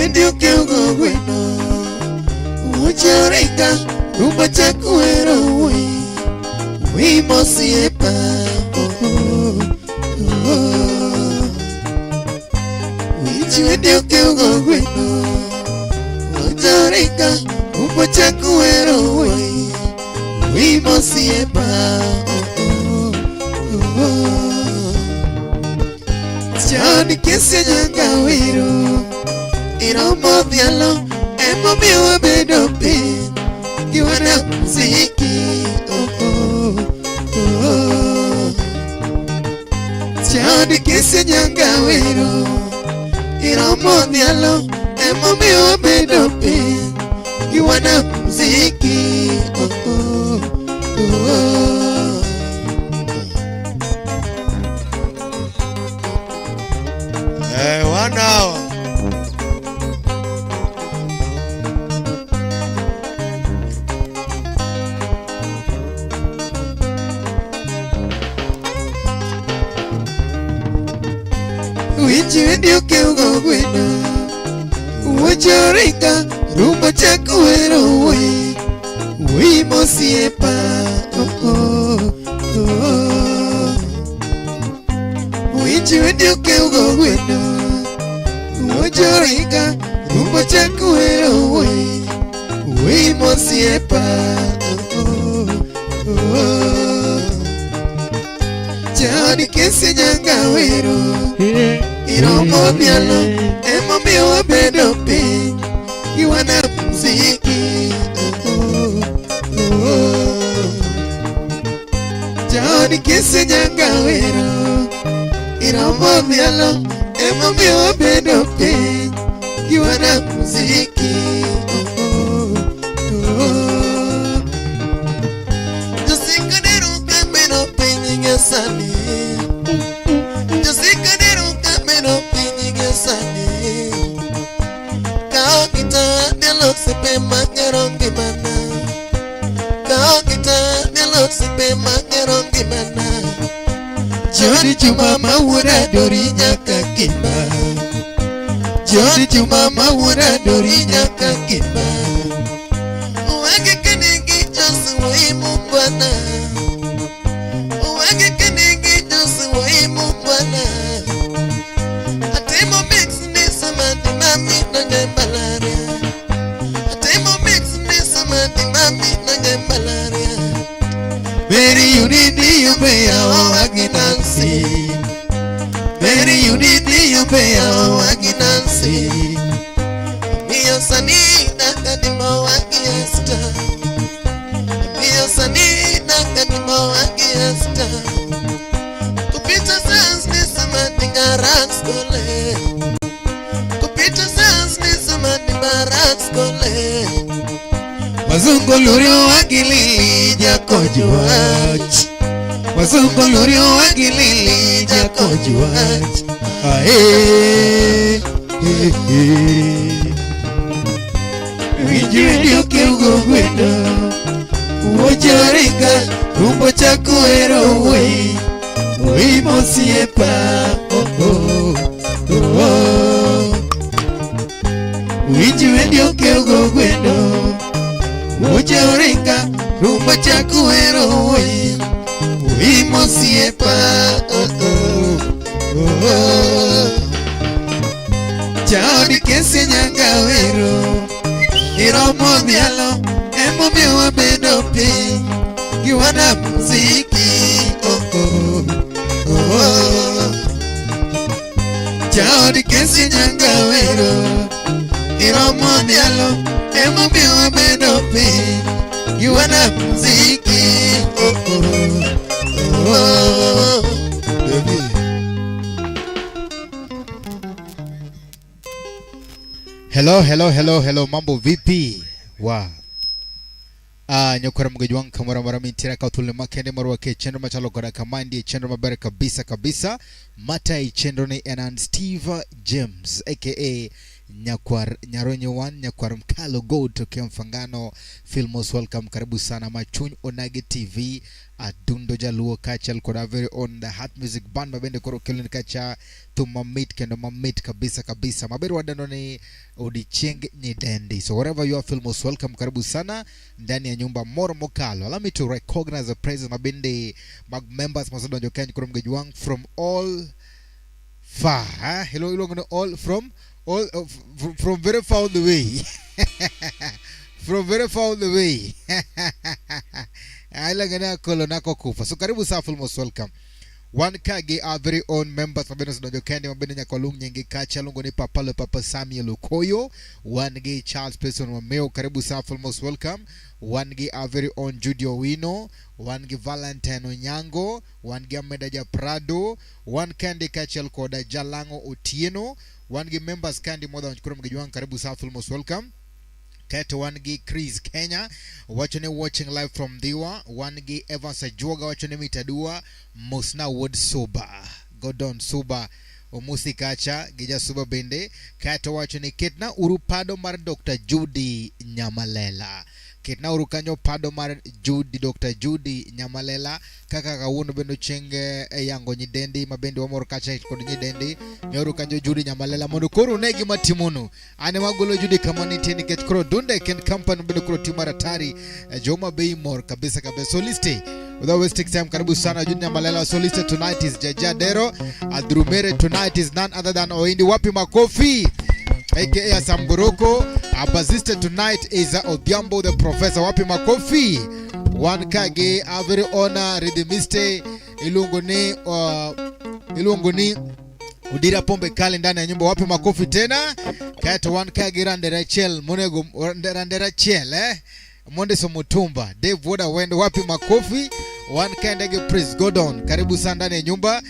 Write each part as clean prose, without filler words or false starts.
Ndio keugo gweno ucharika rumba chakuero we mosiepa ndio keugo gweno ucharika rumba chakuero we mosiepa Johnny kese nyangawiro Iromo dialo, emo miwa bedo pin Kiwana mziki, Johnny kese nyangawiro Iromo dialo, emo miwa bedo pin Kiwana mziki, Hey, 1 hour Ndio keugo gweno ucharika rumba chakuero we mosiepa ndio keugo gweno ucharika rumba chakuero we mosiepa Johnny kese nyangawiro Iromo dialo, emo miwa bedo pin Kiwana mziki Johnny kese nyangawiro Iromo dialo, emo miwa bedo pin Kiwana mziki Josikadero kameno pin ngesani Kau kita delok sepe mangerong gimana Kau kita delok sepe mangerong gimana Jodi cuma mawura dorinya kakimba Jodi cuma mawura dorinya kakimba Uwage kenegi josu waimu bwana Uwage kenegi josu waimu bwana Atemo mix ni samadi mami nange malaria Atemo mix ni samadi mami nange malaria Baby you need you pay our aginansi Baby you need you pay our aginansi Mio sani nakadimo wagiasta Mio sani nakadimo wagiasta Kupita sans ni samadi ngaran skole Kupita sans ni samadi ngaran skole Wazungu lurio wagilili jako juaj Wazungu lurio wagilili jako juaj Ae Vijudio keugo gweno Uojarika rumbo chakuero we mosiepa Vijudio keugo gweno Uojarika rumbo chakuero we mosiepa Johnny kese nyangawiro Iromo dialo, emo miwa bedo pin Kiwana mziki, Johnny kese nyangawiro Iromo dialo, emo miwa bedo pin Kiwana mziki, Hello, mambo vipi? Wow. Nyokora mgejwang kamara mara mintira kautule makende marwa ke chendro machalo koda kamandi chendro mabere kabisa mata chendro ni enan Steve James aka Nyaronyo 1 Nyakwar Mkalo Gold tokea Mfangano Filmos. Welcome, karibu sana Machuny Onage TV adundo jaluo kacha koda very on the Heart Music Band mabende koro kelini kacha to mamit kendo mamit kabisa mabere wadano ni Odicheng Nyidendi. So wherever you are Filmos, welcome, karibu sana ndani ya nyumba Moro Mokalo. Allow me to recognize the presence mabende members masodo njokeni koro mgejwang from all far. Hello all from very far on the way. From very far on the way. Aila gana kolonako kufa. So karibu sa Filmos, welcome. One kage our very own members mabeno sinojo kendi mabeno nyakolung nyengi kacha lungo ni Papa Samuel Okoyo. One ge Charles Person Mameo, karibu sa Filmos, welcome. One ge our very own Judy Owino. One ge Valentine Onyango. One ge Medaja Prado. One kandi kacha koda Jalango Otieno. One ge members kandi moda mchukuru mgejuang, karibu sa Filmos, welcome. Kato one gi Chris Kenya watching live from Diwa. One gi Evans Ajoga watching mitadua Musna Wood Suba Godon Suba Omusi Kacha Gija Suba Bende. Kato watching Ketna Urupado Mar Dr. Judy Nyamalela. Ketna urukanyo pado mar Judy Dr. Judy Nyamalela kaka kawuno bendo chenge yango Nyidendi mabende wa Moro Kacha kodi Nyidendi nyorukanyo Judy Nyamalela mono koro negi matimunu ane magolo Judy kamani teni get koro dunde ken company bendo koro timaratari Joma Bay Mor kabisa. So liste without wasting time, karibu sana Judy Nyamalela. So liste tonight is Jaja Dero. Adrumere tonight is none other than Oindi Wapi Makofi aka Samboroko. Abaziste tonight is Odhiambo the Professor. Wapi Makofi. One kage a very honor rhythmiste Ilungoni Udira Pombe Kali ndani ya nyumba. Wapi Makofi tena. Kata one kage Rande Rachel Monego Rande Rachel Monde Somutumba Dave Woda Wendo. Wapi Makofi. One kandege Praise Godon, karibu sana ndani ya nyumba.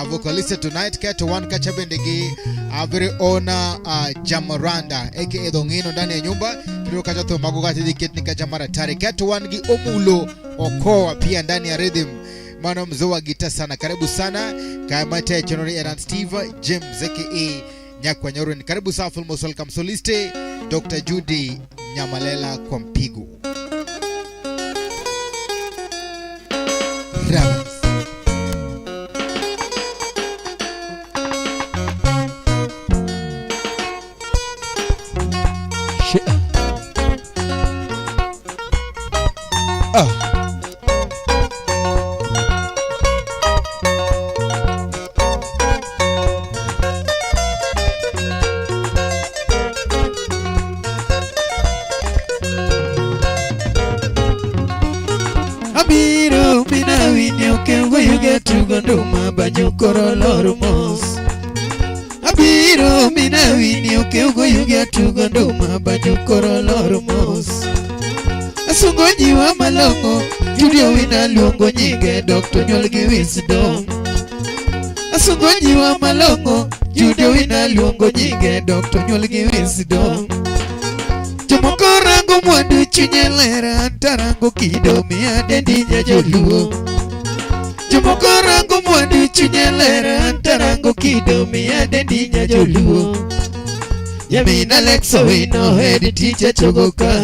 Vocalist tonight Kato one kachabendege a very honor Jamaranda aka Dongino ndani ya nyumba. Kiro kachato magogati diketni kachamara tari. Kato one gi Omulo Okoa pia ndani ya rhythm. Mano mzoa gita sana, karibu sana. Kaimate chonori eran Steve James aka Nyakwa Nyaron. Karibu sana Filmos, welcome. Soliste Dr. Judy Nyamalela kwa mpigo. Ravens. You get to go to my banyukoro lorumos. Abiro mina wini okeugo you get to go to my banyukoro lorumos. Asungo nyiwa malongo Judy Owino luongo nyinge Dr. Nyolgi Wisdom. Asungo nyiwa malongo Judy Owino luongo nyinge Dr. Nyolgi Wisdom. Jomoko rango mwandu chunye lera tarango kido miya dendi jajoluo. Jomoko rango mwandu chunye lera tarango kido miya dendi jajoluo. Yamina Lex Owino head teacher chogoka.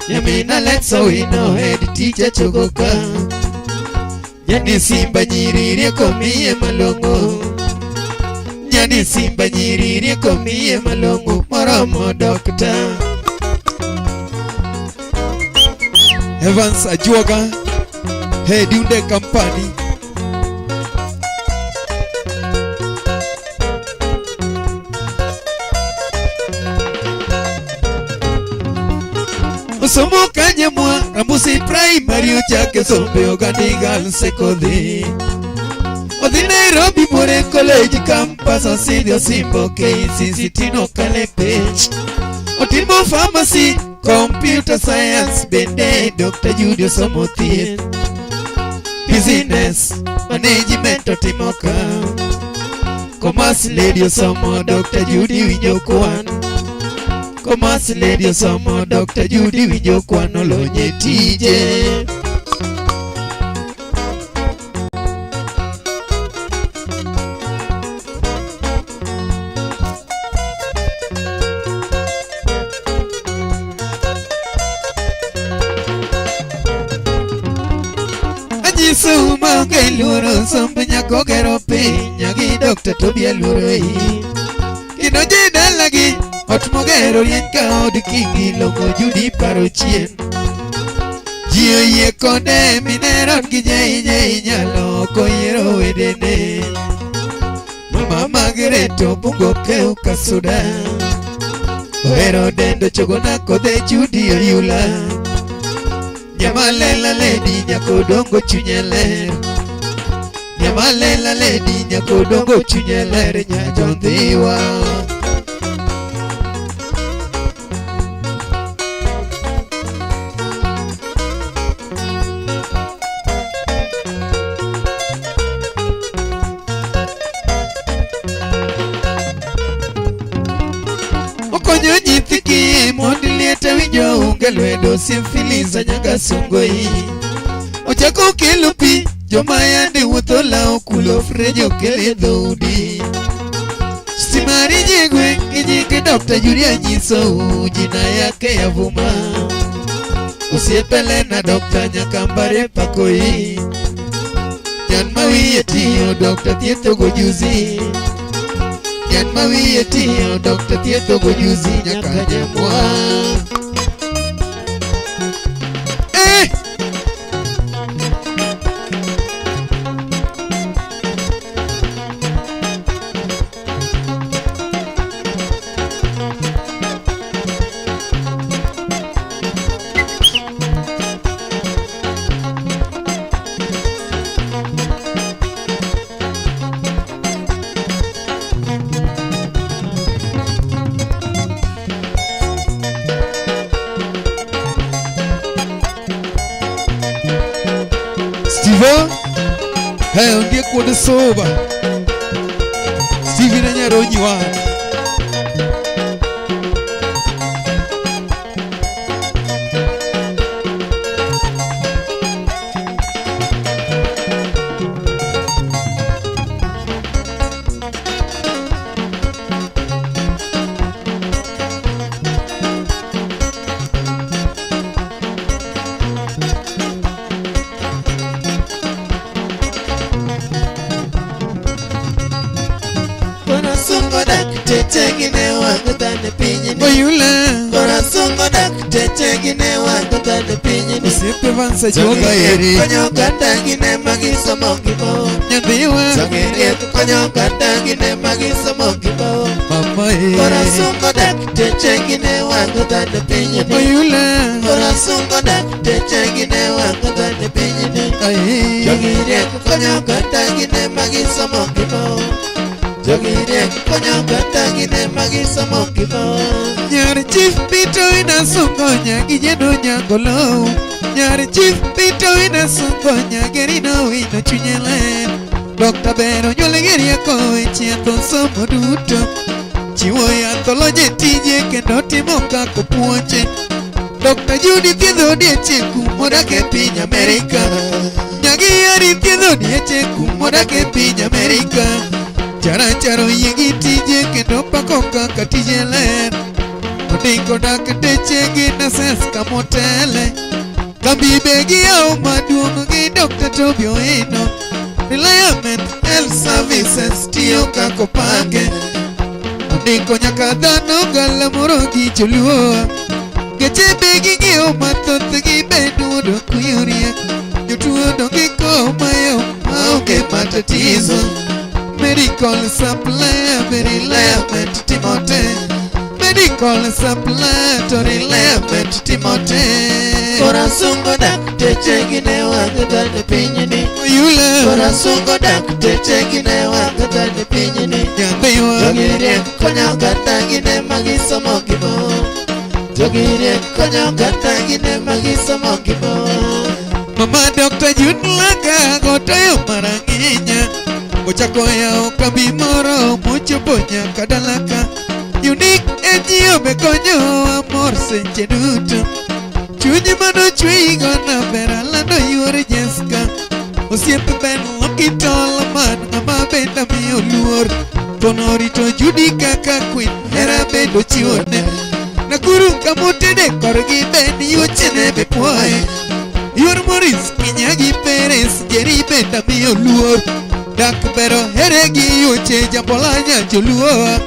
Yamina Lex Owino head teacher chogoka. Yani simba nyiriri komiye malongo. Yani simba nyiriri komiye malongo moromo doctor. Evans Ajoga head unde company. Somo kanye mwa Rambusi primary uchake sombe oganigal sekodi. Odi Nairobi More College campus Osidio Simbo KCC Tino Kalepe. Otimo pharmacy computer science bende Dr. Judy Somothie. Business management otimoka. Commerce lady Somo Dr. Judy Winyokwan. Commerce lady osomo Dr. Judy winjo kwano lonye tije. Ajiso maonge luoro somb nyako gero piny gi Dr. Toby luoro kendo ji dalagi ot mogero rien ka od kingi longo Judy paro chien. Ji oyie kode mineron gi jei nyalo koyiero wedene. Mama Margaret bungo keu kasuda ohero dendo chogona kode Judy oyula. Nyamalela lady nyako dongo chunye ler. Nyamalela lady nyako dongo chunye ler nyajondhiwa. Okonyo nyithi kie mondi liete winjo unge lwedo simfiliza nyaga sungoi. Ochako kelo pi joma yande wuotho lao kulo frejo kele dhoudi. Stimari jigwe kijike Dr. Judy anyiso jina yake ya vuma. Usiepele na Dr. Nyakambare pakoi. Nyan mawiye tiyo Dr. Tietho gojuzi. Nyan mawiye tiyo Dr. Tietho gojuzi nyaka nyamwa. Steve, hey, ndiye kuode soba. Steve na nyaronyi wa. Tetegine wangutane pinyini oyula Korasongo dak tetegine wangutane pinyini Usipe vansa joga eri Konyo katangine magiso mokimo Nyambiwa Sangere konyo katangine magiso mokimo Mama e Korasongo dak tetegine wangutane pinyini oyula Korasongo dak tetegine wangutane pinyini Aye Jogire konyo katangine magiso mokimo Jogire konyo katangine magiso mokimo Nyar Chief Pito inasungonya gijeno nyangolo Nyar Chief Pito inasungonya gerino ino chunyele Dr. Bero nyole geria koe chiento somo duto Chiwo yantholoje tije kendo timo kako puonje Dr. Judy thiedho odiechieng' kumodak e piny Amerika Nyagi yari thiedho odiechieng' kumodak e piny Amerika Charo yegi tije kendo pako kaka tije ler Odingo dak deche na ses kamotele Kambi begi au maduong gi Dr. Toby Oino Reliament Health Services tiyo kako pange Odingo nyaka dhano galamoro gi choluo Geche begi ng'iewo mathoth gi bedo kuyurie Jotuo dongi komayo maonge matatizo Medical supply, reliament Timote Medical supply, reliament Timote Korasongo dak techegine wangutane pinyini Oyula Korasongo dak techegine wangutane pinyini Nyambiwa Jogire konyo katangine magiso mokimo Jogire konyo katangine magiso mokimo Mama Dr. Judy Laka gotayo maranginya Ochako yao kambi moro mochopo nyaka dalaka Unique NGO be konyo amor seche duto. Chunyi mano chwi gona bera lando yuore Jessica. Osiepe ben lokitol man ng'ama benda miyo luor. Kono rito Judy kaka queen hera bedo chiwone. Nakuru kamutede korgi ben yuchene be puoye. Yor Morris Kinyagi Perez Jerry benda miyo luor. Dak bero here gi yuche jambolanya joluo.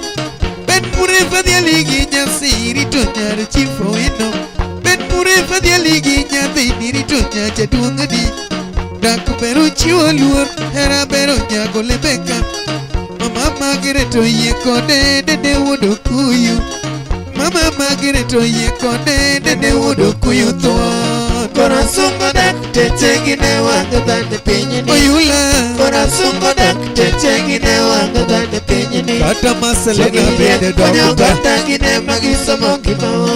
Ben pure fadia ligi nyasi rito nyar chifo ino. Ben pure fadia ligi nyadhi rito nyacha duongadi. Dak bero chiwo luor hera bero nyago lebeka. Mama Margaret oye kode dede wudo kuyu. Mama Margaret oye kode dede wudo kuyu thon. Corazón dak teche gine wanga dande pinyini. Oyula Corazón dak teche gine wanga dande pinyini. kata masalega bede konyo dokuta. kata gine magisomo gimawa.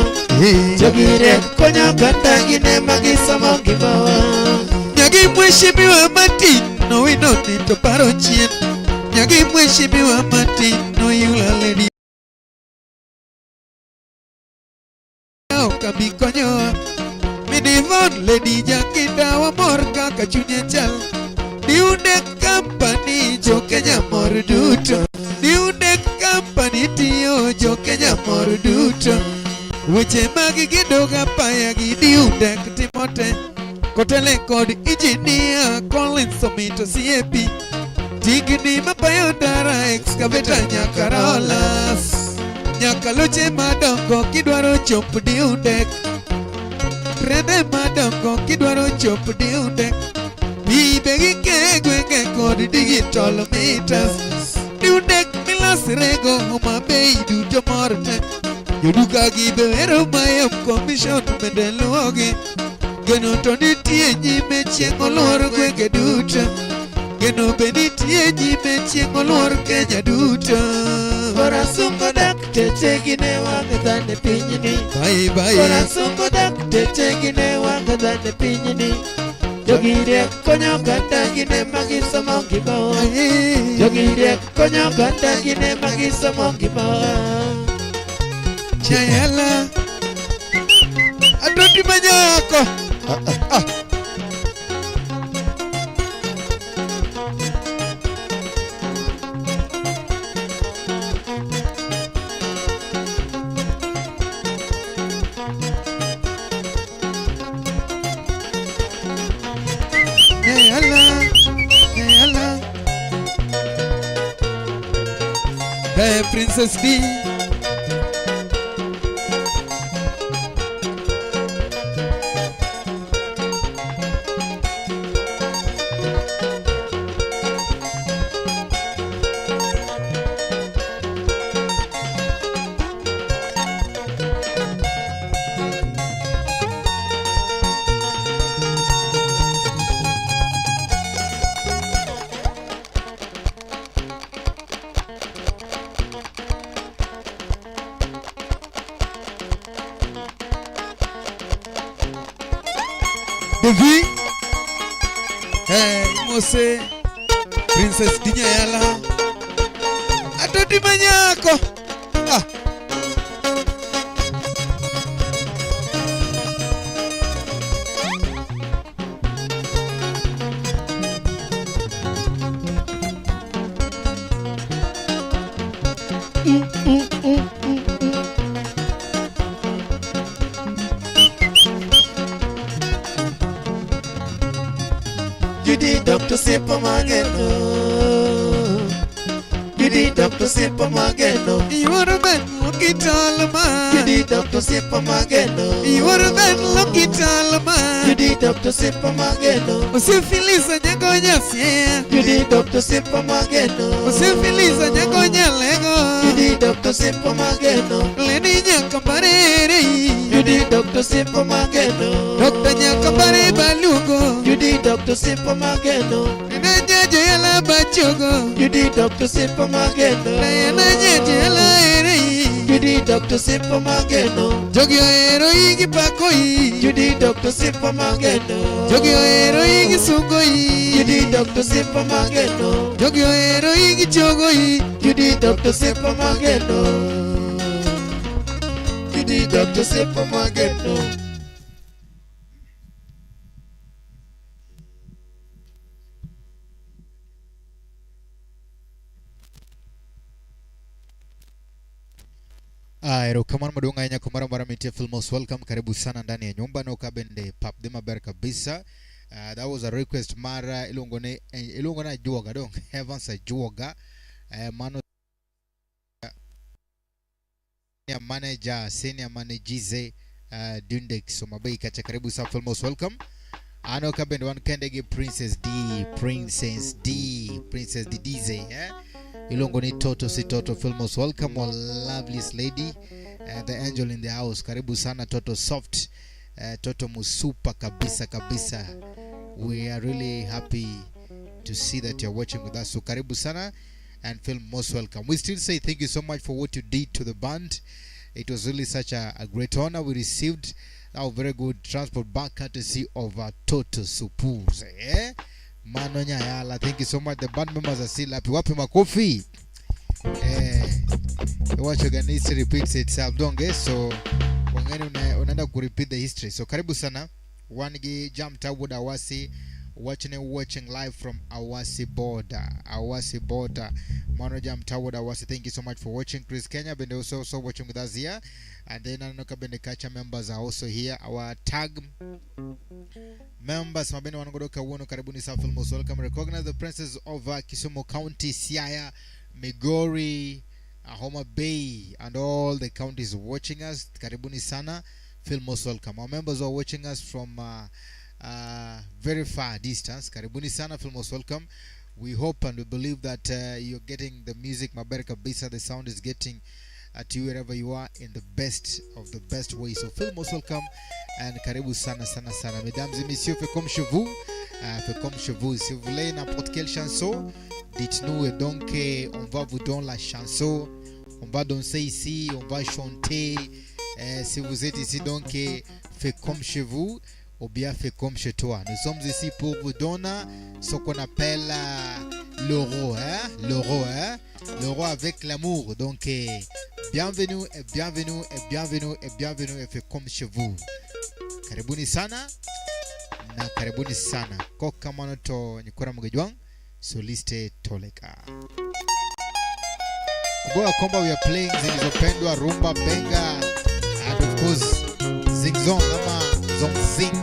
Jogire konyo kata gine magisomo gimawa. Nyagi mheshimiwa Martin no wino nito paro chien. Nyagi mheshimiwa Martin no yula lady. Kabi konyo Midivon lady Jakinda wa mor kaka chunye chal. Diunde company jo Kenya mor duto. Diunde company tiyo jo Kenya mor duto. Weche magi gidoga paya gi diunde timote. Kotele kod engineer Collins Omito CAP. Tigni mapayo dara excavator nyaka rollers. Nyaka loche madongo kidwaro chop diundek. Trede madongo kidwaro chop diundek. Bibe gi kegwenge kod digital meters. Diundek milosrego Homa Bay duto morte. Joduka gi bewero mayom commission bende luogi. Geno to nitie nyime chieng' oluor gwenge duto. Geno be nitie nyime chieng' oluor Kenya duto. Corazón dak teche gine wanga dande pinyini. Bye bye. Corazón dak teche gine wanga dande pinyini. Jogire konyo kata gine magisomo gimawa. Jogire konyo kata gine magisomo gimawa. Chayala Adoti manyako. Chayala Hey Princess D. Devi Hey Mose Princess Dinyayala Adoti manyako. Judy Dr. Simple Mageno. Judy Dr. Simple Mageno. You are a man, look it all man. Judy Dr. Simple Mageno. You are a man, look it all man. Judy Dr. Simple Mageno. Você feliz a nyagonya sia. Judy Dr. Simple Mageno. Você feliz a nyagonya lego. Judy Dr. Simple Mageno. Leni nyakambarere. Judy Dr. Simple Mageno. Dr. Nyakambare balugo. Judy Dr. Simple Mageno. Nanyaje yala bachogo. Judy Dr. Simple Mageno. Nanyaje yala ere. Judy Dr. Simple Mageno. Jogyo ero igi pakoi. Judy Dr. Simple Mageno. Jogyo ero igi sugoi. Judy Dr. Simple Mageno. Jogyo ero igi chogoi. Judy Dr. Simple Mageno. ni Dr. Sepa Mageno. Erokamano maduong' ahinya kumara mara mitie Filmos welcome, karibu sana ndani ya nyumba na ukabende pap de maber kabisa. That was a request mara ilongo na juoga dong Evans juoga mano senior manager Dundex so mabai kacha, karibu sana Filmos welcome. Ano kabende one kendege Princess D Dize ilongo ni Toto si Toto Filmos welcome, our loveliest lady, the angel in the house, karibu sana Toto soft, Toto musupa kabisa. We are really happy to see that you're watching with us, so karibu sana and feel most welcome. We still say thank you so much for what you did to the band. It was really such a great honor. We received our very good transport back courtesy of Toto Supus. Manonya yala, thank you so much. The band members are still happy. Wapi makofi. Watch organist repeats itself, don't get so wangeni unaenda ku repeat the history. So karibu sana. Wangi jam tawud Awasi, watching live from Awasi border. Mano jam tawud Awasi, thank you so much for watching. Chris Kenya been also watching with us here, and then Anoka Bendekacha members are also here. Our tag members mabeni wanagodoka wono, karibuni sa Filmos welcome. Recognize the princes of Kisumu County, Siaya, Migori, Homa Bay, and all the counties watching us. Karibuni sana, Filmos welcome. Our members are watching us from very far distance. Karibuni sana, Filmos welcome. We hope and we believe that you're getting the music Maberka Bisa. The sound is getting to you wherever you are in the best of the best way. So Filmos welcome and karibu sana. Mesdames et messieurs, fait comme chez vous. Si vous voulez n'importe quelle chanson, dites-nous, et donc on va vous donner la chanson. On va danser ici, on va chanter. Si vous êtes ici, donc fait comme chez vous ou bien fait comme chez toi. Nous sommes ici pour vous donner ce qu'on appelle l'euro, l'euro avec l'amour. Donc bienvenue et fait comme chez vous. Karibuni sana na karibuni sana. Koka manoto nyikora mgejwang Soliste Toleka. Kuboya komba we are playing zilizopendwa rumba benga and of course zingzong ama zongzing.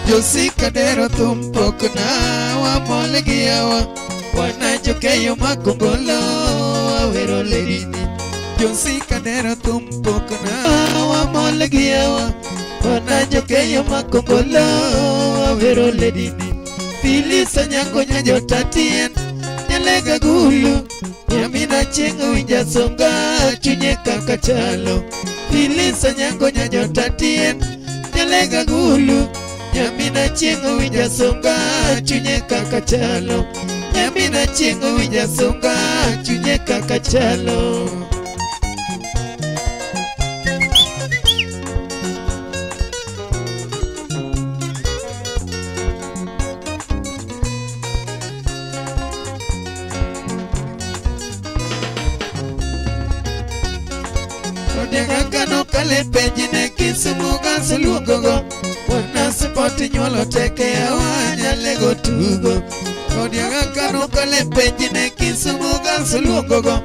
Josi kadero tumpok na wa molegiawa wanajokeyo makongolo awero ledini. Josi kadero tumpok na wa molegiawa wanajokeyo makongolo awero ledini. Fili sanyango nyanjo tatien nyalega gulu yamina chenga winja songa chunye kakachalo. Fili sanyango nyanjo tatien nyalega gulu yamina chenga winja songa chunye kakachalo. Yamina chenga winja songa chunye kakachalo. Odegagano kale pejine Kisumu gasulugogo wana support nyolo teke ya wanya lego tugo. Odegagano kale pejine Kisumu gasulugogo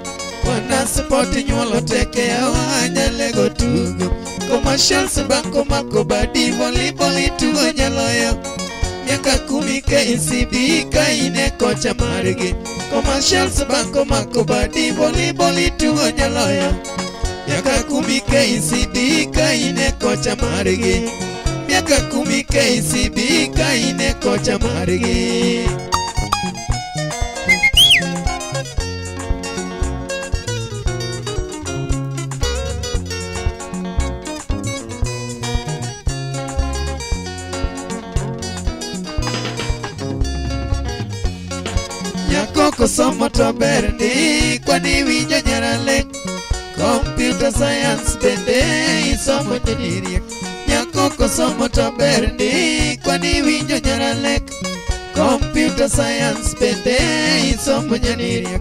wana support nyolo teke ya wanya lego tugo. Commercials banko makobadi volleyball tugo nyaloyo. Miaka 10 KCB kaine kocha marigi. Commercials banko makobadi volleyball tugo nyaloyo. Miaka 10 KCB kaine kocha marigi. Miaka 10 KCB kaine kocha marigi. Nyakoko somo tober ni kwani winjo nyarale. Computer science bende isomo nyiriek. Nyakoko somo tober ni kwani winjo nyaralek. computer science bende isomo nyaniria.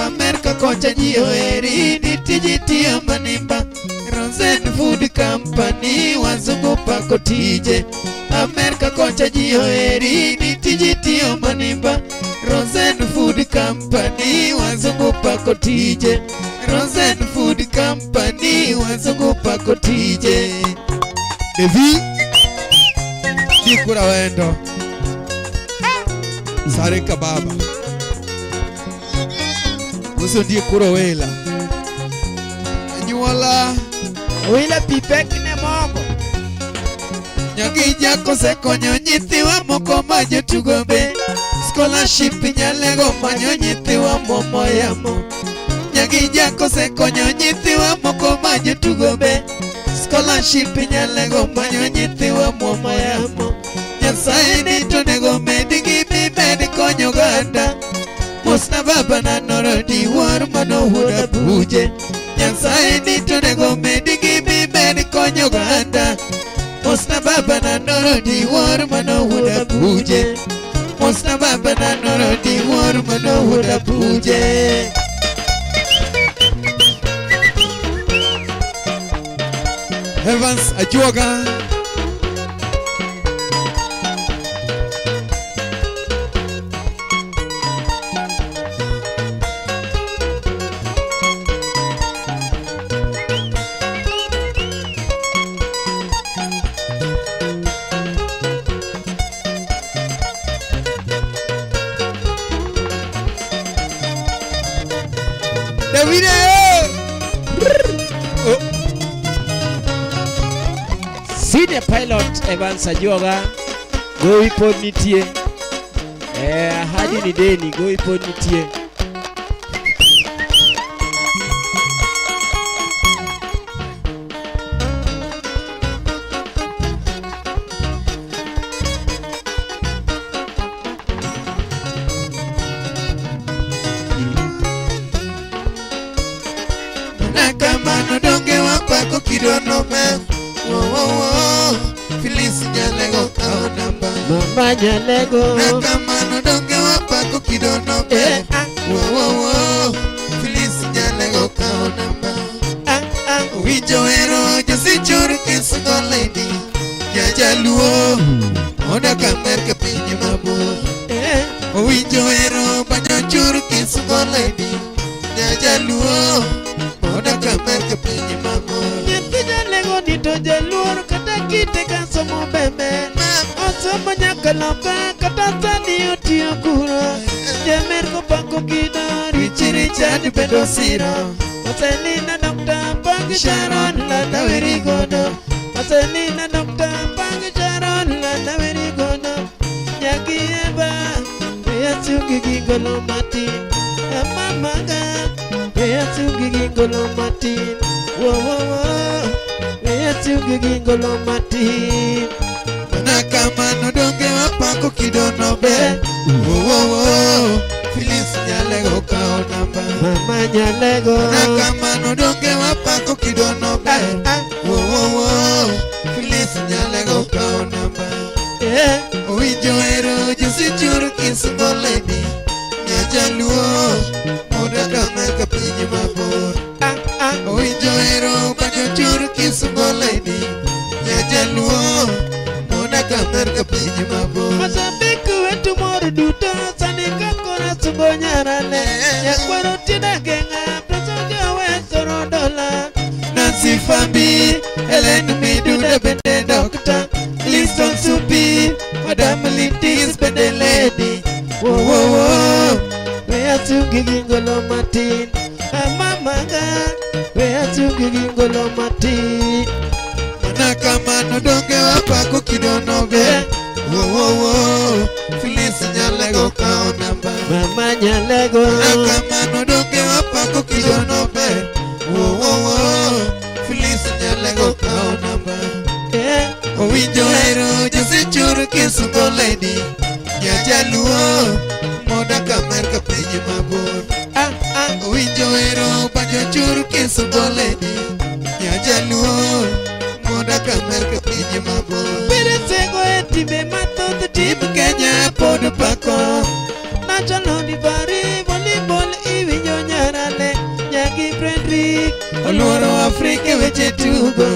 Amerika kocha ji oheri ni tiji tiyo manimba. Rosen Food Company wazungu pako tije. Amerika kocha ji oheri ni tiji tiyo manimba. Rosen Food Company wazungu pako tije. Rosen Food Company wazungu pako tije. Devi Dikura wendo Sare kababa Uso Dikura wela Anyuola Wila pipek ne moko. Nyagi jako se konyo nyithiwa moko manyo tugo be. Scholarship nyalego manyo nyithiwa momo yamo. Nyagi jako se konyo nyithiwa moko manyo tugo be. Scholarship nyalego manyo nyithiwa momo yamo. Nyasaye ni to nego medi gi mi medi konyo ganda. Mosna baba na norodi war mano huda buje. Nyasaye ni to nego medi gi mi medi konyo ganda. Mosna baba na norodi war mano huda buje. Mosna baba na norodi war mano huda buje. Evans Ajuoga Davide Senior pilot Evans Ajuoga gowi pod nitie. Hadi ni deni gowi pod nitie. Nakamano donge wapako kidono me. Phyllis Nyalego kao namba. Mama Nyalego Nakamano donge wapako kidono me. Phyllis Nyalego kao namba. Wijo ero josi chur kisugo lady. Jajaluo Oda kamer ke pinye mabur. Wijo ero banyo chur kisugo lady. Jajaluo Oda kamer ke pinye mabur. Nyalego dito jaluor kata kite kasomo bebe. Osomo nyakalamba kata sani otio kuro. Jamer ko pako kida richi richard bedo siro. Oselina Dr. Pang Sharon lada very good. Oselina Dr. Pang Sharon lada very good. Nyaki eba Yatsugi gingolo mati. Mamaga Yatsugi gingolo mati. Yatsugi gingolo mati. Nakamano donge wapako kidono be. Phyllis Nyalego kao namba. Mama Nyalego Nakamano donge wapako kidono be. Phyllis Nyalego kao namba. Wijo ero josi chur kisugo lady. Nyajaluo Oda kamer ke pinye mabor. Wijo ero banyo chur kisugo lady. Nyajaluo Oda kamer ke pinye mabor. Masabiki wetu moro duto sani kakora sugo nyarane. Nyakwaro tina genga presoga wesoro dola. Nancy Fambi Helen Miduda bende doctor. Liston Supi Madam Lintis bende lady. Yatsugi gingolo mati. Mamaga Yatsugi gingolo mati. Nakamano donge wapako kidono be. Phyllis Nyalego kao namba. Mama Nyalego Nakamano donge wapako kidono be. Phyllis Nyalego kao namba. Winjo ero josi chur kisugo lady. Nyajaluo Moda kamer ke pinye mabor. Winjo ero banyo chur kisugo lady. Nyajaluo Moda kamer ke pinye mabor. Bere sego etibe mathoth Tim Kenya pod pak oluoro Afrika weche tugo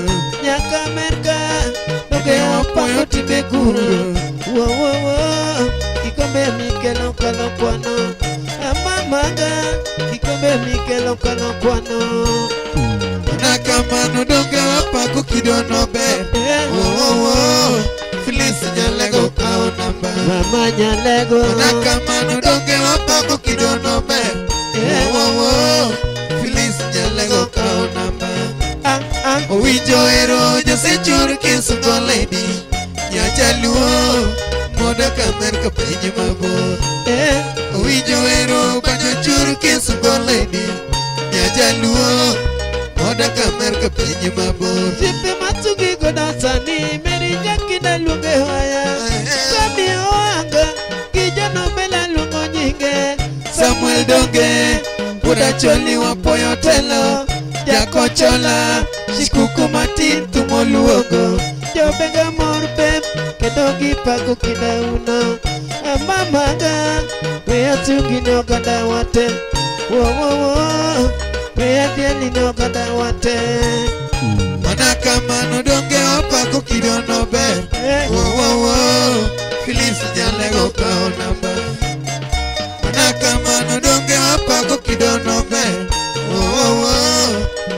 nyaka Amerika doge wapayo timbe kuro kikombe mikelo kalo kwano amamaga kikombe mikelo kalo kwano mana kamano doge wapako kidono ber Feliz nyalego kao namba mama nyalego mana kamano doge wapako kidono ber Feliz nyalego kao namba Owinjo ero jasechur kisungo lady Nyajaluo moda Amerika penye mabor Owinjo ero banyo chur kisungo lady Nyajaluo moda Amerika penye mabor Jipe matsugi godasani meri jakina lunge hoya Kami oanga kijano bela lungo nyinge Samuel Donge Buda choli wapoyo telo Jako chola Shikuku matin tumoluogo Jobega morpem Kedogi pago kidauno Amamaga Wea tungi no gada wate Wea dieli no gada wate Mana kamano donge wapako kidono ber Feliz nyalego kao namba Mana kamano donge wapako kidono ber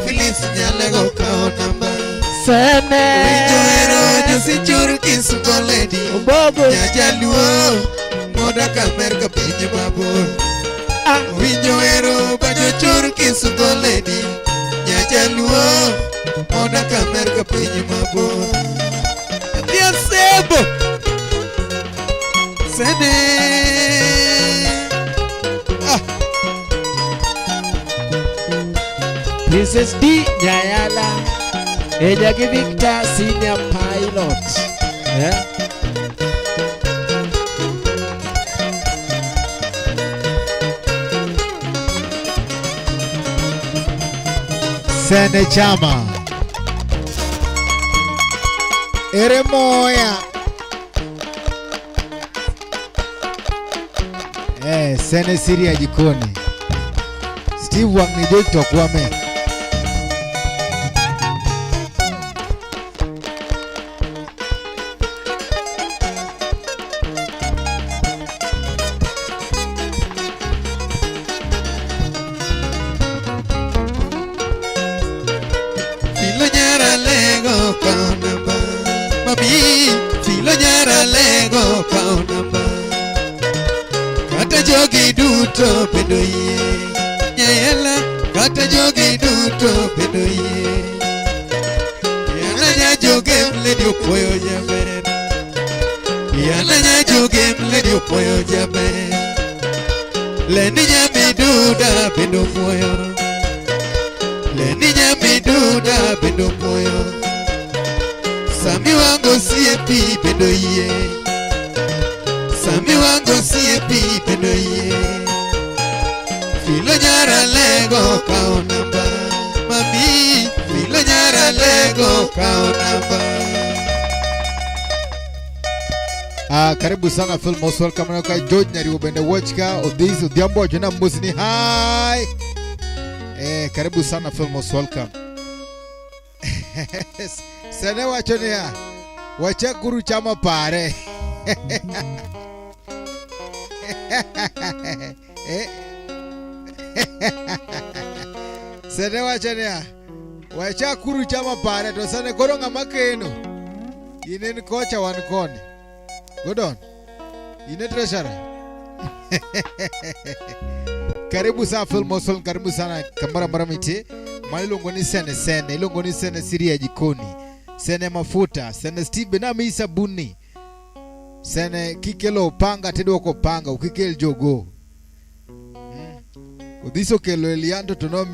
Feliz nyalego kao namba Sene Winjo ero nyasichur kisungo lady Mbogo Nyajaluo moda Amerika penye mabor Winjo ero banyo chur kisungo lady Nyajaluo moda Amerika penye mabor Dia sebo Sene Princess D Nyayala Ejagi Victor Senior Pilot Sene Chama Ere moya Sene Siria jikoni Steve Wang ni Dr. Kwame Filo nyara lego kao namba Kata jogi duto pedo ye Nyayela kata jogi duto pedo ye Yana nya jogem ledi upoyo jaber Yana nya jogem ledi upoyo jaber Leni nya miduda pedo moyo Leni nya miduda pedo moyo Sami wango siepi pedo ye Sami wango siepi pedo ye Filo nyara lego kao namba Mami Filo nyara lego kao namba Karibu sana Phil Most welcome na kwa George Nyari ubende watchka Odhizi Odhiambo jina mbusini Hi Karibu sana Phil Most welcome Sene wachonia Wachakuru chama pare Sene wachonia Wachakuru chama pare to sane koronga makeno Inen kocha wankoni Godon Ine treasurer Karibu sana Phil Mosol karibu sana Kamara Maramiti Malilongo ni sene Ilongo ni sene Siria jikoni Sene mafuta Sene Steve na misa buni Sene kikelo panga tedo ko panga ukikelo jogo Udiso kelo elianto tono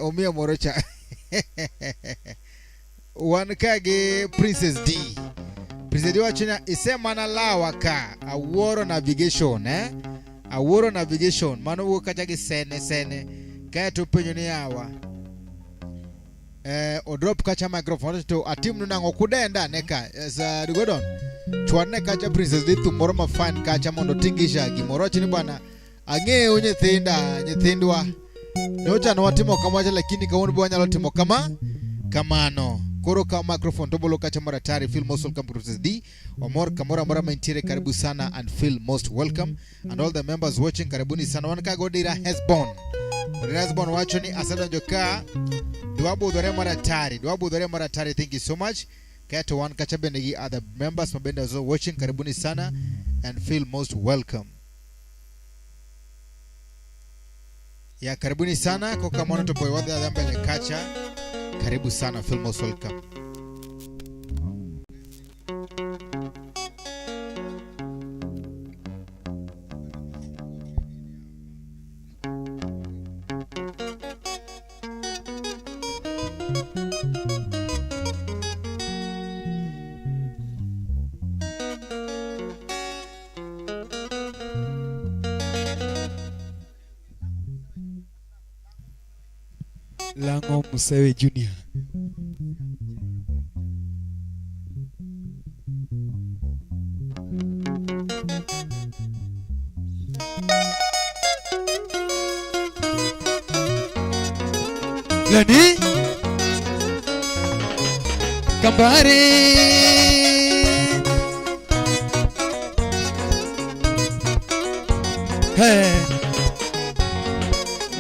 omie morocha Wankage Princess D Princess D wachina isema na lawa ka Aworo navigation Aworo navigation Mano wakachage sene Kaya tupenyo ni hawa o drop kacha microphone to atim nuna ngokudenda neka as Godon chwane kacha Princess D tomorrow ma fine kacha mondo tingisha gimoro chini bwana ange nyithindwa Nyocha no watimo kamacha lakini kawuono bwanyalo timo kamano. Koro ka microphone to bolo kacha maratari feel most welcome to SD Omor Kamora Mora maintiere karibu sana and feel most welcome and all the members watching karibuni sana wan ka godira Hesbon wacho ni asadonjo ka dwabu dore maratari thank you so much kato wan kacha bende gi other members mabende also watching karibuni sana and feel most welcome ya karibuni sana kwa kama to boy wadha mbele kacha karibu sana feel most welcome Lango Musewe Junior. Lani Kambare Hey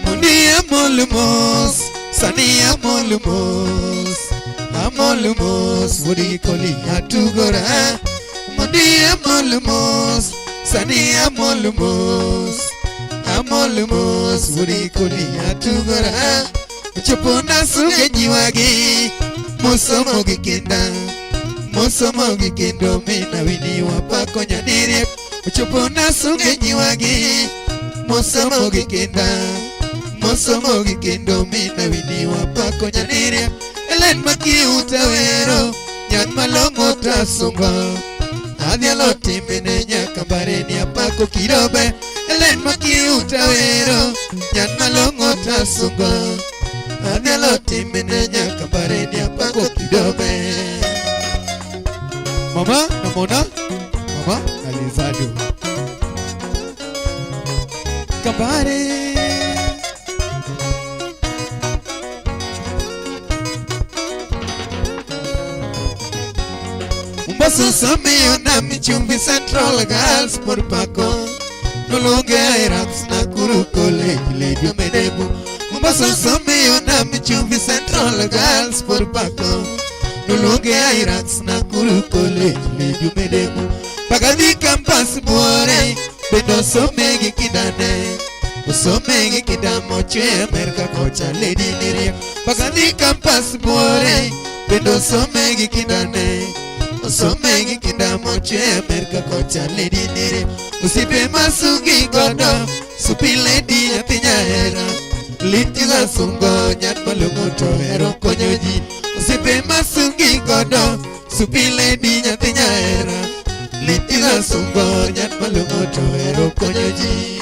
Munia Molumos Sani Amolumos Wudi Koli Atugora Munia Molumos Sani Amolumos Wudi Koli Atugora Chupuna suge jiwagi Musomo gikendo Mina wini wapako nyaniri Chupuna suge jiwagi Musomo gikendo Mina wini wapako nyaniri Elen maki utawero Nyan malongo tasunga Adhialo timene Nyakambare ni apako kidobe Elen maki utawero Nyan malongo tasunga Adhialo timene Nyakambare ni apako kidobe Mama namona Mama Alizado Kambare Mbaso sameyo na michumbi Central Girls por Paco Nulunge Iraks na Kuru College Lady Medebu Mbaso sameyo na michumbi Central Girls por Paco Nulunge Iraks na Kuru College Lady Medebu Pagadi campus buore Bendo somegi kidane Usomegi kidamo chwe Amerika kocha Lady Niri Pagadi campus buore Bendo somegi kidane Usomegi kidamo chwe Amerika kocha Lady Niri Usipe masugi godo Supi Lady Atinya hera Litiza sungo Nyat malungo tohero konyoji Usipe masugi godo Supi Lady Atinya hera Litiza sungo Nyat malungo tohero konyoji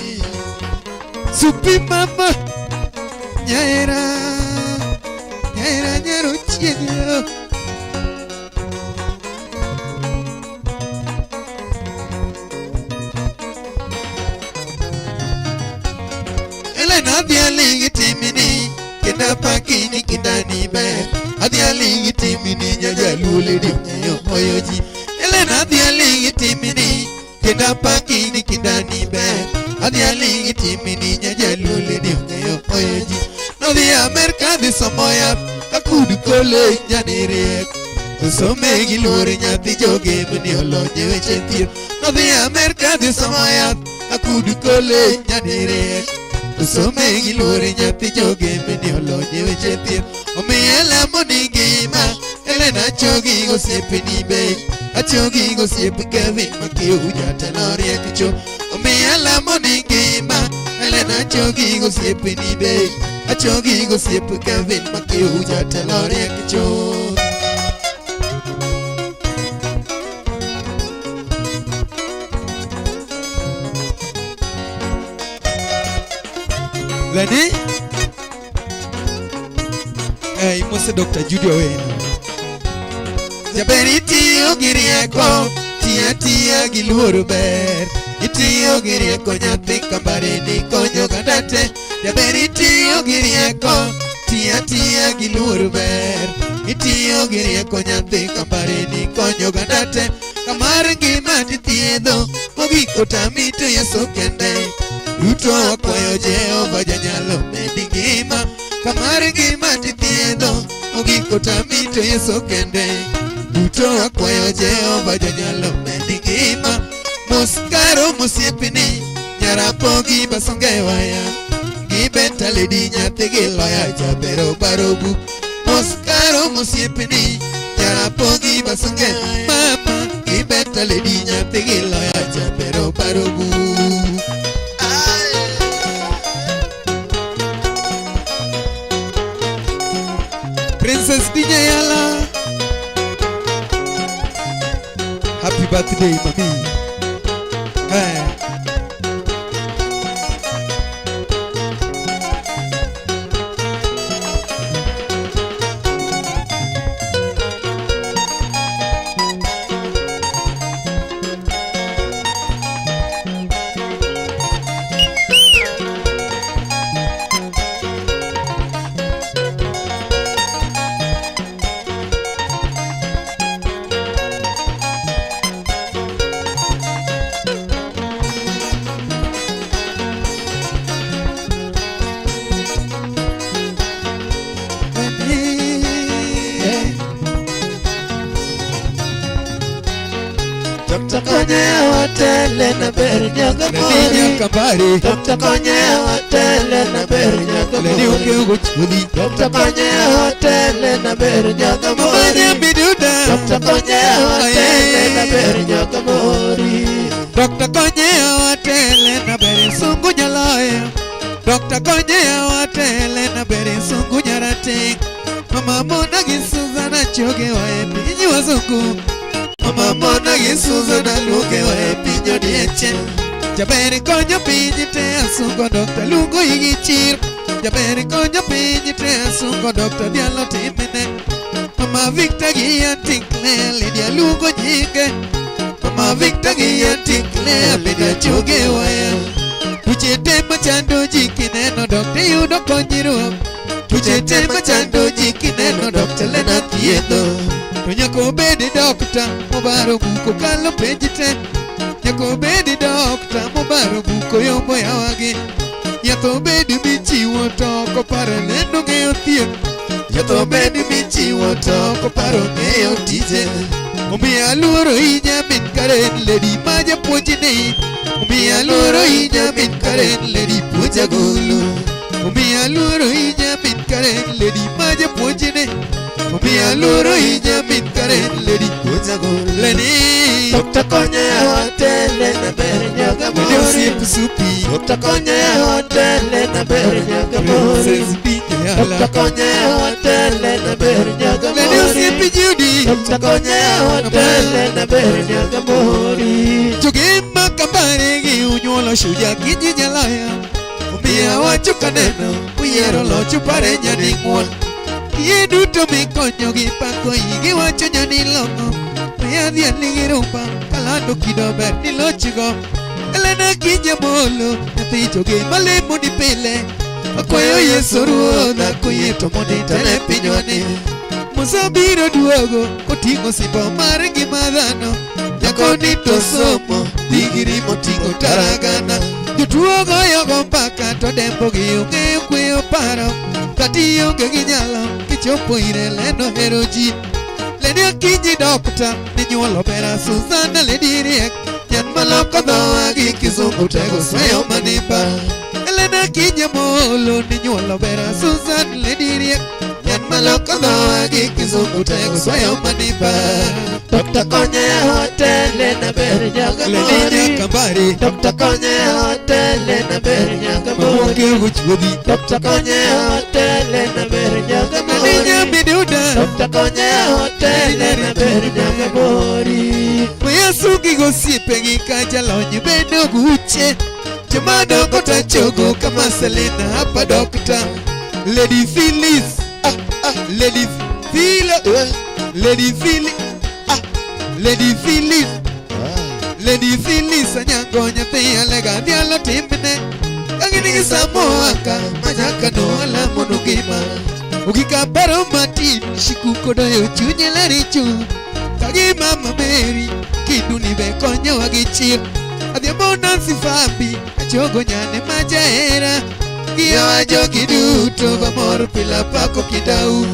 Supi mama Nyaera nyero chiegyo Adhiali timini kenda pakini kindani be Adhiali timini nyajalule dinyo oyoji Elena adhiali timini kenda pakini kindani be Adhiali timini nyajalule dinyo oyoji No the America di samoya akudu kole nyanire Usomegi lore nyati joge mni olonye wechetir No the America di samoya akudu kole nyanire Usomegi lore nyati joge meni olonye wechetir Omiela monigima Elena chogi gosiepe nibe Achogi gosiepe Kevin Makiu jatelori akicho Omiela monigima Elena chogi gosiepe nibe Achogi gosiepe Kevin Makiu jatelori akicho Lani Mose Dr. Judy Oweno Jaberiti ogirieko Tia gi luoro ber, itiyo gi rieko nyathi kambare ni konyo ganda te. Jaber itiyo gi rieko, tia gi luoro ber, itiyo gi rieko nyathi kambare ni konyo ganda te. Kamar ngima tithiedho, mogik otami to Yesu kende. Duto wakwayo Jehova Janyalo medi ngima. Kamar ngima tithiedho, mogik otami to Yesu kende. Duto wakwayo Jehova Janyalo medi ngima. Moskaro mosiepni, nyarapogi basonge waya. Gibeta ledi nyathi gi loya jabero barobu. Moskaro mosiepni, nyarapogi basonge mama. Gibeta ledi nyathi gi loya jabero barobu. Princess DJ Yala, happy birthday, mami. Hey. Dr. Konye watele na ber nyaga mori. Dr. Konye watele na ber nyaga mori. Dr. Konye watele na ber nyaga mori. Dr. Konye watele na ber nyaga mori. Dr. Konye watele na ber sungu nyaloya. Dr. Konye watele na ber sungu nyarate. Mama Mona gi Suzana choge wa pinyi wazungu. Mama Mona gi Suzana luge wa pinyo dieche. Jaber konyo pinyi te asungo Dr. Lungo igi chir. Jaber konyo pinyi te asungo Dr. Diallo timine. Mama Victor gi antikle Lydia Lungo nyinge. Mama Victor gi antikle Lydia choge waya. Tuchete machando jikineno Dr. Yudo konyiruok. Tuchete machando jikineno Dr. Lena thiedho. To nyako bedi dokta mobaro buko kalo pejite. Nyako bedi dokta mobaro buko yombo yawagi. Nyako bedi michiwo to koparo lendo ng'eyo thieth. Nyako bedi michiwo to koparo ng'eyo tije. Omiya luoro hinya min Karen lady ma japuonjni. Omiya luoro hinya min Karen lady puonja golo. Omiya luoro hinya min Karen lady ma japuonjni. Omiya luoro hinya min Karen lady puonja golo. Lady Dr. Konye watele na ber nyaga mori. Lady osiep supi. Dr. Konye watele na ber nyaga mori. Princess DJ Yala. Dr. Konye watele na ber nyaga mori. Lady osiep Judy. Dr. Konye watele na ber nyaga mori. Chugima kambare gi unyuolo shuja kinyi nyalaya. Omiya wacho kaneno uyiero locho pare nyading'uon. Yie duto mikonyo gi pako igi wacho nyani longo. Miya dhian nigi rumba kalando kido ber ni lochigo. Elena kinja molo nyathi choge malemo ni pile. Akwayo Yesu ruodha koyie to mondo itele pinywani. Musa biro duogo koting'o simbo mar ngima dhano. Nyakoni to somo digiri moting'o taragana. Jotuo goyogo mbaka to dembogi ong'eyo kweyo paro. Kati onge gi nyalo kichopo ire lendo hero ji. Lady Akinyi dokta ninyuolo bera Suzana lady riek. Nyan maloko dhowa gi kizungu tego sweyo maniba. Elena Akinyi molo ninyuolo bera Suzana lady riek. Nyan maloko dhowa gi kizungu tego sweyo maniba. Dr. Konye watele na ber nyaga Lady mori. Nyakambare. Dr. Konye watele na ber nyaga Mamoke mori. wuchwodhi. Dr. Konye watele na ber nyaga Lady mori. Nyamiduda. Dr. Konye watele na ber nyaga mori. Yesu gi gosiepegi ka jalony bende oguche. Joma dongo tachogo kama Selena hapa dokta. Lady Phyllis. Lady Phyllis. Lady Phyllis. Lady Phyllis. Lady Phyllis Anyango nyathi alega dialo timne Kagini Samoaka Majaka no ala monogima Ukika baro matin Shikukodo yo chunye larichu Kagi mama Mary Kiduni be konyo wagichir Adhiambo Nancy Fabi Achogo nyane majaera Giyo ajogi duto Bamor pila pako kidau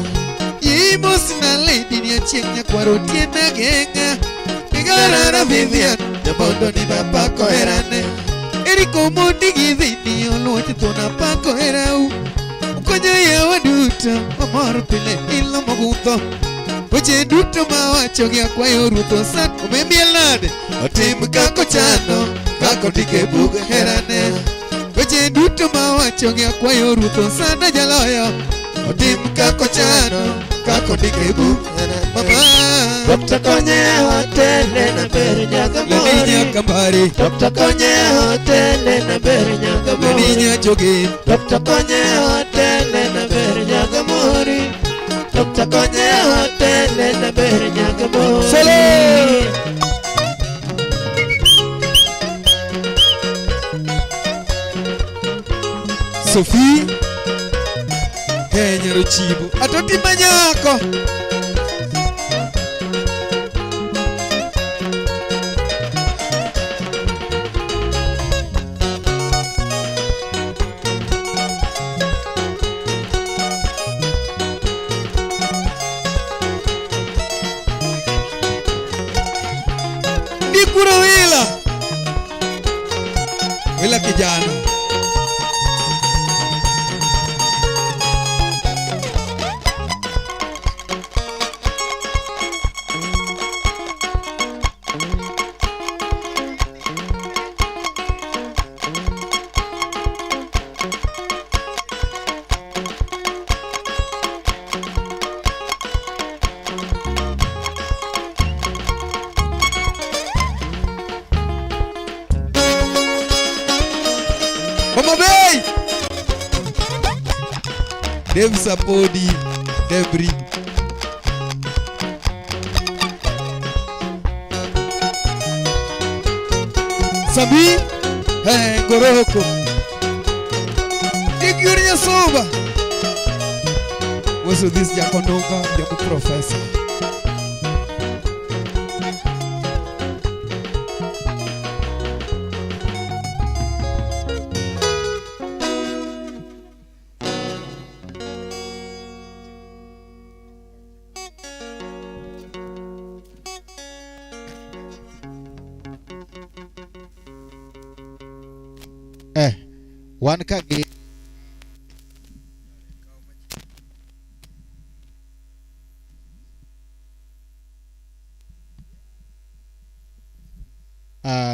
Yimos na lady ni achieng kwaro tiena genga Nigarara Vivian Jabondo ni bapako erane Eriko mondi givini Oluoche tona pako erau Ukonyo ya waduto Bamor pile ilo mogutho Oche duto mawacho gia kwa yoruto san Umembia lade Otim kako chano Kako tike buga herane Oche duto mawacho gia kwa yoruto sana jaloyo Otim kako chano Kako tike buga mama Dr. Konye hotele na beri nyagamori Leninya kambari Dr. Konye hotele na beri nyagamori Leninya jogi Dr. Konye hotele na beri nyagamori Dr. Konye hotele na beri nyagamori Solo Sophie Nyaro chibo Atoti manyako Nikura Wila kijana Mama Bay Dev Sapodi Debri Sabi Goroko Diguri Soba Was this Jakononga Jaku Professor One kage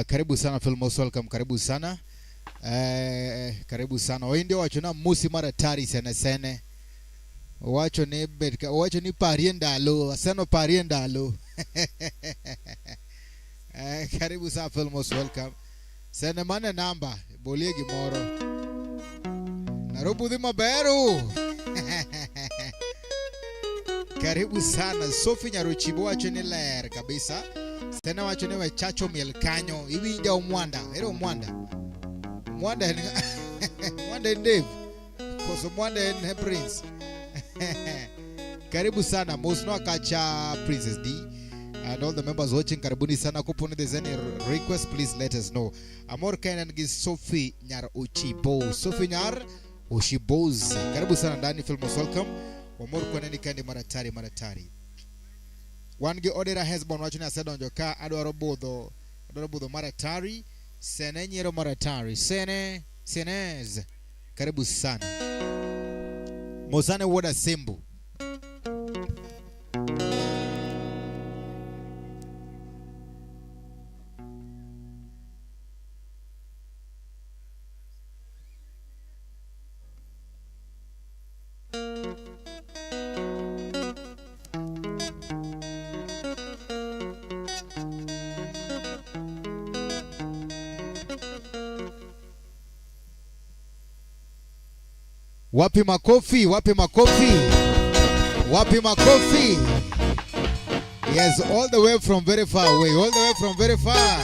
karibu sana Filmos welcome karibu sana karibu sana oinde wacho na musi mara tari sene wacho ni pariendalo aseno pariendalo karibu sana Filmos welcome sene mane namba boliegi moro Narobu di maberu karibu sana Sophie Nyaruchibo wacho ni ler kabisa tena wacho ni wechacho miel kanyo iwinja umwanda ero umwanda mwanda mwanda Dave koso mwanda Prince karibu sana Mosno Kacha Princess D and all the members watching karibuni sana kuponi there's any request please let us know Amor Kenan gi Sophie Nyaruchibo Sophie Nyar Ushiboz karibu sana ndani Filmos welcome Amor Kenan kandi maratari Wangi odera hesbon wacho ni asedo njoka adwaro budho maratari sene nyero maratari senez karibu sana Mozane woda Sembu Wapi makofi? Yes, all the way from very far away. All the way from very far.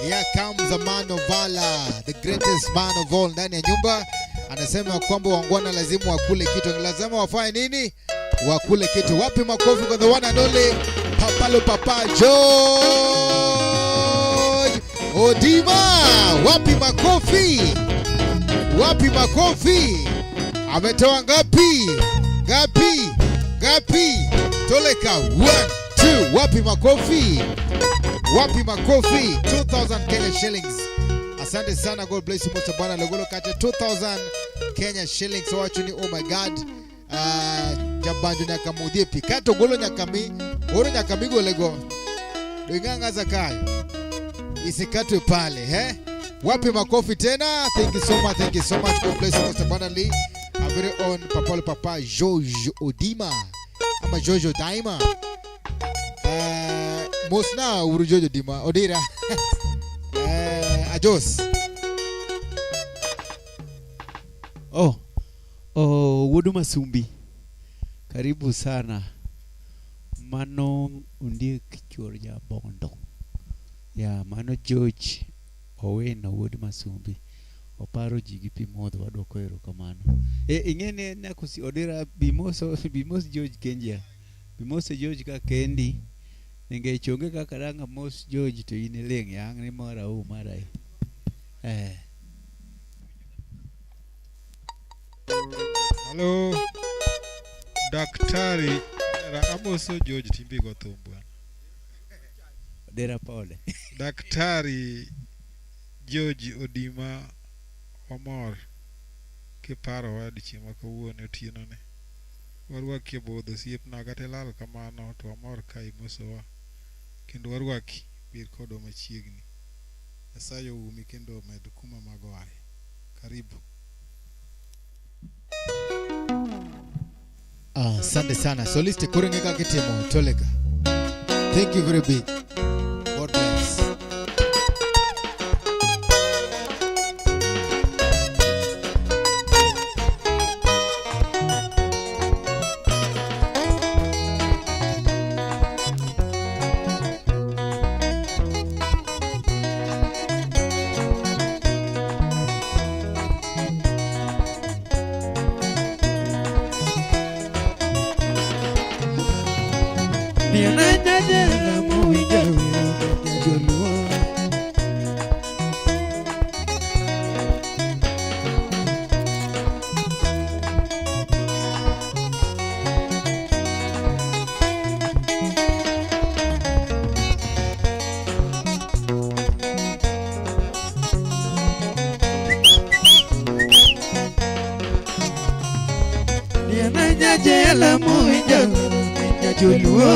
Here comes a man of valor, the greatest man of all ndani ya nyumba. Anasema kwamba wangwana lazima wakule kitu. Ni lazima wafanye nini? Wakule kitu. Wapi makofi kwa the one and only Papalo Papa George Odima. Wapi makofi? Wapi makofi? Ametoa ngapi? Ngapi? Ngapi? Toleka 1 2. Wapi makofi? Wapi makofi? 2000 Kenya shillings. Asante sana, God bless you Mr. Bwana Logolo kache 2000 Kenya shillings. So actually, oh my God. Jabanjo nyakamudie pikato golo nyakami. Oro nyakami golego. Doinganga zakayo. Isikatwe pale, eh? Wapi makofi tena? Thank you so much. Thank you so much. God bless you Mr. Bwana Lee. Our very own Papalo Papa George Odima. Ama George Odaima. Mosna uru George Odima. Odira. Ajos. Woduma Sumbi. Karibu sana. Mano undie kichor ya bondo. Ya mano George Owena Woduma Sumbi. Oparo jigipi modo wadoko ero kamano. Ingene na kusi odira bimoso George Kenja. Bimoso George ka kendi. Nge chonge ka karanga mos George to ineleng yang ni mara marai. Hello. Daktari Amoso George Timbi Gotumbwa. Dera pole. Daktari George Odima Omor kiparo wadi chima kawuono otieno ne. Warwaki bodho siep nagatelal kamano to amor kai mosowa. Kendo warwaki bir kodo machiegni. Asayo umi kendo med kuma magoae. Karibu. Asante sana. Soliste kurengeka kitemo Toleka. Thank you very big. God bless. Jela muinja minya joluo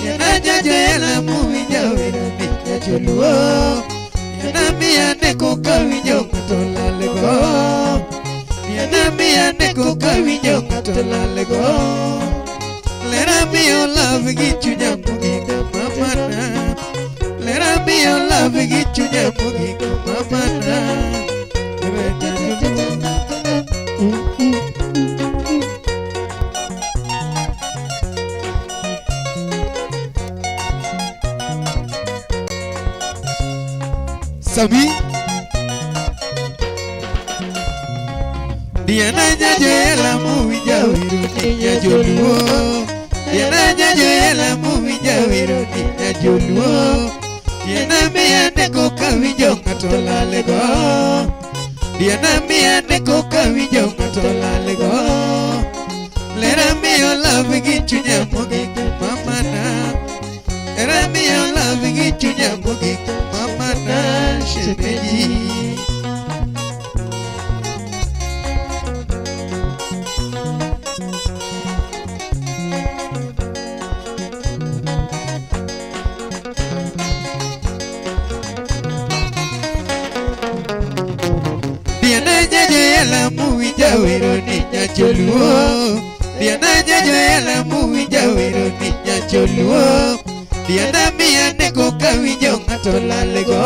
yana jela muinja minya joluo yana miya neko kawinjo ngatola lego yana miya neko kawinjo ngatola lego lera miyo love gi chunya mugiga mamana lera miyo love gi chunya mugiga mamana Sami Diana jela muinja wiru ninya joluo Diana jela muinja wiru ninya joluo Diana miya neko kawinjo ngatola lego Diana miya neko kawinjo ngatola lego Lera miyo love gi chunya mogik mamana Lera miyo love gi chunya mogik mamana shemeji Diana jela muinja wiru ninya joluo Diana jela muinja wiru ninya joluo Diana miya neko kawinjo ngatola lego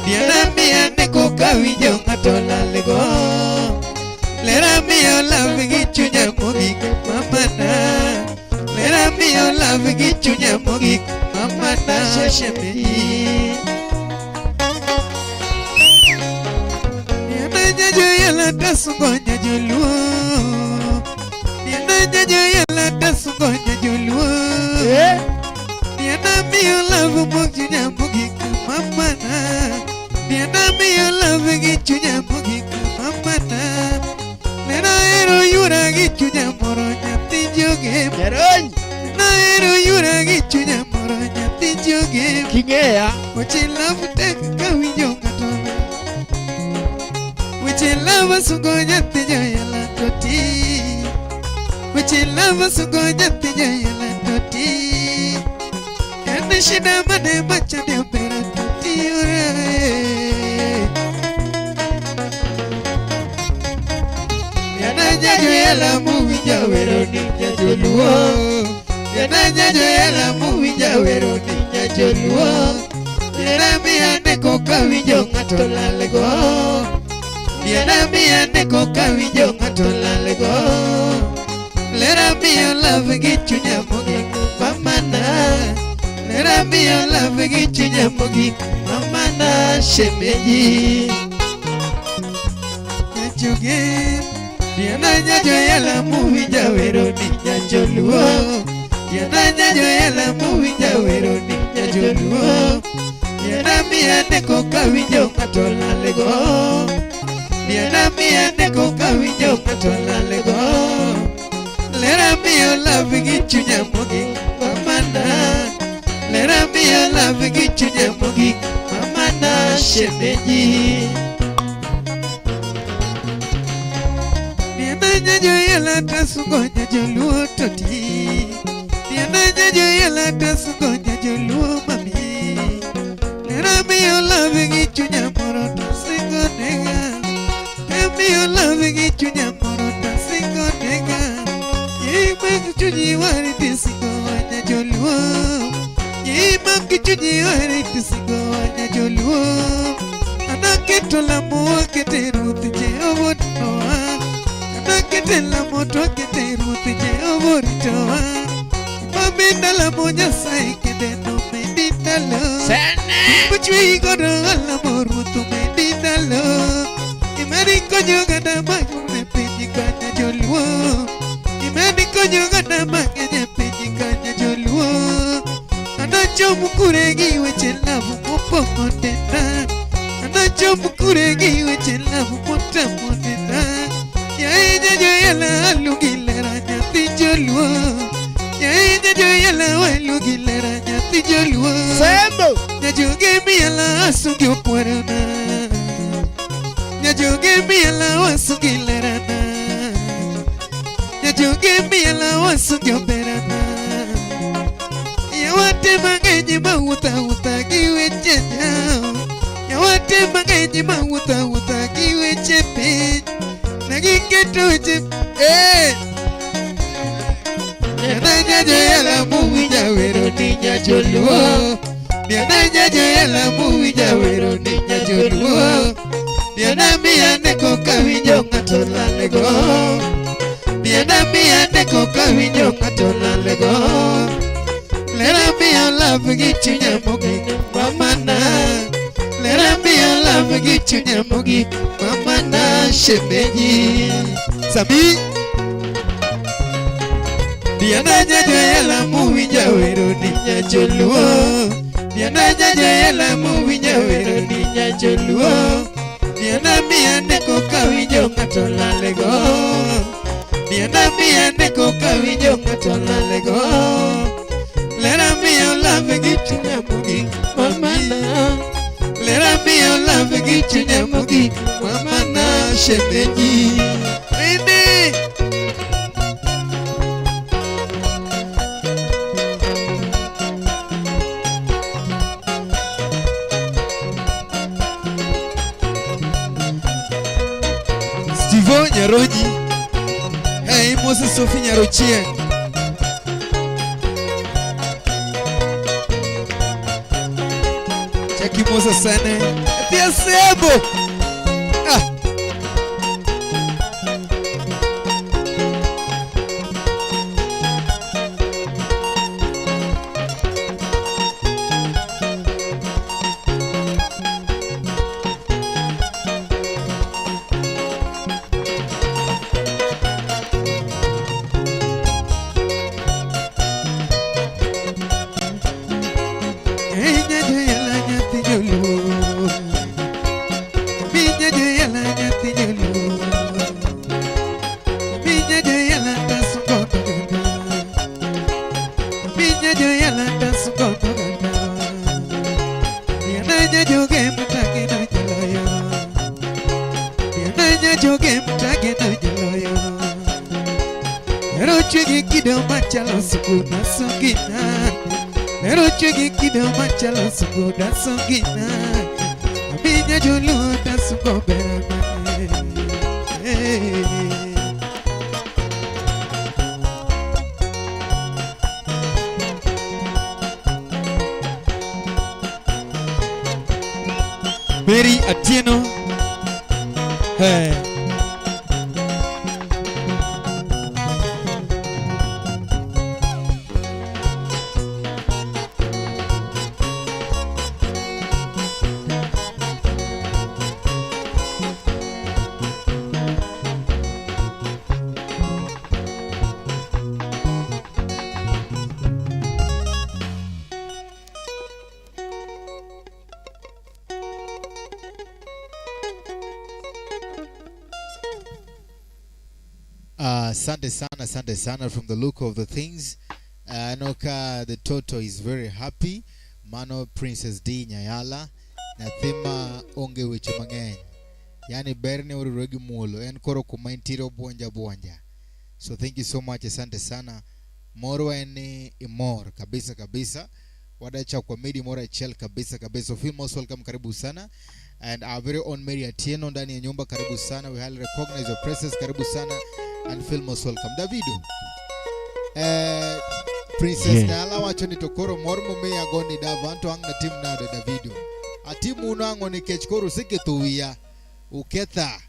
Diana miya neko kawinjo ngatola lego Lera miyo love gi chunya mogik mamana Lera miyo love gi chunya mogik mamana shemeji yala tasungonya joluo Diana nyajo yala tasungonya joluo Diana miyo love mojunya mugi kumamana Diana miyo love gichunya mugi kumamana Nena ero yura gichunya moro nyati joge Jarony Nena ero yura gichunya moro nyati joge Kingea Wachi love teka kawinjo ngatola Wachi love sungonya tijo yala toti Wachi love sungonya tijo yala toti Yana shida mane macha de opera toti ore Yana nyajo yala muwinja wero ninja joluo Yana nyajo yala muwinja wero ninja joluo Yana miya neko kawinjo ngato lalego Yana miya neko kawinjo ngato lalego Lera miya love gichunya mugi mamana Lera miya love gichunya mugi mamana shemeji Nyajuge Diana nyajo yala muwinja wero ninja joluo Diana nyajo yala muwinja wero ninja joluo Diana miya neko kawinjo ngato lalego Diana miya neko kawinjo ngato lalego Lera miya love gichunya mugi mamana Lera miya love gichunya mugi mamana shemeji Diana nyajo yala tasungonya joluo toti Diana nyajo yala tasungonya joluo mami Lera miya love gichunya moro tasingo nega Lera miya love gichunya moro tasingo nega Yima gichunyi wari tisingo wanya joluo Yima gichunyi wari tisingo wanya joluo Anakito la muwa kete ruthi Jehova noa Anakete la moto kete ruthi Jehova ritoa Mabinda la moja sai kede no medita lo Sene Muchui godo ala morutu medita lo Imari konyo gada mayu mepeji kanya joluo Imari konyo gada mayu peji kanya joluo Anacho mukuregi weche lavu mupongo tena Anacho mukuregi weche lavu mutamo tena Ya nyajo yala alugilera nyati joluo Ya nyajo yala walugilera nyati joluo Sembo Nyajuge miyala asungi okwarana Nyajuge miyala wasungi lerana Nyajuge miyala wasungi oberana Yawate mangenyi mawuta wuta giwe chenyao Yawate mangenyi mawuta wuta giwe chepe Nagiketo chepe Yana nyajo yala muwinja wero ninja joluo Diana nyajo yala muwinja wero ninja joluo Diana miya neko kawinjo ngato lalego Diana miya neko kawinjo ngato lalego Lera miya love gichunya mugi mamana Lera miya love gichunya mugi mamana shemeji Sabi Diana nyajo yala muwinja wero ninja joluo Diana nyajo yala muwinja wero ninja joluo Diana miya neko kawinjo ngato lalego Diana miya neko kawinjo ngato lalego Lera miya love gichunya mugi mamana Lera miya love gichunya mugi mamana shemeji Rinde Stivo Nyaronyi Hey Moses Sophie Nyarochie Jackie Moses Sane Tia Sebo Minya joyalanda sungondo ganda. Minya joyalanda sungondo ganda. Minya joge mutagi no jaloyo. Minya joge mutagi no jaloyo. Nero chwegi kido machalo sukuna sungina. Nero chwegi kido machalo sukuna sungina. Minya joluda sungoberana. Mary Atieno. Hey. Asante sana from the look of the things. Noka the Toto is very happy. Mano Princess D Nyayala. Na thima onge weche mang'eny. Yani berne ururogi mulo. En koro kumaintiro buonja. So thank you so much. Asante sana. Moro eni imor. Kabisa. Wadacha kwa medi mora chel kabisa. So feel most welcome, karibu sana. And our very own Mary Atieno ndani ya nyumba, karibu sana. We highly recognize your presence, karibu sana. And feel most welcome. Davido. Princess Nala wacho ni tokoro mormo me agoni davanto ang na team nado Davido. Atimu unango ni kechkoro sike tuwia. Uketha.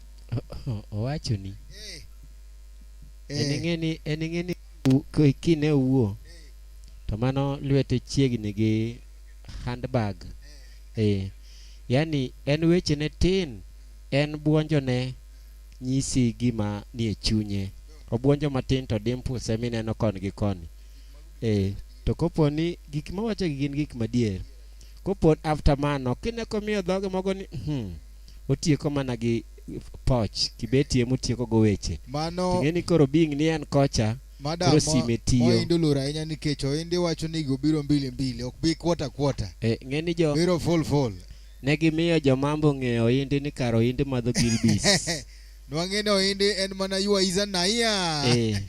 Wacho ni. Eningeni kine uwo. Tomano luete chiegi nigi handbag. Yani en weche ne tin. En buonjo ne nyisi gima nie chunye. Obuonjo matin to dimpu semineno kon gi koni. To kopo ni gik mawacho gin gik madier. Kopo after mano kine komiyo dhoge mogo ni otieko mana gi poch kibetie mutieko go weche. Mano ngeni koro bing ni en kocha. Madam mo indulura inya nikech oinde wacho ni go biro mbili ok bi quarter. Ngeni jo biro full. Negi miyo jo mambo ng'eyo indi ni karo indi madho Gilbis. Nwang'eno indi en mana yua iza na iya.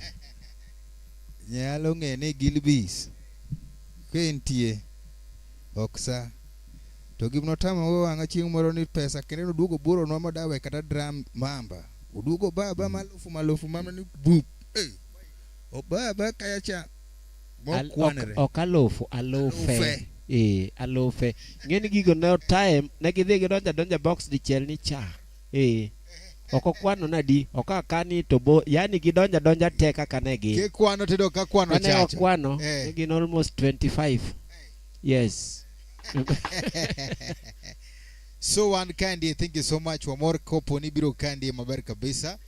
Nyalo ng'ene Gilbis. Kentie. Oksa. To gimno tamo wo wanga chieng' moro ni pesa kendo duogo buro no madawe kata drum mamba. Uduogo baba malufu mama ni bup. O baba kaya cha. Okalofu alofe. Alofe. Ngeni gigo no time negidhi gidonja box dichiel ni cha. Oko kwano nadi oka kani to bo yani gidonja teka kanegi. Ke kwano tedo ka kwano chacha. Kane kwano gin almost 25. Yes. So one candy, thank you so much. Wamor kopo ni biro candy maber kabisa.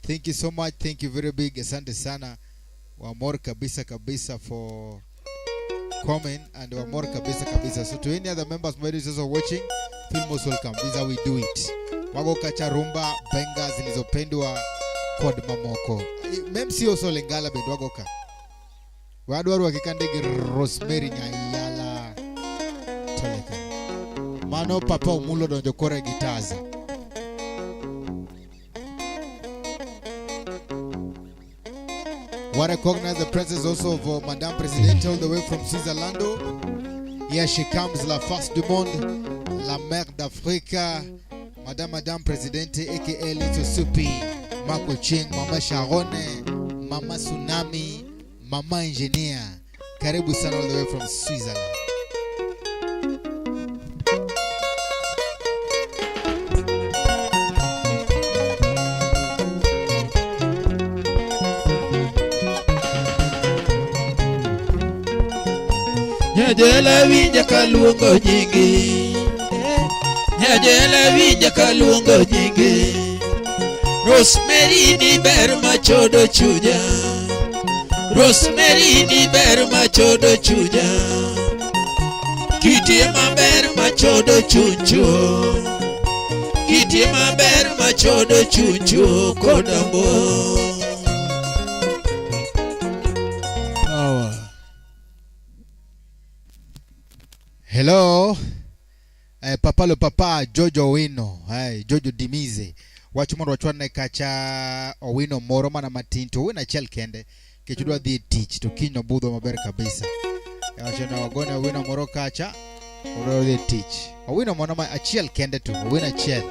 Thank you so much. Thank you very big. Asante sana. Wamor kabisa for comment and wamor kabisa. So to any other members who are also watching, feel most welcome. This is how we do it. Wago kacha rumba benga zilizopendwa kod mamoko. Memsi oso lingala bendo wago ka. Wadwaru wakikandegi Rosemary Nyayala Toleka. Mano papa umulo donjo kore gitaza. We recognize the presence also of Madame Presidente all the way from Switzerland. Here she comes, la face du monde, la mère d'Afrique, Madame Presidente aka Little Supi, Marco Ching, Mama Sharone, Mama Tsunami, Mama Engineer. Karibu sana all the way from Switzerland. Nyajela winja kaluongo nyingi. Nyajela winja kaluongo nyingi. Rosemary ni ber machodo chunya. Rosemary ni ber machodo chunya. Kitie maber machodo chuncho. Kitie maber machodo chuncho kodambo. Hello. Papa le papa Jojo Wino. Jojo Dimize. Wachumondo wachwana kacha Owino moro mana matinto. Wina chel kende. Kechudwa dhi tich. Tukinyo budho maber kabisa. Wachwana wagone Owino moro kacha. Uro dhi tich. Owino moro ma achiel kende tu. Owino chel.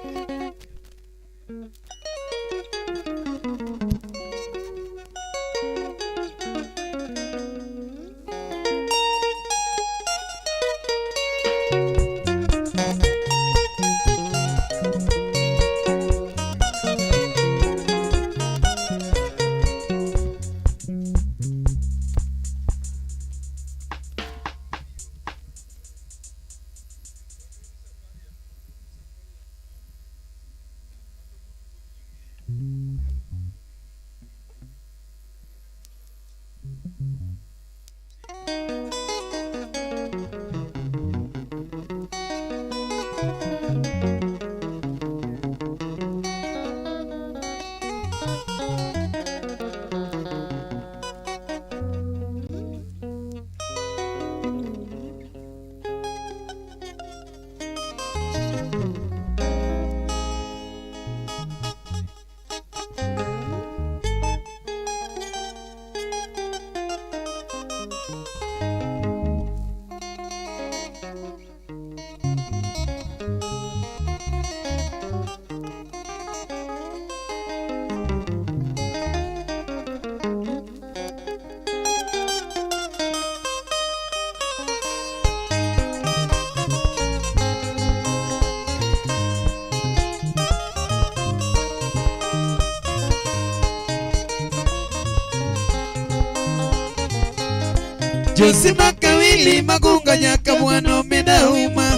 Josi makawili magunga nyaka mwano mina uma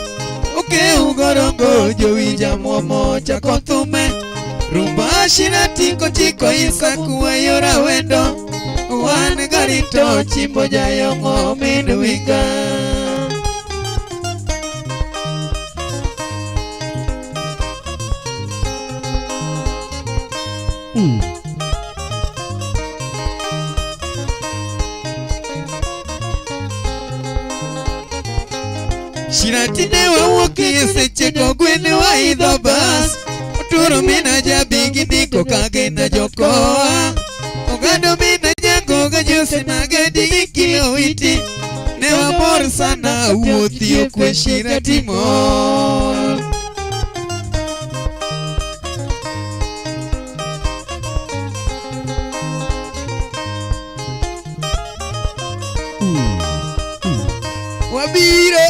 Uke ugorongo jowija mwomo chako thume Rumba shirati kochiko isa kuwa yora wendo Wane garito chimbo jayongo minuiga Shiratine wa woki seche kogwene wa idho bas Oturo mina jabigi diko kagenda jokoa Ogado mina jango gajusi magadi kilo iti Newa mor sana uothio kwe Shirati mol Wabiro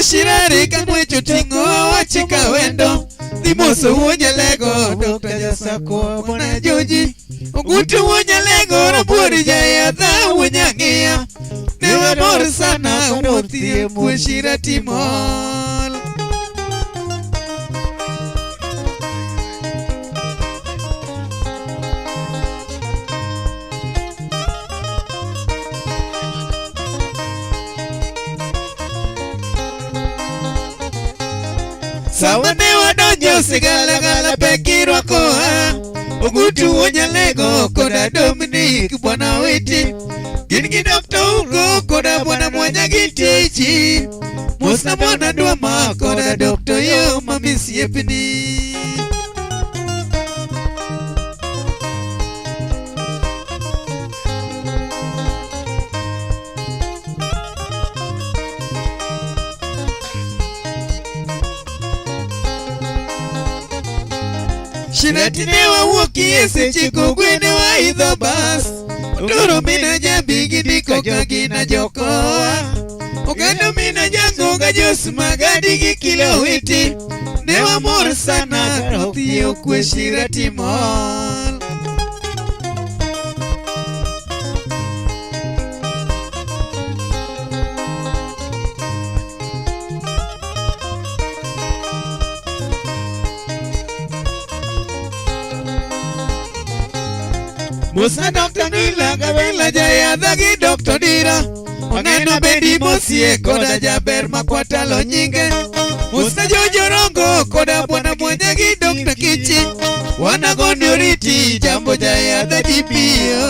Shirari kamwecho tingo wachika wendo Dimoso uonya lego Dr. Jasako mwana joji Ugutu uonya lego Raburi jaya dha unyangea Newa mor sana umothie mwe Shirati mol Sawane wadonjo sigala gala pekirwa koha Ugutu uonya lego koda Dominic bwana witi Gingi Dr. Ugo koda bwana mwanya gitichi Musna mwana duama koda Dr. Yo mamisi yepini Shiratine wa woki seche kogwene wa idho bas Oturo mina jabigi diko kagina jokoa Ogado mina jango gajusi magadi gikilo witi Newa mor sana karothio kwe Shirati mol Musa Dr. Nila Gavela Jaya Dhagi Dr. Dira Oneno bedi mosie koda jaber makwata lo nyinge Musa Jojo Rongo koda bwana mwenyagi Dr. Kichi Wanagoni oriti jambo Jaya Dhagi Pio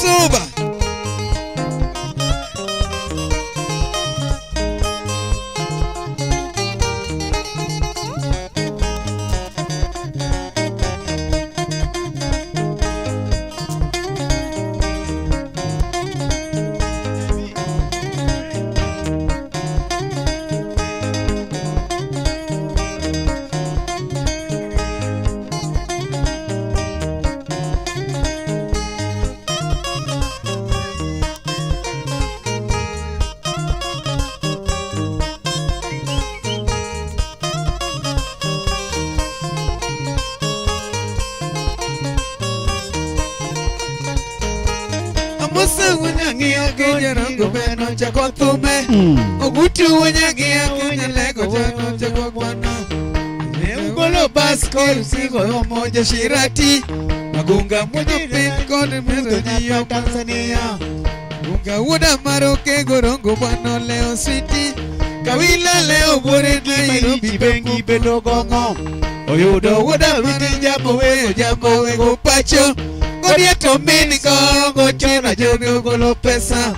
Suba. Musa wanyangia kenya rango beno chako thume Ogutu wanyangia kenya lego chako chako kwana Neugolo basko sigo moja shirati Magunga moja pin kone mendo jiyo Tanzania Magunga uda maroke gorongo bano leo city Kawila leo bore Nairobi bengi bedo gongo Oyudo uda viti jambo we go pacho Kodia tomini kongo chena jogo golo pesa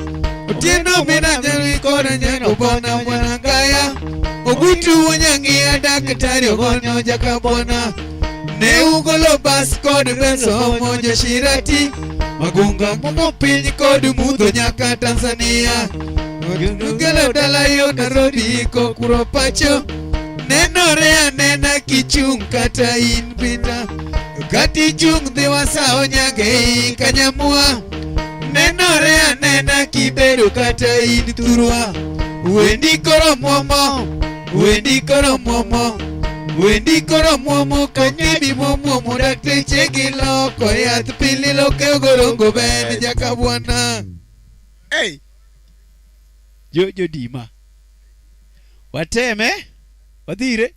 Utieno mina jari kore nyengo bona wanangaya Ogutu wanyangia dakitari ogonyo jaka bona Neu golo bas kode benso moja shirati Magunga momo pinyi kode mudho nyaka Tanzania Nugelo dalayo Nairobi ko kuro pacho Nenore anena kichung kata inbita Kati chung dewa sao nyage kanyamua Nenore anena kiberu kata inturua Wendi koro momo Wendi koro momo Kanyabi momo Mudakte chegi loko Yath pili loke gorongo bene jaka buana Hey Jojo Dima Wateme Wadhire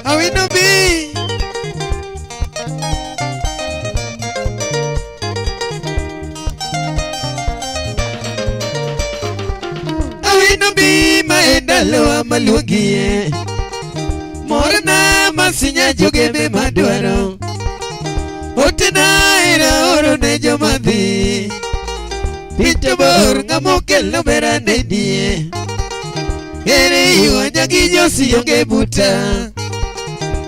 Awino bi Awino bi maendalo amalugie Morna masinya joge me madwaro Otena ira oro ne jomadhi Pito bor ngamokel no bera nedie Ere iwa nyagi josi yonge buta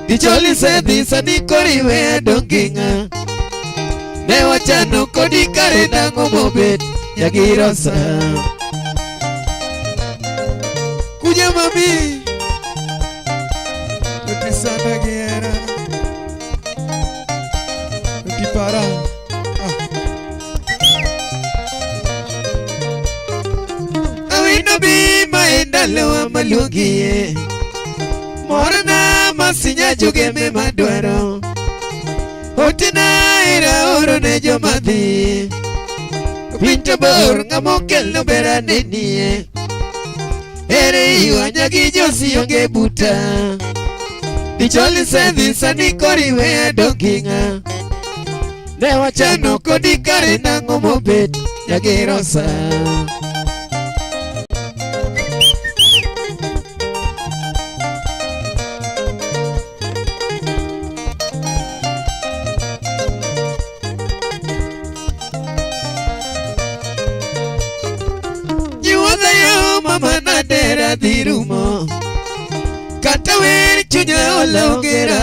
Dicholi sedhi sani koriwe adonginga Ne wachano kodi kare nango mobet Yagirosa Kuja mami Uti sana giera Uti para Awino bi maendalo amalugie Morna masinya joge me madwaro Otina ira oro ne jomadhi Pinto bor ngamokel no bera nenie Ere iwa nyagi josi yonge buta Dicholi sedhi sani koriwe adonginga Ne wachano kodi kare nango mobet Yagirosa Mama na dera dirumo Kata weri chunya ologera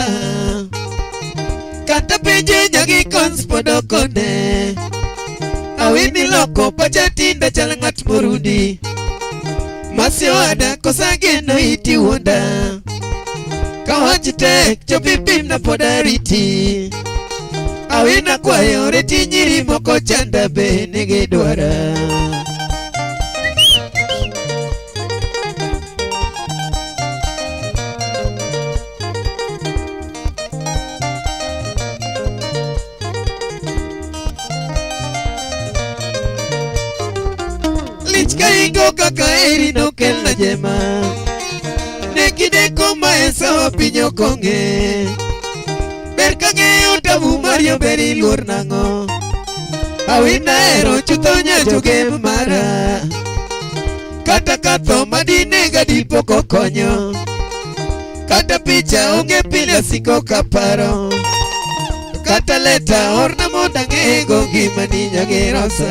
Kata peje nyagi konspodo kone Awini loko pachatinda chalangat murudi Masio ada kosage no iti wonda Kawajitek chopipim na podariti Awina kwa yoreti nyiri moko chanda be nege dwara Kaingo kakaeri no kelna jema Nekide koma esa wapinyo konge Berkange utabu mario beri luor nango Awina ero chutonya joge mara ka tho madinega dipo kokonyo kata picha onge pile siko kaparo kata leta orna moda ngego gima ni nyagerosa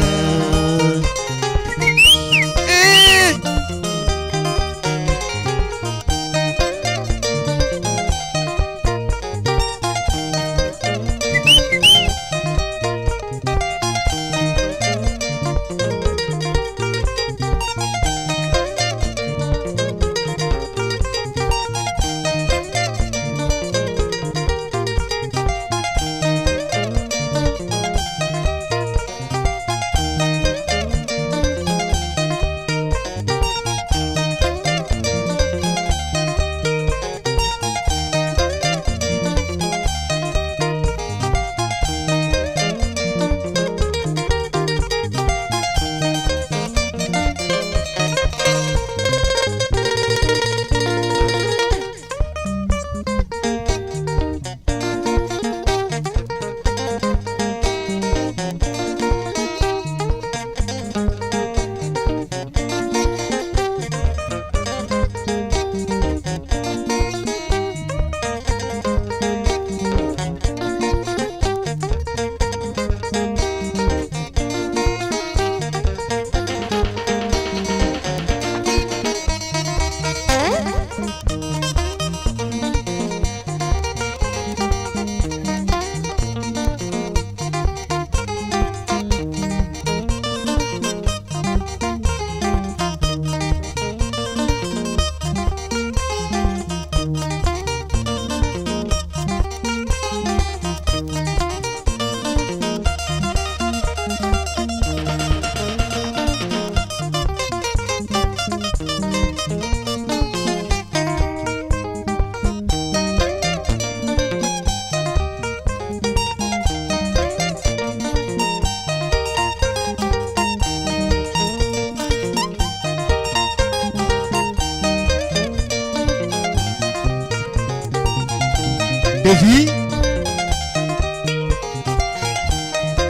Devi.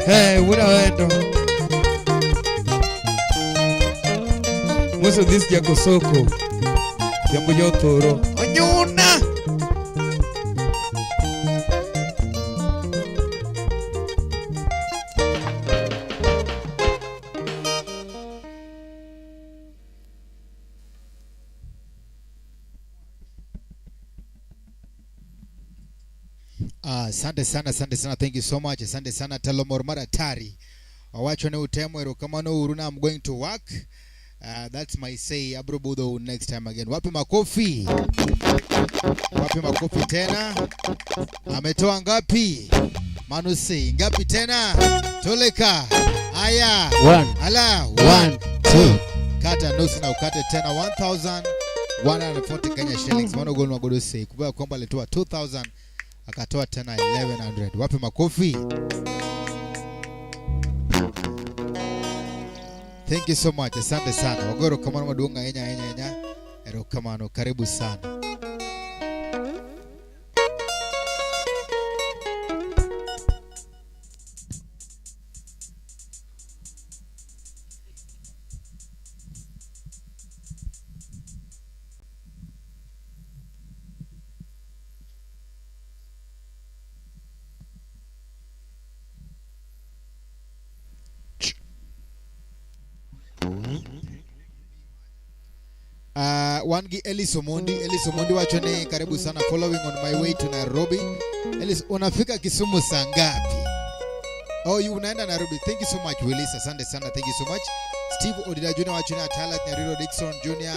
Hey, unaenda. Mweso this jako soko. Jambo jotoro. Onyuna. Asante sana, thank you so much. Asante sana Talomor Maratari. Wawacho ne utemwero kama no uruna, I'm going to work. That's my say. Abrobudo next time again. Wapi makofi? Wapi makofi tena? Ametoa ngapi? Manusi, ngapi tena? Toleka. Aya. 1. Ala. 1, 2. Kata nusu na ukate tena 1,140 Kenya shillings. Mwana golu magodo say. Kubaya kwamba alitoa 2,000. Akatoa tena 1,100. Wapi makofi? Thank you so much. Asante sana. Wagoro kamano madunga enya. Ero kamano. Karibu sana. Wangi Ellis Omondi wachone karibu sana, following on my way to Nairobi. Ellis, unafika Kisumu saa ngapi? Oh, you unaenda Nairobi. Thank you so much Willis, asante sana, thank you so much. Steve Odida Junior wachone Atala Nyariro Dixon Junior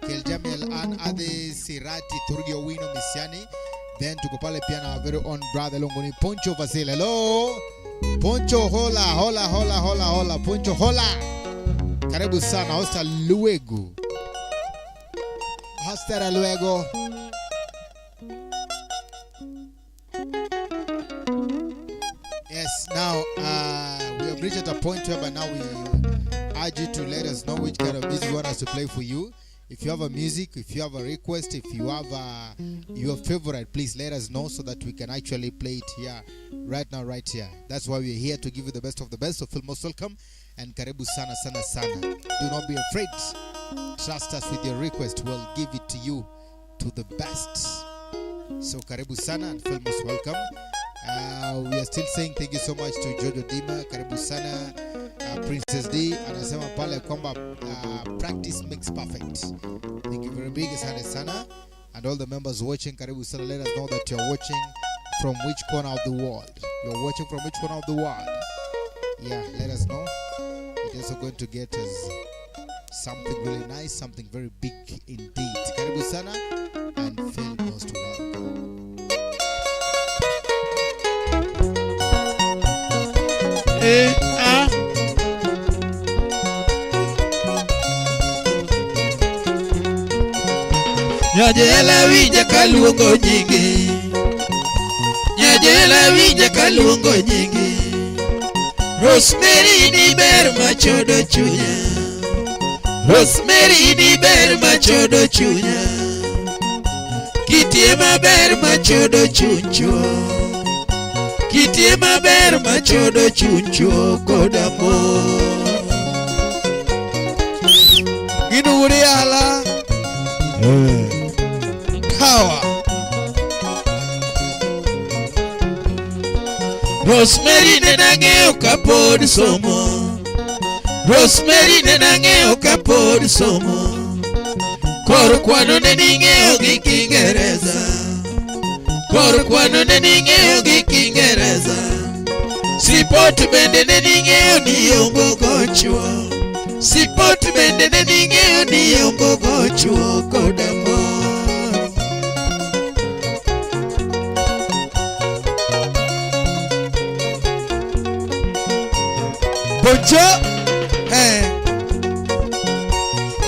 Keljamiel An Ade Sirati Turgio Wino Misiani. Then tuko pale pia na very own brother Longoni Poncho Vasile. Hello Poncho, hola Poncho, hola. Karibu sana Hostel Luego. Hasta luego. Yes, now we have reached at a point where by now we urge you to let us know which kind of music you want us to play for you. If you have a music, if you have a request, if you have your favorite, please let us know so that we can actually play it here, right now, right here. That's why we're here, to give you the best of the best. So feel most welcome and karibu sana. Do not be afraid Trust us with your request. We'll give it to you to the best. So karibu sana and feel most welcome. We are still saying thank you so much to Jojo Dima. Karibu sana. Princess D anasema pale kwamba practice makes perfect. Thank you very big sana. And all the members watching, karibu sana. Let us know that you're watching from which corner of the world. You're watching from which corner of the world. Yeah, let us know. It's also going to get us something really nice, something very big indeed. Karibu sana and feel most welcome. Nyajela wija kaluongo nyingi, Nyajela wija kaluongo nyingi. Rosemary ni ber machodo chunya, Rosemary ni ber machodo chunya. Kitie maber machodo chuncho, Kitie maber machodo chuncho koda mo. Ginuri ala Power. Rosemary nenangeo kapod somo, Rosemary nenangeo kapod somo. Kor kwano neningeo gi Kiingereza, Kor kwano neningeo gi Kiingereza. Sipot bende neningeo ni yongo gochwo, Sipot bende neningeo ni yongo gochwo koda mo. Bonjo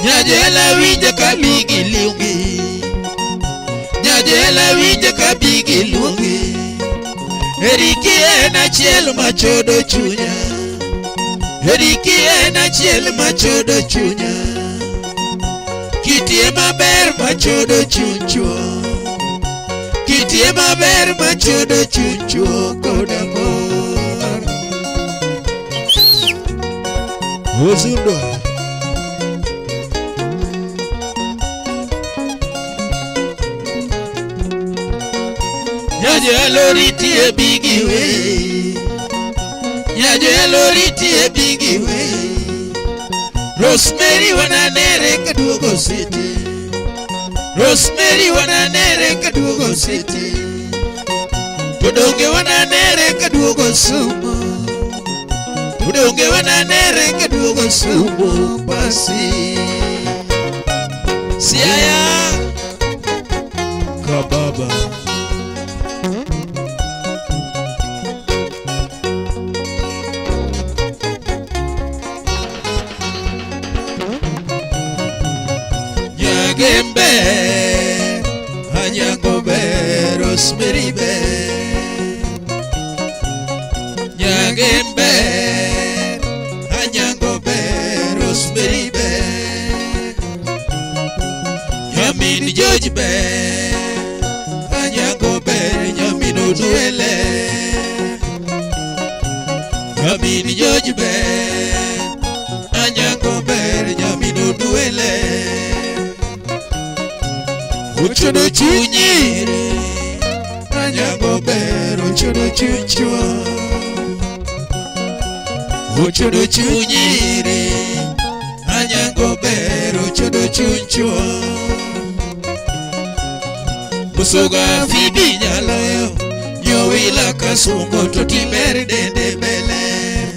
Nyajela wija kabigi liungi, Nyajela wija kabigi liungi. Erikie na chiel machodo chunya, Erikie na chiel machodo chunya. Kitie maber machodo chuncho, Kitie maber machodo chuncho koda mor. Ozundo Nyajela ritie bigi we, Nyajela ritie bigi we. Rosemary wananere kaduogo city, Rosemary wananere kaduogo city. Tudonge wananere kaduogo sumo, Tudonge wananere kaduogo sumo basi. Siaya kababa Nyagembe Hanyango be Rosemary be Nyagembe Hanyango be Rosemary be Yamin George be Hanyango be Yamin Oduele Yamin George be Hanyango be Yamin Oduele Uchodo chunyiri Hanyango be Uchodo chunchwa Uchodo chunyiri Hanyango be Uchodo chunchwa Musoga fibi nyaloyo Nyowila kasungo totimer dende bele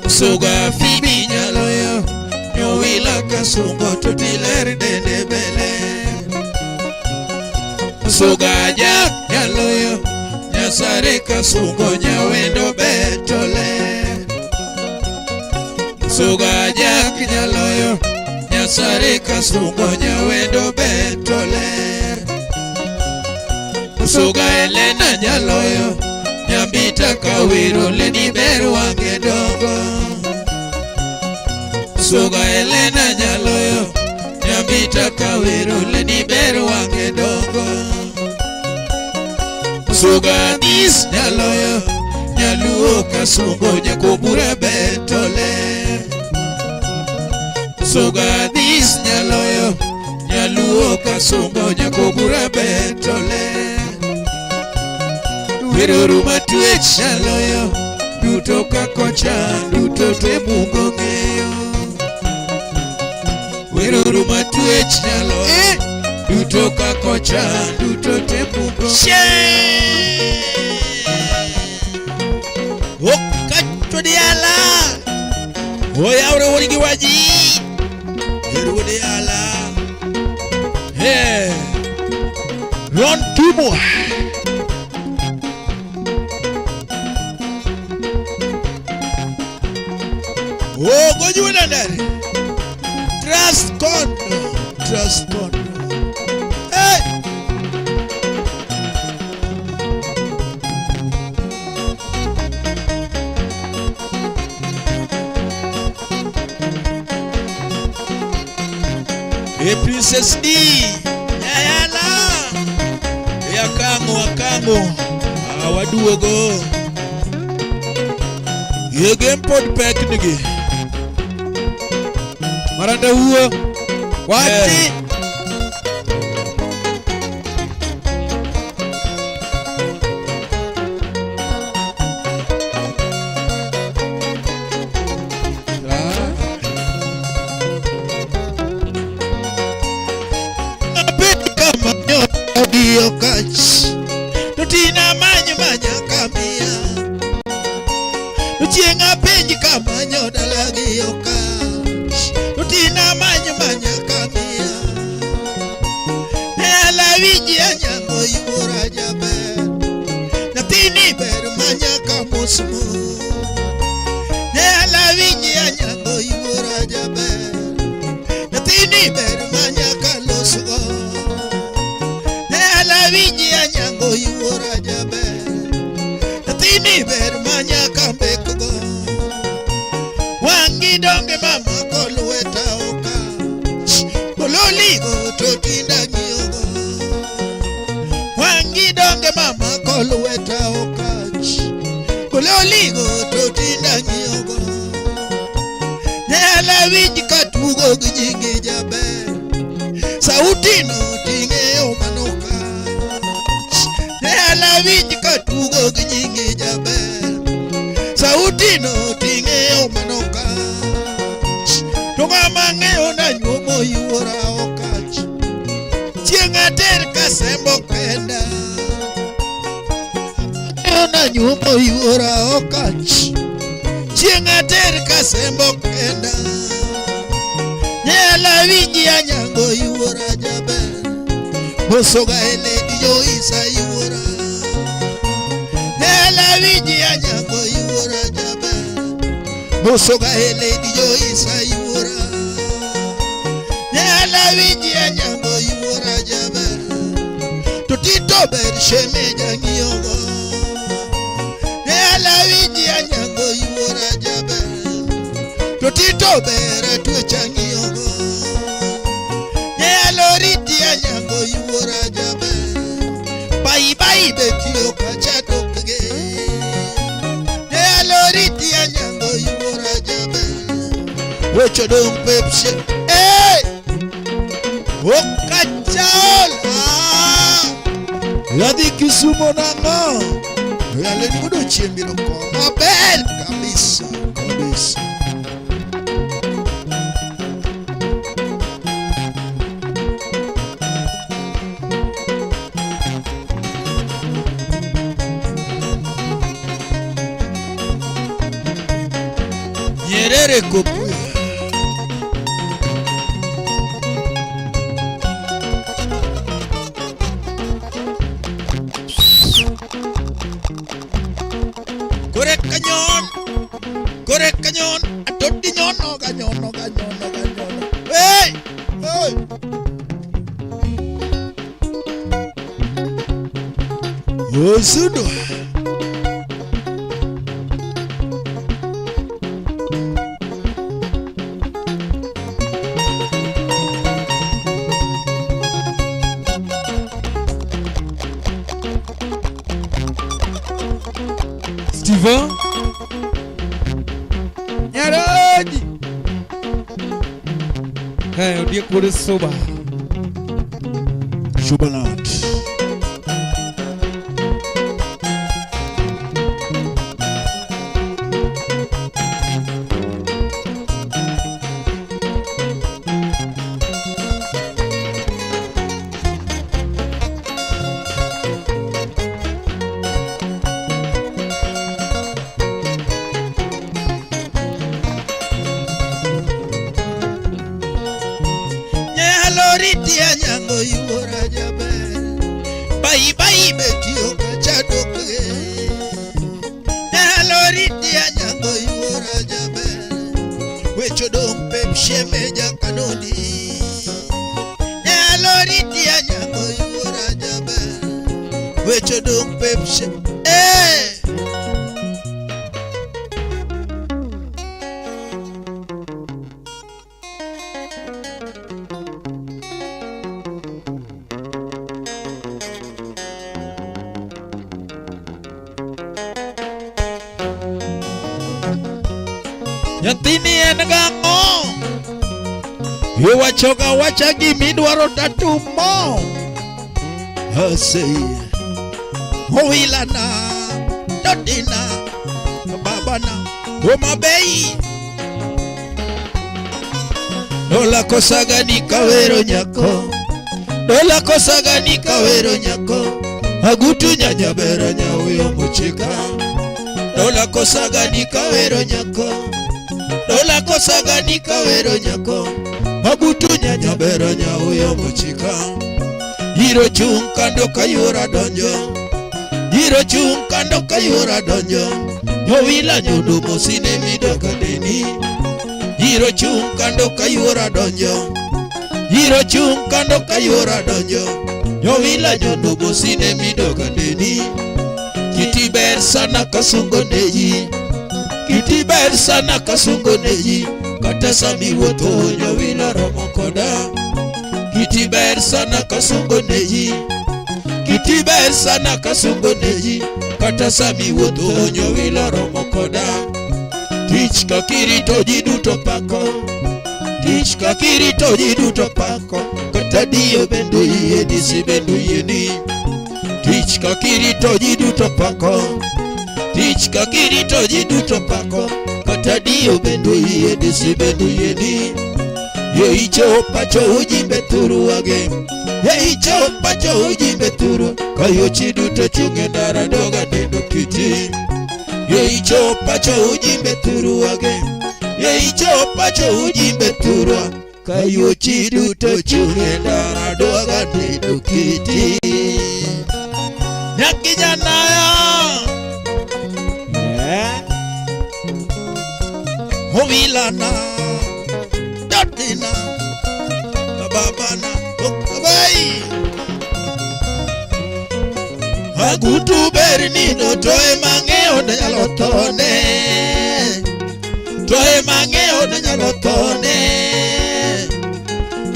Musoga fibi nyaloyo Nyowila kasungo totiler dende bele Musoga jak nyaloyo Nyasare kasungo nyawendo betole Musoga jak nyaloyo Nyasare kasungo nyawendo betole Musoga Elena nyaloyo Nyambita kawiro leni beru wange dongo Musoga Elena nyaloyo Nyambita kawiro leni beru wange dongo Musoga Nis nyaloyo Nyaluo kasungo nyakobura betole Mosoga dis nyaloyo Nyaluo kasungo nyakogura betole Wiruru matuech nyaloyo Duto kakocha duto temugo ng'eyo Wiruru matuech nyaloyo Duto kakocha duto temugo Okacho diala Oya ore wori giwaji Ero diala Hey Ron Timo Oh goju ndare Trust God Hey Hey Princess D Yayala Akango Awaduogo Yegen pod pek nigi Maranda huo Wati Nutina manya kamia Nuchienga penji kama nyoda lagi yoka Nutina manya kamia Nela wiji anyango yura jabe Natini ber manya kamusmu Nela wiji anyango yura jabe Natini ber manya kalosgo Winji anyango yuora jabe Natini ber manya kambekgo Wangi donge mama kolweta oka Kololigo totinda ngiogo Wangi donge mama kolweta oka Kololigo totinda ngiogo Nela winji katugo gijingi jabe Sautino tinge omanoka Nela winji katugo ginyingi jabe Sautino tinge omanoka Tonga mang'eyo na nyuomo yuora okach Chienga ter kasembo kenda Na nyuomo yuora okach Chienga ter kasembo kenda Nela winji anyango yuora jabe Mosoga eledi yo isa yuora Nela winji anyango yuora jabe Mosoga eledi yo isa yuora Nela winji anyango yuora jabe Tutito ber sheme jangiogo Nela winji anyango yuora jabe Tutito ber tuechangiogo Loriti anyango yuora jabe Bye betio kachato kage Loriti anyango yuora jabe Wecho dong pepsi Hey Okachola Yadi kisumo nanga Yale nikudo chiembiro koma Bel kabisa Nyerere kopu Korek kanyon Atoti nyono kanyono Hey Osudo Steven Nyarodi Diek wuod Suba. Shubaland. Nyaloritia nyango yuora jabe. Bai bai betio kachadoke. Nyaloritia nyango yuora jabe. Wecho dong pep sheme jakanodi. Nyaloritia nyango yuora jabe. Wecho dong pep sheme. Nyathini en gang'o? Iwachoga wacha gimidwaro tatumo. Asei Owilana Dodina Babana Omabei Dola kosaga ni kawero nyako. Dola kosaga ni kawero nyako. Agutu nyanya bera nyawe mochika. Dola kosaga ni kawero nyako. Dola kosaga ni kawero nyako. Agutu nyanya bera nyawe mochika. Hiro chung kando kayura donjo. Hiro chung kando kayura donjo. Nyowila nyodo mosine midoka deni. Hiro chung kando kayura donjo. Hiro chung kando kayura donjo. Nyowila nyodo mosine midoka deni. Kiti ber sana kasungo neji. Kiti ber sana kasungo neji. Kata sami woto nyowila romo koda. Kiti ber sana kasungo neji. Kiti ber sana kasungo neji. Kata sami woto nyowila romo koda. Tich kakiri toji duto pako. Tich kakiri toji duto pako. Kata dio bendu iye disi bendu iye ni. Tich kakiri toji duto pako. Tich kakiri toji duto pako. Kata dio bendu iye disi bendu iye ni. Ye icho pacho ujimbe turu age. Ye icho pacho ujimbe turu. Kayo chiduto chunge dara doga dendo kiti. Ye icho pacho ujimbe turu age. Ye icho pacho ujimbe turu. Kayo chiduto chunge dara doga dendo kiti. Nyakijana ya Owilana Dodina Babana Okabai Agutu bernino toe mangeo na nyalotone. Toe mangeo na nyalotone.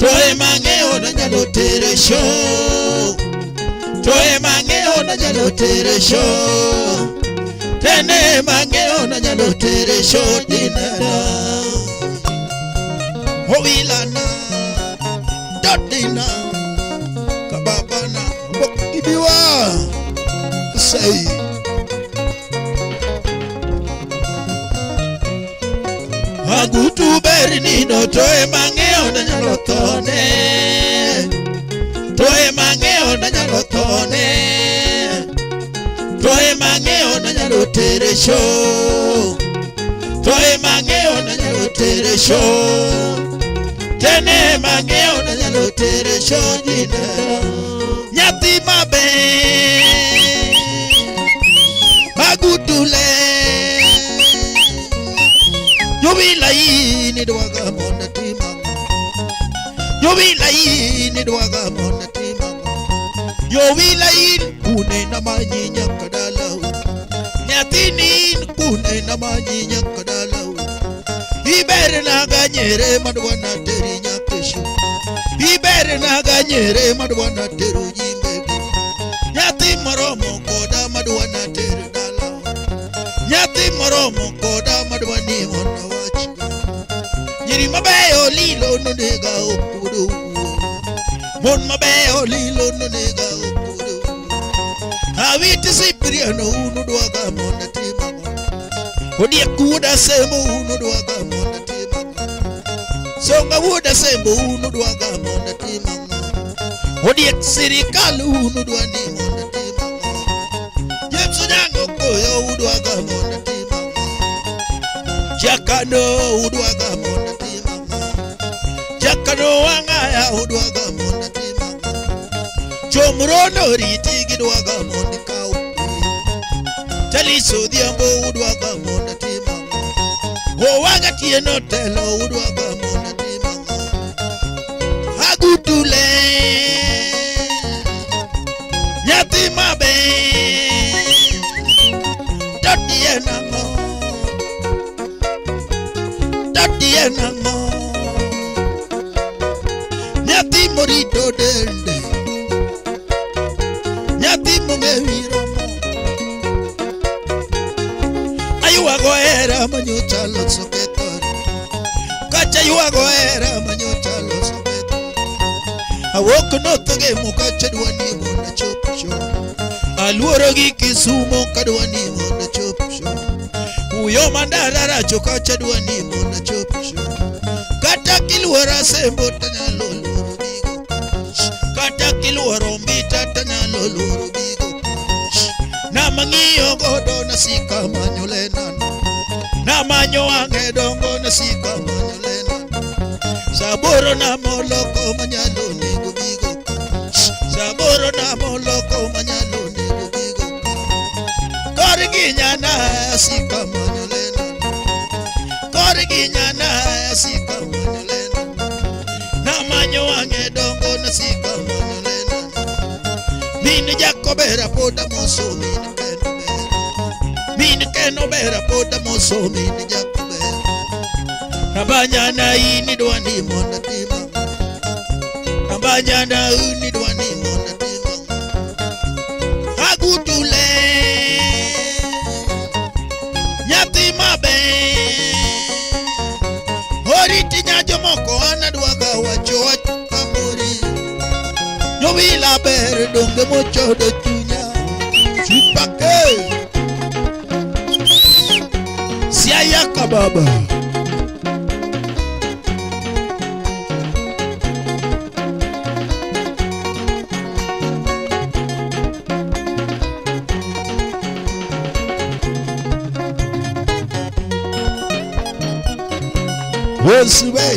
Toe mangeo na nyalotere show. Toe mangeo na nyalotere show. Tene mangeo na nyalotere show dinara. Owilana Dodina Kababana Bokibiwa Say Agutu bernino toe mangeo na nyalotone. Toe mangeo na nyalotone. Toe mangeo na nyalotere show. Toe mangeo na nyalotere show. Tene mangeo na nyalotere show dinara. Nyati mabe Agutule Yowila ini dwaga mona timanga. Yowila ini dwaga mona timanga. Yowila ini kune na manyinya kadalau. Nyatini kune na manyinya kadalau. Ibere na ganyere madwana teri nyakeshu. Ibere na ganyere madwana teru jimbegi. Nyati moromo koda madwana teru dalau. Nyati moromo koda madwani mona wachiga. Nyiri mabeyo lilo nodega mon mabeyo lilo no nega okudo awiti sipriano uno dwaga mona tima odi kuda sembo uno dwaga mona tima songa wuda sembo uno dwaga mona tima odi sirikal uno dwani mona tima jepso nyango koyo udwaga mona tima jakano udwaga mona tima jakano wangaya udwaga mona tima chomrono riti gidwaga mona kau taliso diambo udwaga mona tima o waga tieno telo udwaga mona tima agutule nyatima be Tatienango Nyati morito dende Nyati mongeviromo Ayuagoera manyochalo soketor Kacha ayuagoera manyochalo soketor Awoko no toge mukacha duani mona chopsho Aluoro gi Kisumo kadwani mona chopsho Uyo mandarara chokacha duani mona chopsho Kata kilwara sembo tanyalo loro bigo Kata kilwara mbita tanyalo loro bigo Na mangiyo godo na sika manyolenano Na manyo ange dongo na sika manyolenano Saboro na moloko manyalo nego bigo Saboro na moloko manyalo nego bigo Koriginyana sika manyolena Koriginyana sika manyolena Na manyo wange dongo na sika manyolena Mini jakobera poda moso mini keno bera poda moso mini jakobera Nabanyana ini dwani mona tima Nabanyana ini dwani mona tima Agutule Nyatima be Horiti nyajo moko anadwaga wacho amori Nyowila ber donge mocho do chunya Chupake Siaya kababa Wosube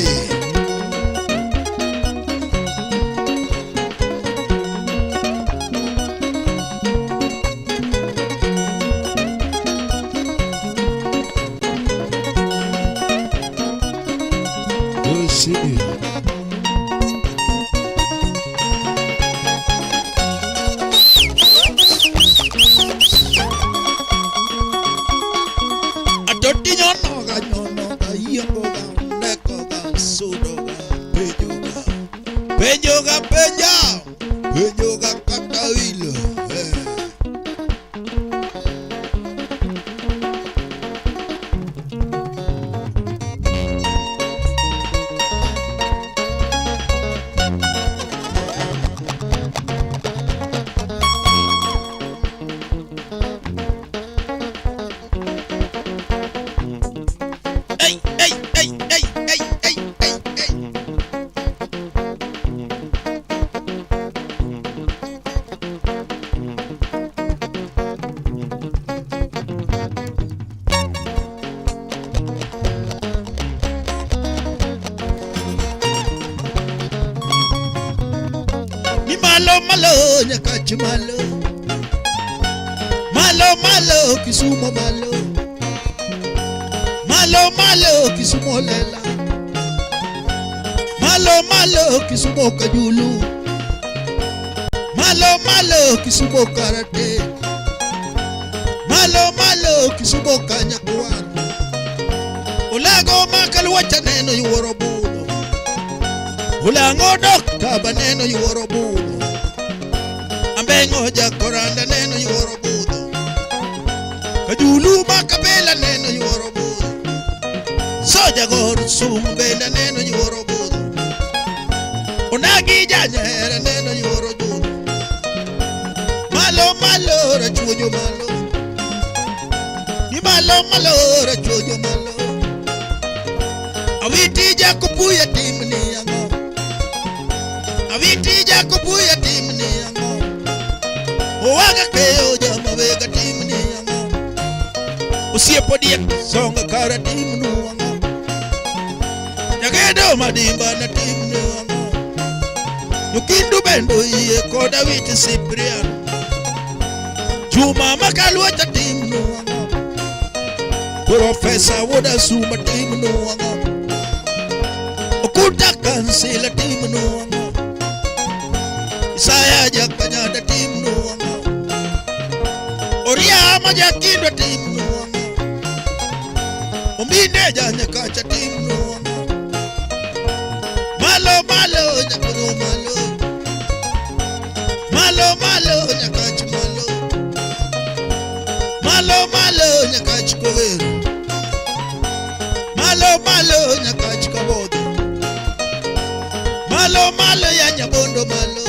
Adoti nyono ga yego ga sudoga penjoga penjoga katawilo Malo nyakachi malo Kisumo malo Kisumo lela malo Kisumo kajulu malo Kisumo karate malo Kisumo kanyakuano Ulago makal wacha neno yuworobuno Ulango dokta baneno yuworobuno Ambengo jakoranda neno yuworobuno Kajulu makabela neno yuworobuno Soja goru sumu benda neno yuworobuno Unagi janyera rachuojo malo. Ni malo malo rachuojo malo. Awiti jakupuya timni yango. Awiti jakupuya timni yango. Owaga keyo jama wega timni yango. Usiepo diek songa kara timnu yango. Jagedo madimba na timnu yango. Yukindu bendo iye koda witi Cyprian. Juma makaluata timnu yango. Professor woda suma timnu yango. Okuta kansila timnu yango. Isaya jakanyada timnu yango. Oria majakindwa timnu yango. Umbine janya kacha timnu yango. Malo malo nyakuru malo. Malo malo nyakach malo. Malo malo nyakach koveru. Malo malo nyakach kabodo. Malo malo ya nyabondo malo.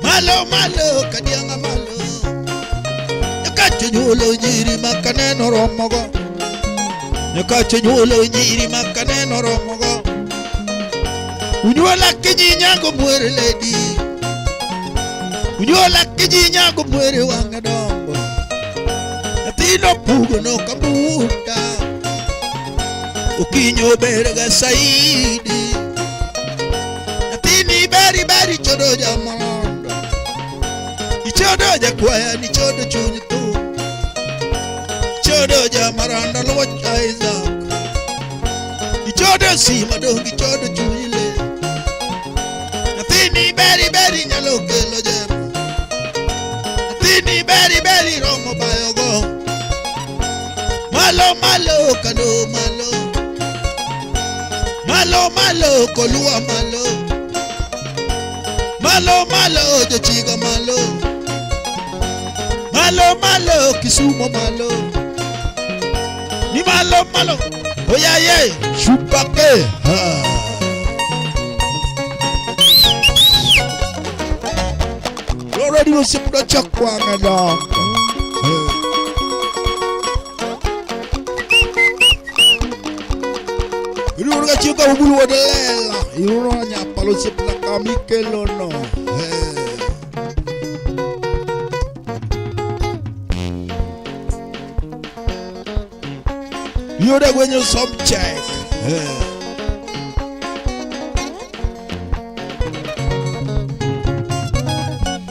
Malo malo kadianga malo. Nyakach nyulo nyiri makaneno romogo. Nyakach nyulo nyiri makaneno romogo. Unyola kiji nyango mwere lady. Unyola kiji nyango mwere wangadongo. Atino pugo no kabuta. Ukinyo berega saidi. Atini beri beri chodo jamando. Ichodo jakwaya ni chodo chunyitu. Chodo jamaranda loch Isaac. Ichodo sima dongi chodo chunyile. Atini beri beri nyalo kelo jema. Atini beri beri romo bayogo. Malo malo kano malo. Malo malo kolua malo. Malo malo jochiga malo. Malo malo Kisumo malo. Ni malo malo. Oyaye shupake ha. Already was a put chakwa ngada. Iruga chika ubulu wadelela. Iruga nyapalo sepla kamikelo no. You're the when you subject.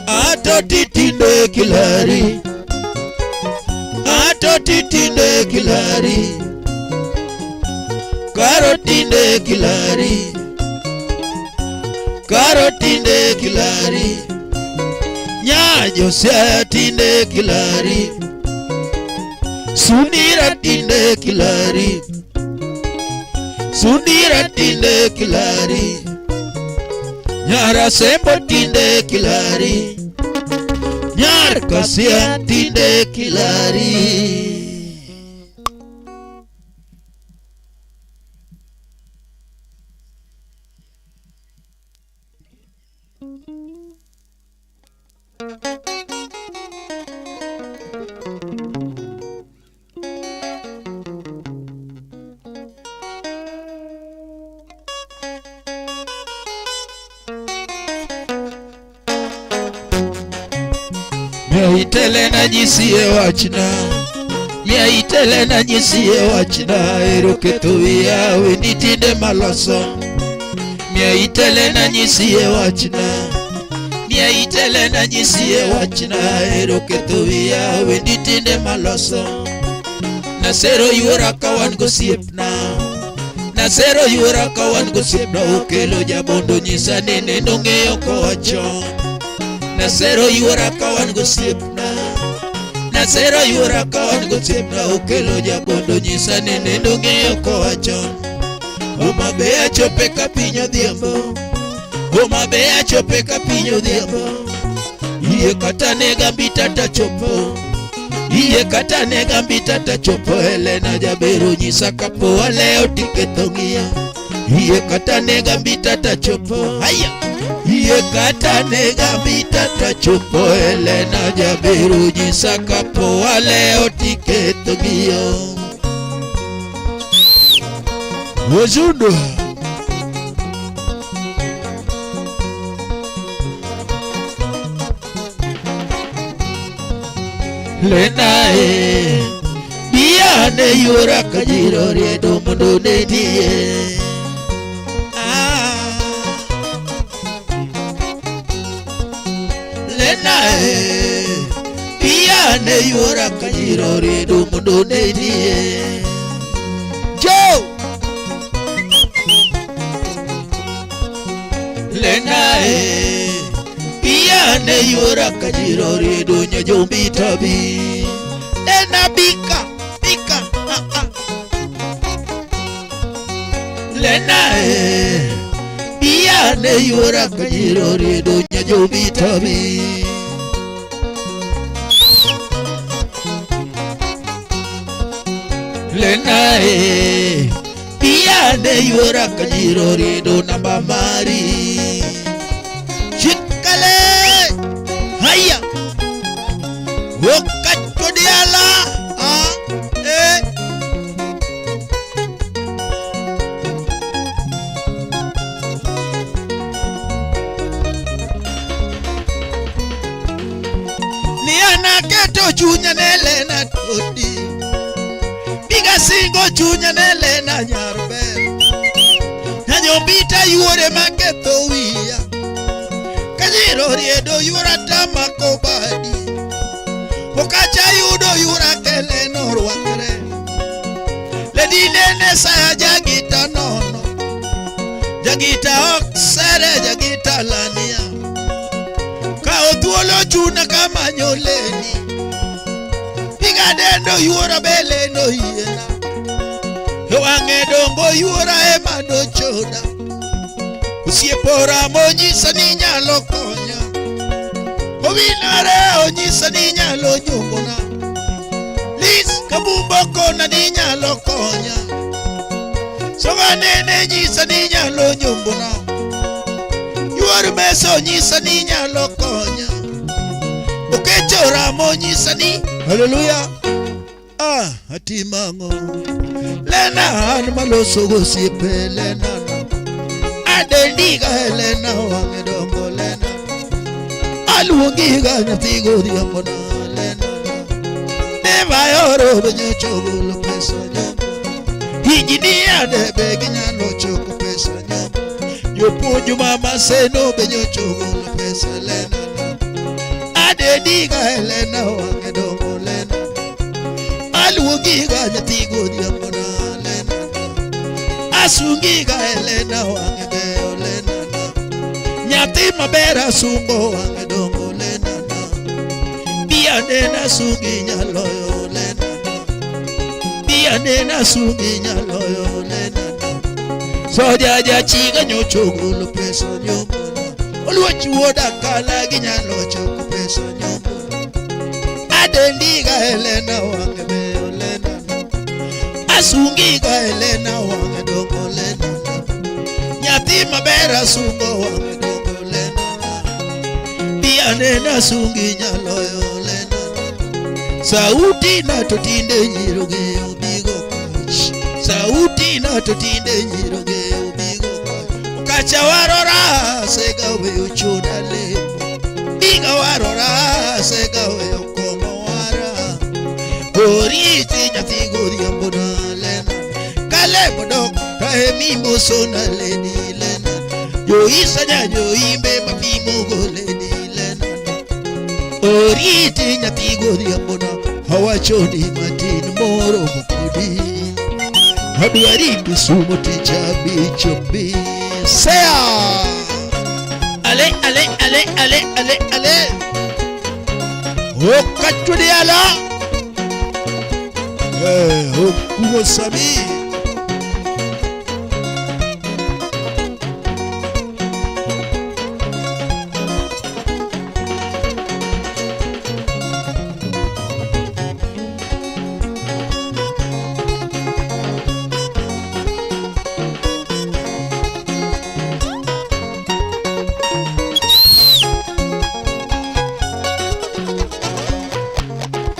Ato titinde kilari. Ato titinde kilari. Karotinde kilari. Karotinde kilari. Nyajo se tinde kilari. Sundira tinde kilari. Sundira tinde kilari. Nyara sembo tinde kilari. Nyar kasia tinde kilari. Miaitele na jisiye wachina. Miaitele na jisiye wachina. Eroketuia wenitinde maloso. Miaitele na jisiye wachina. Miaitele na jisiye wachina. Eroketuia wenitinde maloso. Nasero yuora kawan gosiepna. Nasero yuora kawan gosiepna. Okelo jabondo nyisa nene nongeyo kowacho. Nasero yuora kawan gosiepna. Nasero yuora kawan gosiepna. Okelo jabondo nyisa nene nongeyo kowacho. Oma bea chope kapinyo dhiambo. Oma bea chope kapinyo dhiambo. Iye kata nega mbitata chopo. Iye kata nega mbitata chopo. Helena jabero nyisa kapo aleo tiketongia. Iye kata nega bita tachopo. Haya. Iye kata nega bita tachopo. Elena jabiru jisaka po wale otiketo giyo. Wajudo. Lena biane yura kajiro riedo mundo nedie. Lena biane yura kajiro riedo mundo nedie. Joe. Lena biane yura kajiro riedo nyajombi tabi. Lena bika. Lena biane yura kajiro riedo nyajombi tabi. Lena biane yura kajiro riedo namba mari. Chikale haya wokat diala Niana keto chunya nelena todi biga singo chunya nelena nyarbe Nyombita yuore maketo wiya Kajiro riedo yura tamako badi Okacha yudo yura kele norwakre Ledi nene saya jagita nono Jagita oksere jagita lania Kao tuolo chuna kama nyoleni Piga dendo yura bele no hiena Yoange dongo yura ema no choda Usiepora monyisa ni nyalo konya Owinare onyisa ni nyalo nyumbona Liz kabumboko na ni nyalo konya Soga nene nyisa ni nyalo nyumbona Yuar meso nyisa ni nyalo konya Ukechora monyisa ni Hallelujah Hatimango Lena han maloso gosiepe Lena Adendiga Helena wangedongo Lena Aluongiga nyathigo dhiambona Lena Neva yoro benyo chogolo pesa nyombo Higini adebe ginyalo choko pesa nyombo Yopunju mama seno benyo chogolo pesa Lena Adendiga Helena wangedongo Lena Aluongiga nyathigo dhiambona Lena Asungiga Helena wangedeo Lena Nyati mabera sumbo wangedongo Lena Bia nena sungi nyaloyo Lena Bia nena sungi nyaloyo Lena Soja jachiga nyochogolo pesa nyombona Oluwachi woda kala ginyalo choko pesa nyombona Adendiga Helena wangedeo Lena Asungiga Helena wangedongo Lena Nyati mabera sumbo wangedongo Lena Bia nena sungi nyaloyo Lena Sauti na totinde nyiroge ubigo kach Sauti na totinde nyiroge ubigo kach Kacha warora segawe uchoda lemo Biga warora segawe ukomo wara Oriti nyati godiambona Lena Kale bodok kahe mimbo sona ledi Lena Yo isanya yo imbe mapimo go ledi Lena Oriti nyati godiambona Hawachoni matin moro mukudi Haduaribu sumo tichabi chobi Sea Ale Okachudi ala Okugo sabi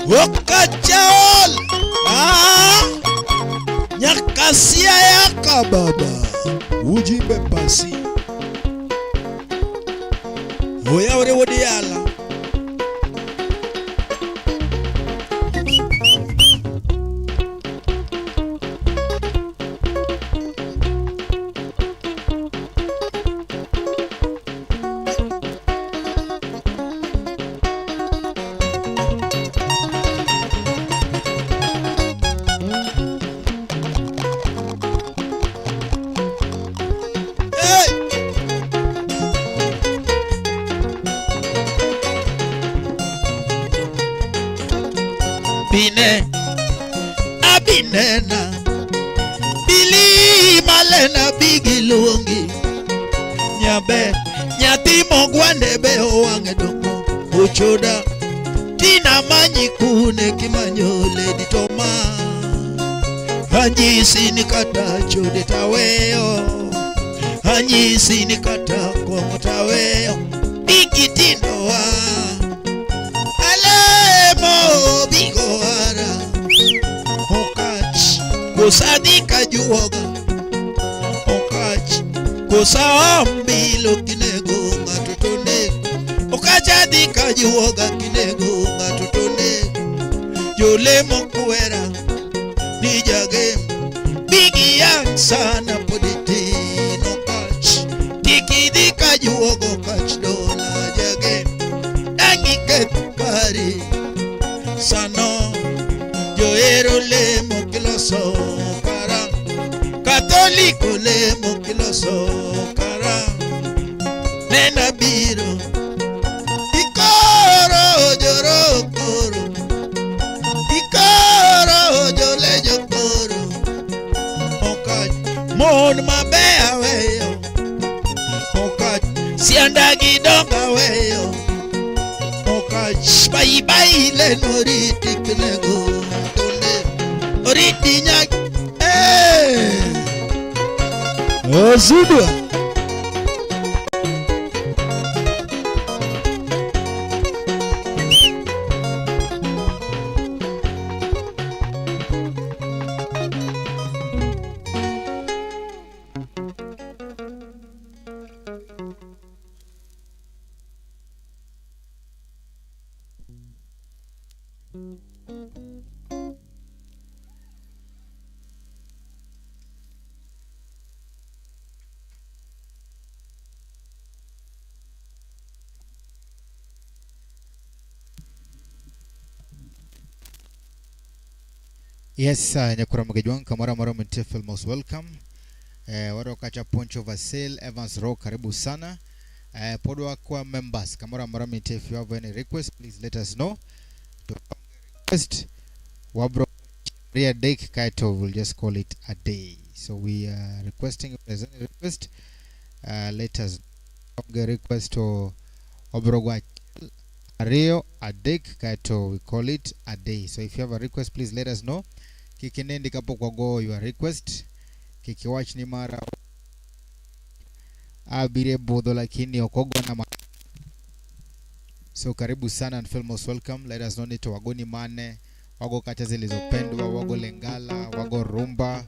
Okachol Nyakasia yaka baba Ujimbe pasi Oya ore wodiala Bine Abinena Bili Malena Bigi Lungi Nyabe Nyati Mogwande Be Owange Dongo Uchoda Tina Manyi Kune Kimanyo Lady Toma Hanjisi Nikata Chode Taweo Hanjisi Nikata Kwa Taweo Bigi Tindoa Bigoara Okach Kusadika juoga Okach Kusaambilo kinego Matutone Okachadika juoga kinego Matutone Jole mokuera Nijage Bigi yang sana poditi Okach Tikidika juoga Okach dola jage Dangi ketpari Sano Joero le mokiloso kara Katoliko le mokiloso kara Nena biro Ikoro joro koro Ikoro jole jokoro Okaj Mon mabea weyo Okaj Siandagi donga weyo Bye bye le noriti kilego tole oriti nyak Ozudwa Yes, Nyakura Mugejwang, Kamara Mara Mtefel, most welcome. Wado kacha Poncho Vasil, Evans Rock, karibu sana. Podwa kwa members, Kamara Mara Mtefel, if you have any request, please let us know. To request, Wabro Ria Dake Kaito, we'll just call it a day. So we are requesting, if there's any request, let us know. Request to Obrogwa Rio Adek Kaito, we call it a day. So if you have a request, please let us know. Kikinendi kapo kwa go your request. Kikiwatch ni mara abire bodo lakini okogo na So karibu sana and feel most welcome. Let us know nito wagoni mane, wago kacha zilizopendwa, wago lengala, wago rumba,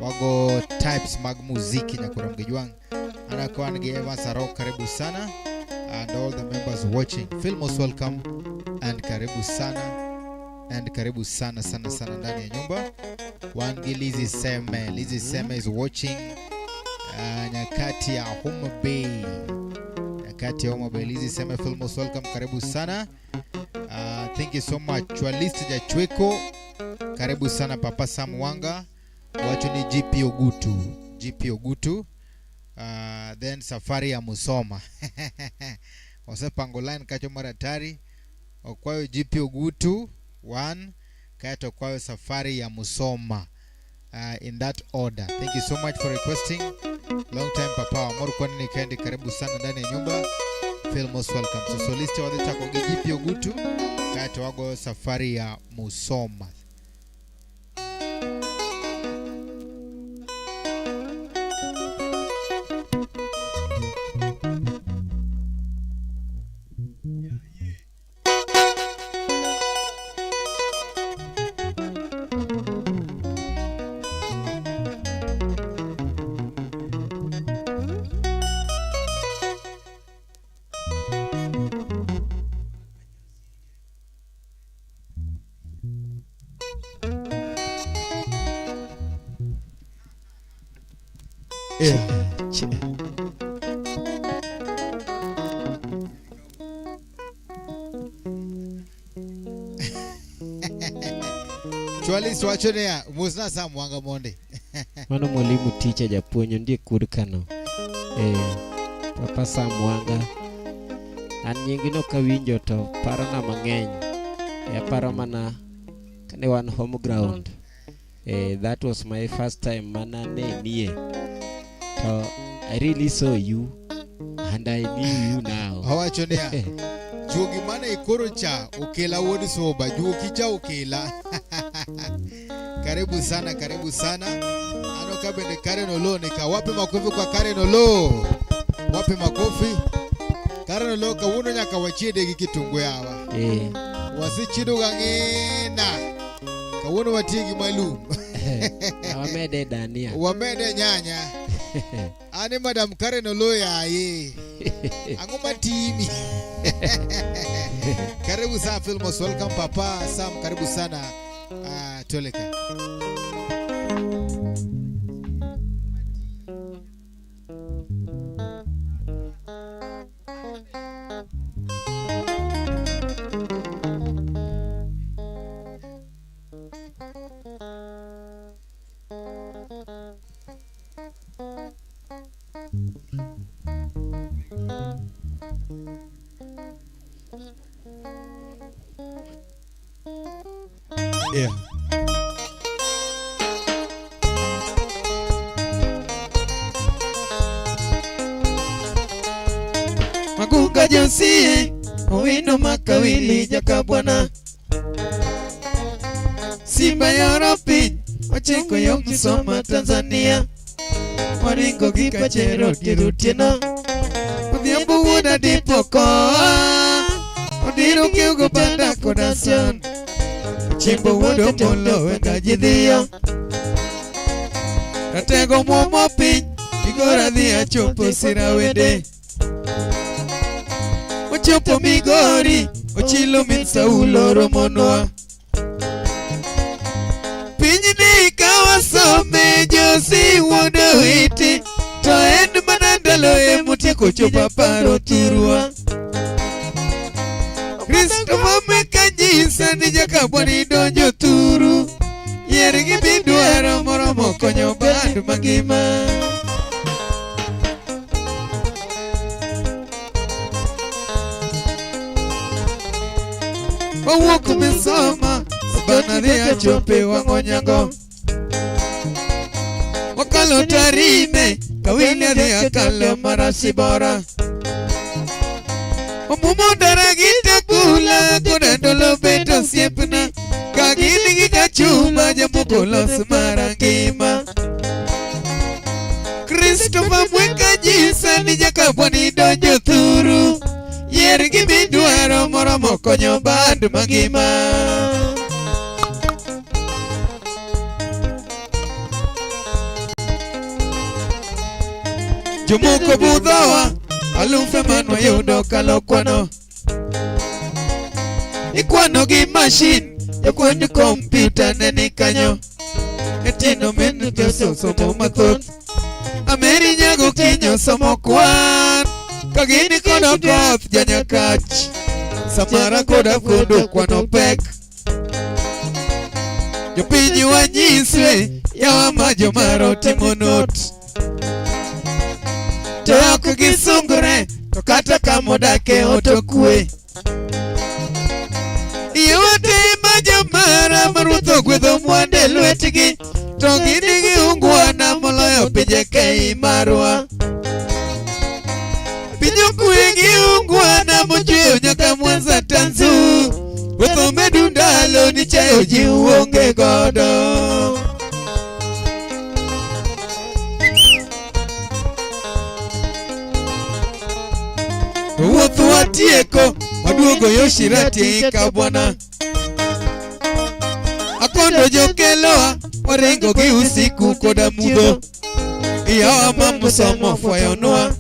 wago types mag muziki Nyakura Mugejwang. Anakuwa ngeeva Sarok, karibu sana. And all the members watching, feel most welcome and karibu sana. And karibu sana sana sana ndani ya nyumba. Wangi Lizzy Seme is watching nyakati ya Homa Bay. Nyakati ya Homa Bay, Lizzy Seme, feel most welcome, karibu sana. Thank you so much. Chwalist ja Chweko, karibu sana. Papa Sam Wanga, wacho ni GP Ogutu. Then Safari ya Musoma. Wase Pangoline kacho maratari. Okwayo GP Ogutu 1, kato kwayo Safari ya Musoma. In that order. Thank you so much for requesting. Long time Papa Moru kwa nini kendi, karibu sana ndani ya nyumba. Feel most welcome. So soliste wa dhita kwa GP Ogutu, kato wago Safari ya Musoma. Chwali swachone ya musna sa mwanga monde. Mano mwalimu teacher japuonyo ndie kud kano. Papa Samwanga. An nyingino kawinjo to paro na mang'eny. Paro mana kane wan home ground. That was my first time mana ne nie. So I really saw you and I knew you now. Hawachone ya. Jugi mana ikoro cha ukela wodi soba jugi cha ukela. Karibu sana, karibu sana. Ano kabende Karen Olo nika wape makofi kwa Karen Olo. Wape makofi. Karen Olo kawuno nyaka wachide gikitungu yawa. Wasi chido gangena. Kawuno watigi malum. Wamede dania. Wamede nyanya. Ane Madam Karen Olo ya ye. Anguma timi. Karibu sana Filmos, welcome Papa Sam, karibu sana Toleka. Yeah. Magunga Josie, Owino Makawili Jakabwana. Simba Europe, Ocheko Yokisoma Tanzania. Waringo Gikachero Dirutiena. Odhiambo Wuda Dipoko. Odiro Kiugo Banda Kodason. Chimbo Wudo Molo Wega Jidhiyo. Ratego Momo Piny. Igora Dhia Chopo Sirawede. Ochopo Migori. Ochilo min Saulo Romonwa. Pinyni kawasome Josi Wudo Hiti. To en manandalo emutieko chopa paro turwa. Kristo mameka jinsa ni Jakabwani donjo turu. Yergi bidwaro moromo konyo bandu magima. Owuok misoma Sabana ria chope wang'onyango. Wakalo Tarime Kawili ria kalo Marasibora. Omumo daragita kula Kodandolo beto siepna. Kagini gikachuma Jambuko los marangima. Christopher Mweka jinsa ni Jakabwani donjo thuru. Yergi bidwaro moromo konyo bandu magima. Jomoko budhowa alufe manwa yudo kalo kwano. Ikwano gi machine Yakwani computer neni kanyo. Etino menu joso somo mathoth. Ameri nyago kinyo somo kwan. Kagini koda koth janyakach. Samara koda kodo kwano pek. Jopinyi wanyiswe yawa majo maro timo not. To ok gisungre to kata kamodake otokwe. Iyote majo mara marutho gwedho mwande lwetgi. To gini giungwana moloyo pinje kei marwa. Pinyo kuegi ungwana mochweyo nyaka Mwanza Tanzu. Wetho medu ndalo ni chayo ji uonge godo. Wuotho watieko waduogo Yoshirati Kabwana. Akondo jokeloa warengo gi usiku koda mudho. Iyawa mamu somo fwayonwa.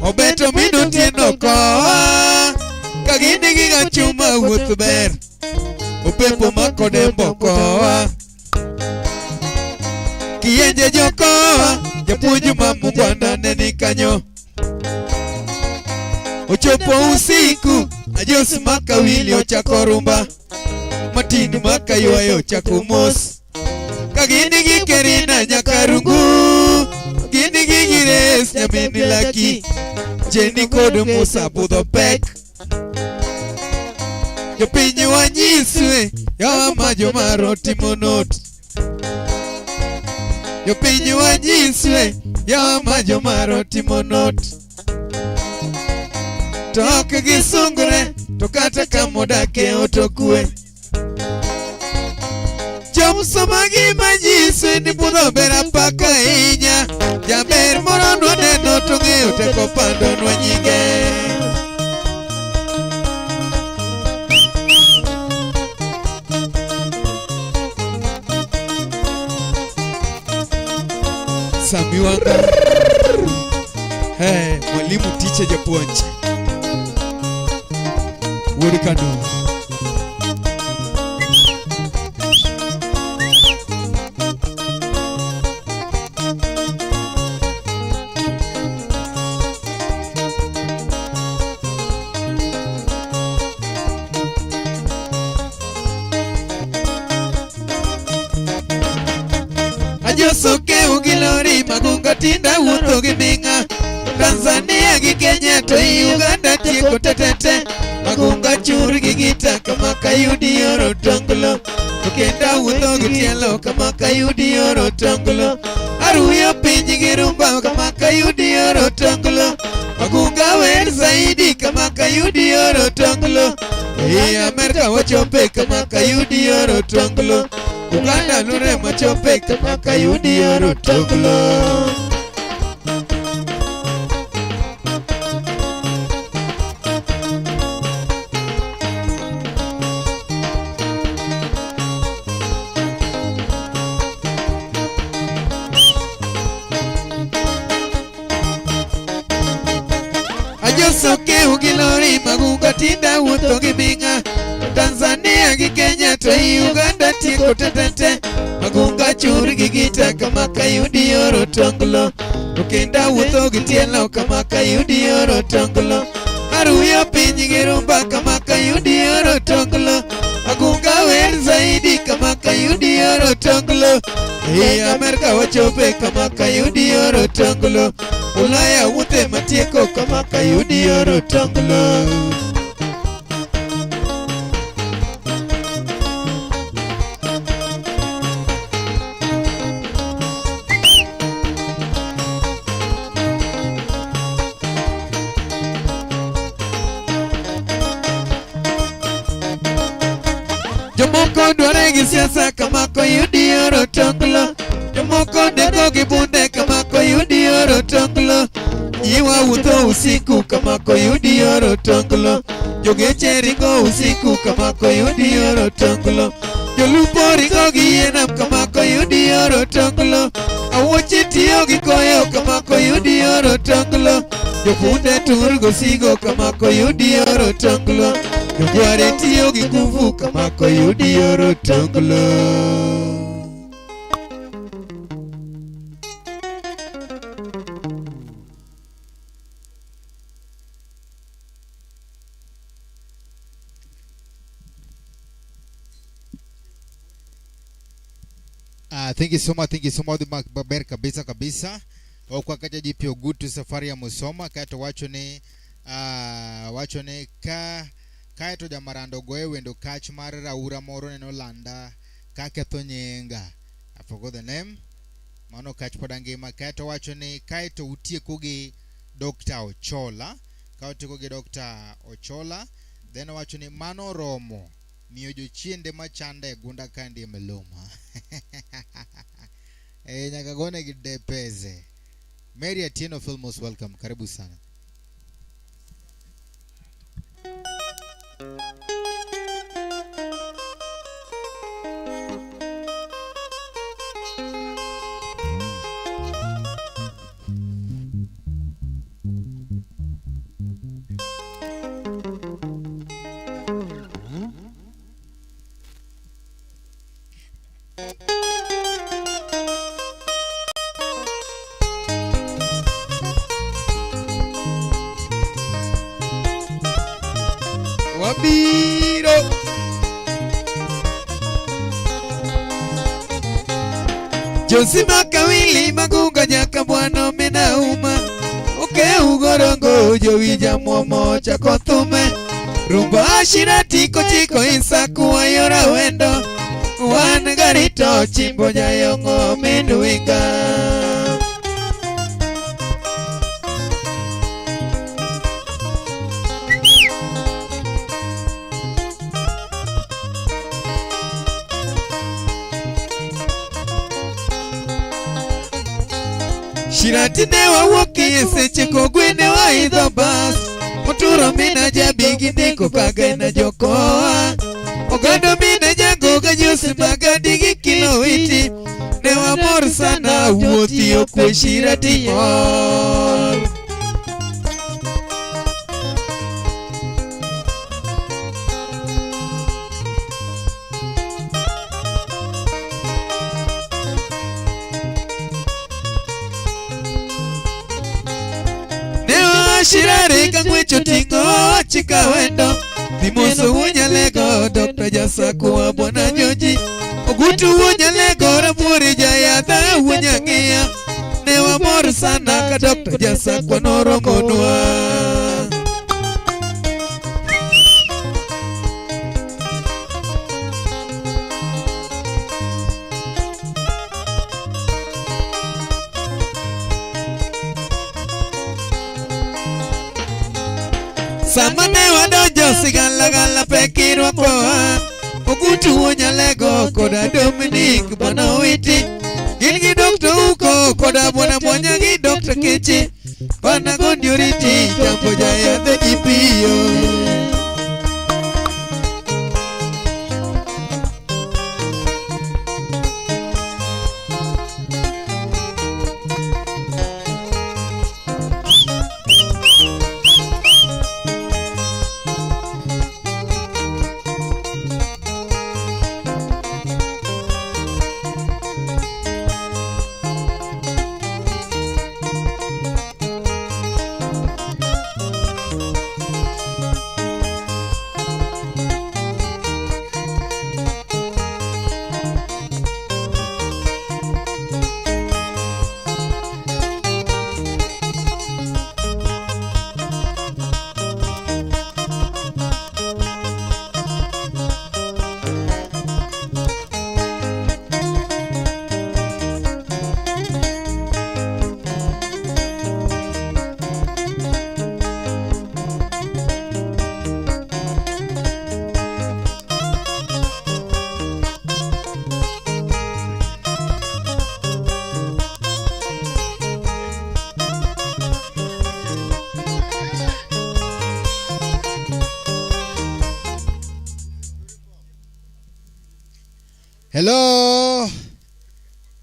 Obeto minu tieno koa. Kagini giga chuma wuoth ber. Opepo makode mbokoa. Kienje jokoa japuonj mamugwanda ne ni kanyo. Ochopo usiku, Ajos makawili ochako rumba, Matindu makaywayo ochako mos. Kagini gi Kerina nyaka rungu, gini gi Gires nyamini Laki, Jenny kod Musa budho pek. Jopiny wanyiswe, yawa ma jomaro timo not. Jopiny wanyiswe, yawa ma jomaro timo not. To ok gisungre, to kata kamodake otokwe. Jomsomagi manyiswe ni budho ber apaka ahinya. Jaber moro nwaneno to ng'eyo teko pandonwa nyinge. Sami wanga. Mwalimu teacher japuonj. Wuod Kano. Ajosoke ugilori magunga tinda wuotho gi minga. Tanzania gi Kenya to Uganda tieko tetete. Magunga chur gi gita kama kayudi oro tonglo. To kenda wuotho gi tielo kama kayudi oro tonglo. Aruyo piny gi rumba kama kayudi oro tonglo. Magunga wer zaidi kama kayudi oro tonglo. Amerika wachope kama kayudi oro tonglo. Uganda lure machope kama kayudi oro tonglo. Ajosoke ugilori magunga tinda wuotho gi minga. Tanzania gi Kenya to Uganda tieko tetete. Magunga chur gi gita kama kayudi oro tonglo. To kenda wuotho gi tielo kama kayudi oro tonglo. Aruyo piny gi rumba kama kayudi oro tonglo. Magunga wer zaidi kama kayudi oro tonglo. Amerika wachope kama kayudi oro tonglo. Ulaya wuothe matieko kama kayudi oro tonglo. Jomoko dware gi siasa kama koyudi oro tonglo. Jomoko deko gi bunde kama koyudi oro tonglo. Jiwa wuotho usiku kama koyudi oro tonglo. Jogeche ringo usiku kama koyudi oro tonglo. Jolupo ringo gi yenam kama koyudi oro tonglo. Awuoche tiyo gi koyo kama koyudi oro tonglo. Jofunde tur gosigo kama koyudi oro tonglo. Jogware tiyo gi nguvu kama koyudi oro tonglo. Thank you so much, Baber kabisa. Kwa kaja jipyo gutu safari ya Musoma kato wachone kaeto jamarando goe wendo kach mar raura moro neno landa kaketho nyenga. I forgot the name. Mano kach podangima kaeto wachone kaeto utieko gi Dr. Ochola. Kaeto gi Dr. Ochola. Then wachone mano romo. Miyo jochiende machande gunda kandi meloma. Nyaka gone gidepeze. Mary Atieno Phil, most welcome. Karibu sana. wabiro. Josi makawili magunga nyaka bwana menauma. Okeu gorongo jowija muomo chako thume. Rumba shirati kochiko insaku wayora wendo. Wan garito chimbo nyayongo minuinga. Shirati ne wawuoki seche kogwene wa idho bas. Moturo mina jabigi ndiko kagena jokoa. Ogado mina jagoga jusi magadi gi kilowiti. Ne wamor sana wuothi okwe Shirati mor. Shirari kangwecho tingo chika wendo. Dimoso unyalego Dr. Jasaku wa bwana Joji. Ogutu unyalego Ramuri Jayatha unyangea. Ne wamor sana ka Dr. Jasaku wa noromonwa. Samane wadonjo sigala gala pekirwa kwa. Ogutu unyalego koda Dominic bwana Witi. Gilgi Dr. Uko koda bwana Mwanya gi Dr. Kechi. Bwana Gondioriti jambo Jayatha Ipio. Hello.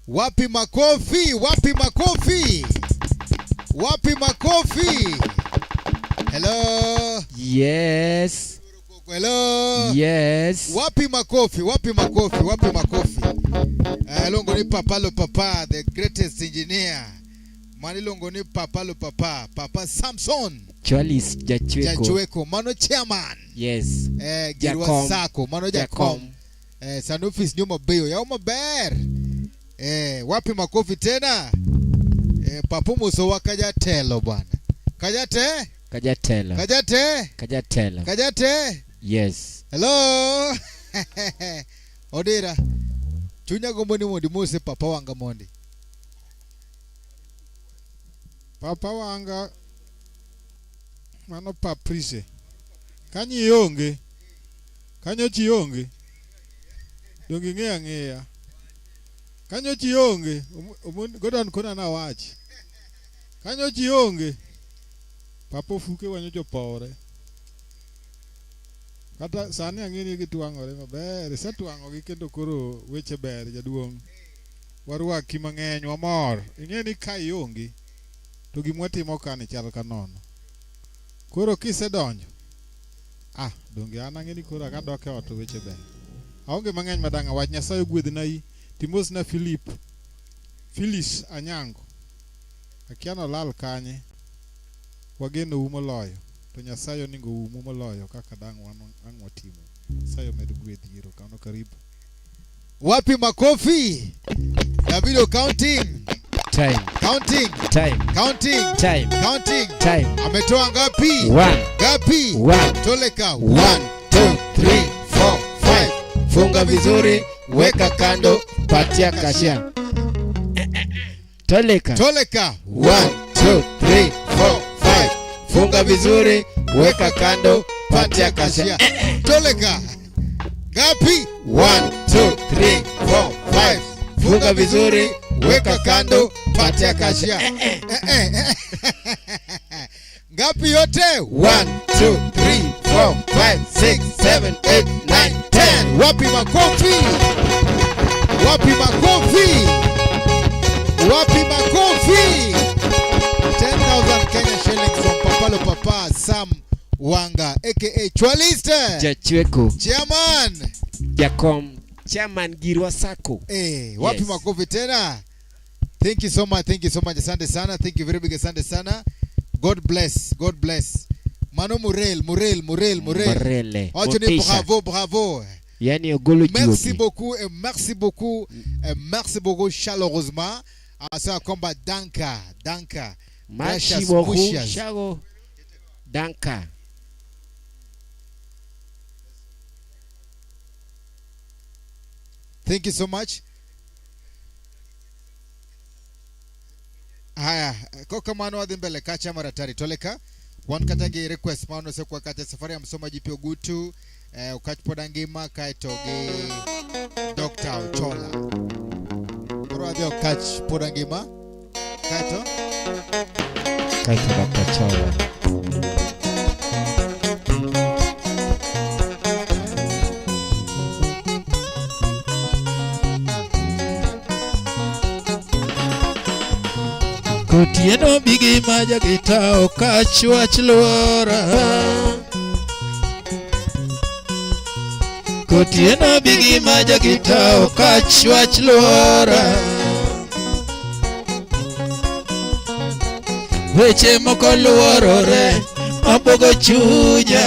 Wapi makofi? Wapi makofi? Wapi makofi? Hello. Yes. Hello. Yes. Wapi makofi? Wapi makofi? Wapi makofi? Longo ni Papa lo Papa, the greatest engineer. Mani longo ni Papa lo Papa, Papa Samson. Charles Jachweko. Jachweko, Mano Chairman. Yes. Girwa Sako, Mano Jacom. Sanofis nyuma beyo ya umaber. Wapi makofi tena? Papu muso wa Kajatelo bwana. Kajate? Kajatelo. Kajate? Kajatelo. Kajate? Yes. Hello. Odira. Chunya gombo ni mondi mose papa wanga mondi. Papa wanga mano paprise. Kanyi yonge. Kanyo chi yonge. Dongi ngea. Kanyo chi yonge. Godon kona na wachi. Kanyo chi yonge. Papo fuke wanyo pore. Kata sani angini gituangore maber. Setuango gi kendo koro weche ber jaduong. Warwaki mang'eny wamor. Ing'eni ka ionge to gimwatimo kani chal kanono. Koro kisedonjo. Donge an ang'eni koro akadoke ot weche ber. Aonge mang'eny madang' awach. Nyasaye gwedhnai. Timosna Phyllis Anyango. Akiano lal kanye. Wageno umoloyo. to Nyasaye onego umu moloyo kaka dang' ang' watimo. Nyasaye omed gwedhi iro kano karibu. Wapi makofi? Na video counting. Time. Counting. Time. Counting. Time. Counting. Time. Ametoa ngapi? 1. Ngapi? 1. Toleka. 1, 2, 3, 4, 5. Funga vizuri, weka kando, patia kashia. Toleka. Toleka. 1, 2, 3, 4, 5. Funga vizuri, weka kando, patia kashia. Toleka. Ngapi? 1, 2, 3, 4, 5. Funga vizuri, weka kando, patia kashia. Ngapi yote? 1, 2, 3, 4, 5, 6, 7, 8, 9, 10. Wapi makofi? Wapi makofi? Wapi makofi? 10,000 Kenya shillings from Papalo Papa Sam Wanga aka Chwaliste. Jachweko. Chairman. Jakom. Chairman Girwa Sako. Wapi Yes. makofi tena? Thank you so much. Thank you so much. Asante sana. Thank you very big. Asante sana. God bless. God bless. Mano Murel. Morele. Wacho ni bravo, bravo. Yani ogolo Merci juogi. beaucoup et merci beaucoup. Merci beaucoup chaleureusement. Ça combat danka. Machi Precious boku. Precious. Shago. Danka. Thank you so much. Haya, koka mano adhi mbele kacha maratari toleka. Wan katangi request mano se kwa kata safari ya msomaji pio gutu ukach podangima kaitoge Dr. Ochola. Koro adhi ukach podangima kaito Kaito Dr. Chola. Kotieno bigi maja gita okachwa chlora. Kotieno bigi maja gita okachwa chlora. Weche moko luorore mabogo chunya.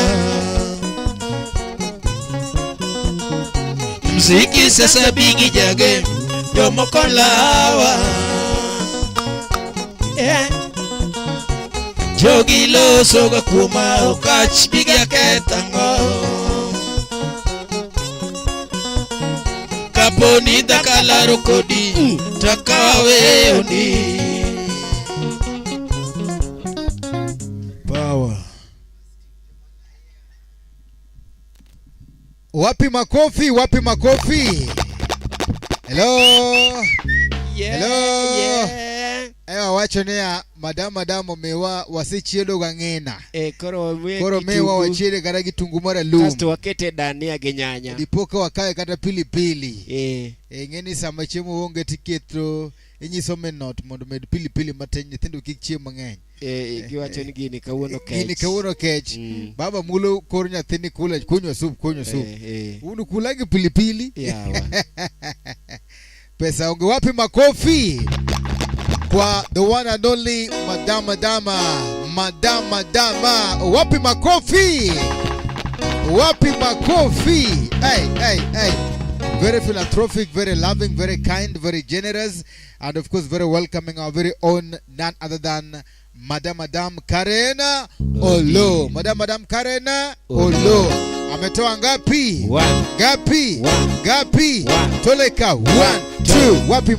Mziki sasa bigi jage jomoko lawa. Jogi loso ga kuma okach biga ketango. Kaponi dakalaro kodi takawe oni. Power. Wapi makofi? Wapi makofi? Hello. Hello. Ewa wacho nea madam mewa wasichiedo gangena. Koro mewa wachiede kata gitungu mara lum. Kasto wakete dania genyanya. Dipoka wakawe kata pilipili. Ngeni sama chiemo wonge tiketro. Inyiso menot mondo med pilipili matin nyithindo kik chiemo mang'eny. Giwacho ni gini kawuono kech. Gini kawuono kech. Baba mulo kor nyathini kula kunywa sup. Unu kula gi pilipili. Yawa. Pesa onge. Wapi makofi kwa the one and only Madama. Wapi makofi? Wapi makofi? Hey. Very philanthropic, very loving, very kind, very generous, and of course very welcoming, our very own, none other than Madam Karena Olo. Madam Karena Olo. Ametoa ngapi? 1. Ngapi? Toleka. 1, 2. Wapi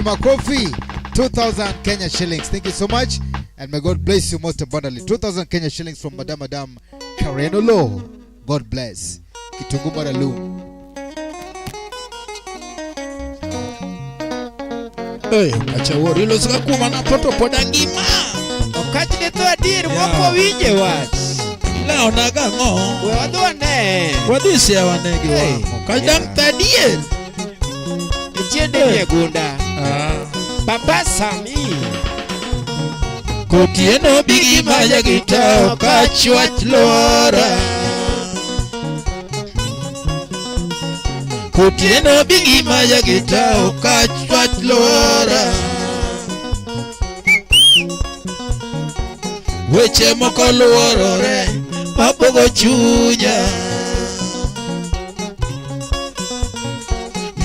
makofi? 2,000 Kenya shillings. Thank you so much, and may God bless you most abundantly. 2,000 Kenya shillings from Madam Karena Olo. God bless. Kitungu Maralu. Kachawori losuka kuma na poto podangima. Okach ne to adier moko winje wach. Leo naga ngo. We wadwane. Wadhi ya wanegi wamo. Kajam tadier. Chiende nyegunda. Papa Sami. Kotieno bigi maja gita okachwa chlora. Kotieno bigi maja gita okachwa chlora. weche moko luorore mapogo chunya.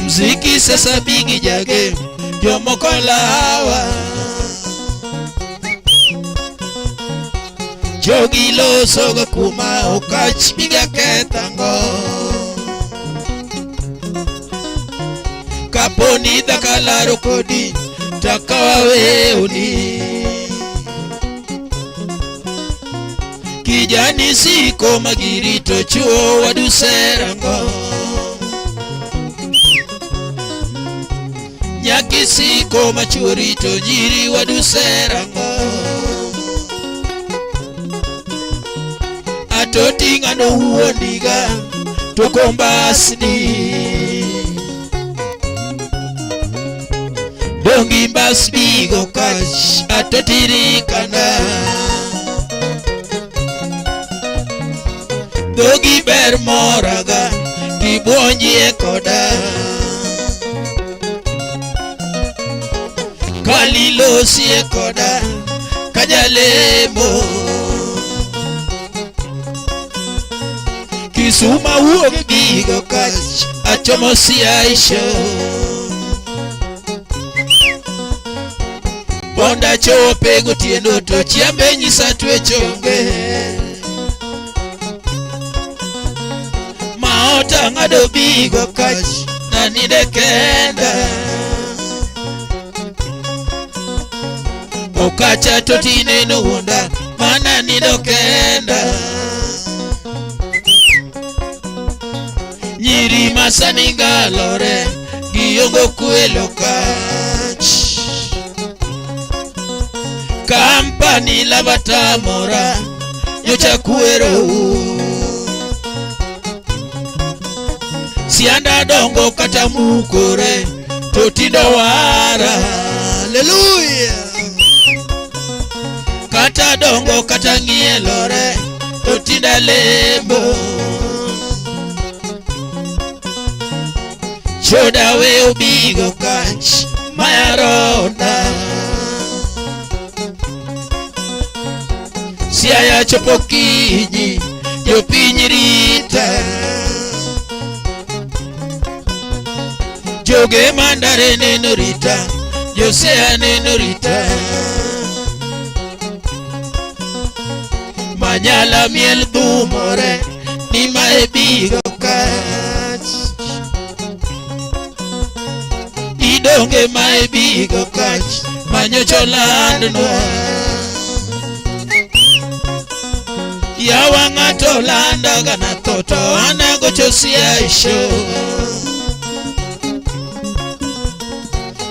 Mziki sasa bigi jage jomoko lawa, jogi loso go kuma okach biga ketango. Kaponi dakalaro kodi takawe uni, kijani siko magirito chuo waduserango. Nyaki siko machurito jiri waduserango. Atoti ngano huondiga tokombasni, dongi mbas bigo kach atotirikana. Dogi ber moraga tibuonjie koda, kalilosie koda kajalemo. Kisuma uok bigo kach achomo siaisho, bonda chope gotieno to chiambe nyisa twe chonge. Maota ngado bigo kach nanide kenda, okacha totine no wunda mana nido kenda. Nyiri masani galore giongo kuelo kach, kampani labata mora nyocha kuero. Sianda dongo kata mukore totindo wara, hallelujah. Kata dongo kata ngielore totinda lembo. Choda we ubigo kach mayaronda, siaya chopo kinyi jopiny rita. Joge mandare neno rita, josea neno rita. Manyala miel dhumore ni maebigo kach, idonge maebigo kach manyocho landno. Yawa ng'ato landaga na toto anagocho siaisho,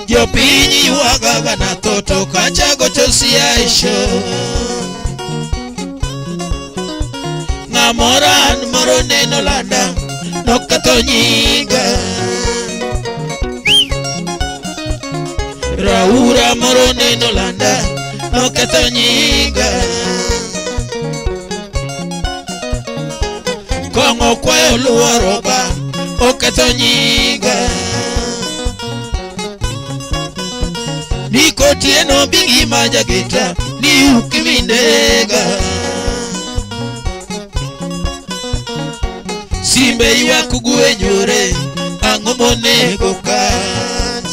jopiny yuagaga na toto kacha gocho siaisho. Ng'amoran moro neno landa nokato nyinga, Raura moro neno landa nokato nyinga. Kongo kwayo luoroba okato nyinga, niko tieno bigi majagita ni ukimindega. Simbe iwa kugue nyore ang'o monego kach,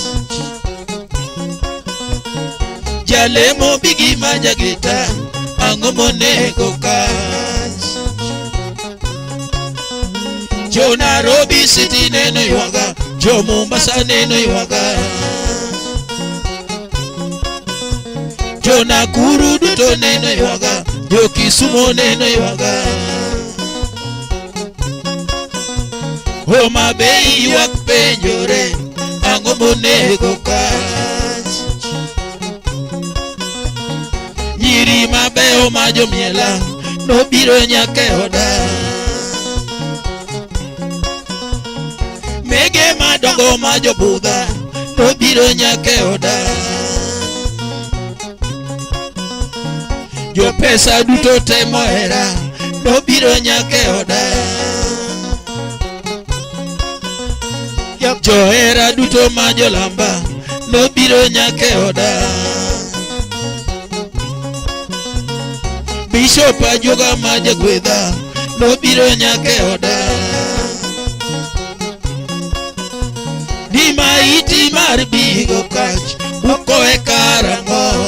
jalemo bigi majagita ang'o monego kach. Jo Nairobi City neno yuaga, jo Mombasa neno yuaga, jo Nakuru duto neno yuaga, jo Kisumu neno yuaga. Homa Bay yuak penjore ang'o monego kach, nyiri mabeyo ma jomiela nobiro nyake oda. Mege madongo ma jobudha nobiro nyake oda. Jo pesa duto temo hera nobiro nyake oda. Jo hera duto ma jolamba nobiro nyake oda. Bishop ajuoga majagwedha nobiro nyake oda ni maiti mar bigo kach ukoe karango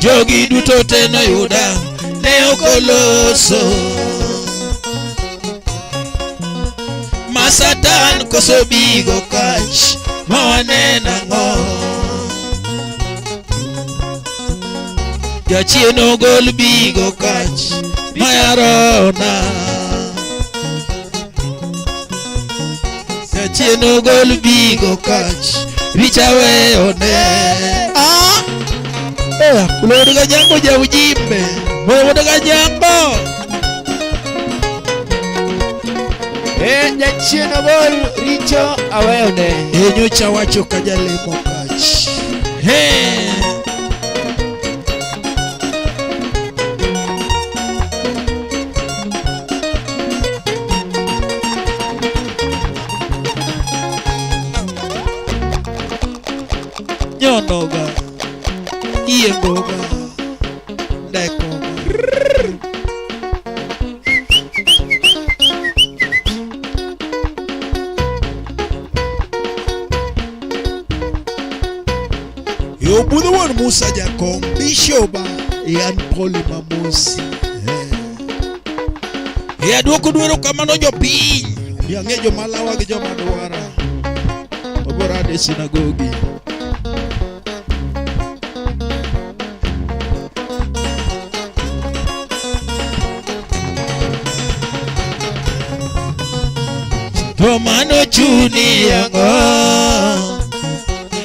jogi duto te noyuda ne okoloso ma Satan koso bigo kach mawanena ngo Jachien ogol bigo kach mayarona Jachien ogol bigo kach richawe one Kulodo ga jango ja ujimbe Kulodo ga jango Jachien ogol richo awe one Nyocha wacho kajalemo kach Nyonoga Iemboga Dekoga Yobudo wan Musa Jakom Bishoba Yan Poli Mamosi Aduoko duero kamano jopiny Yang'e jomalawa gi jomadwara Oborade sinagogi Tomano chuni yango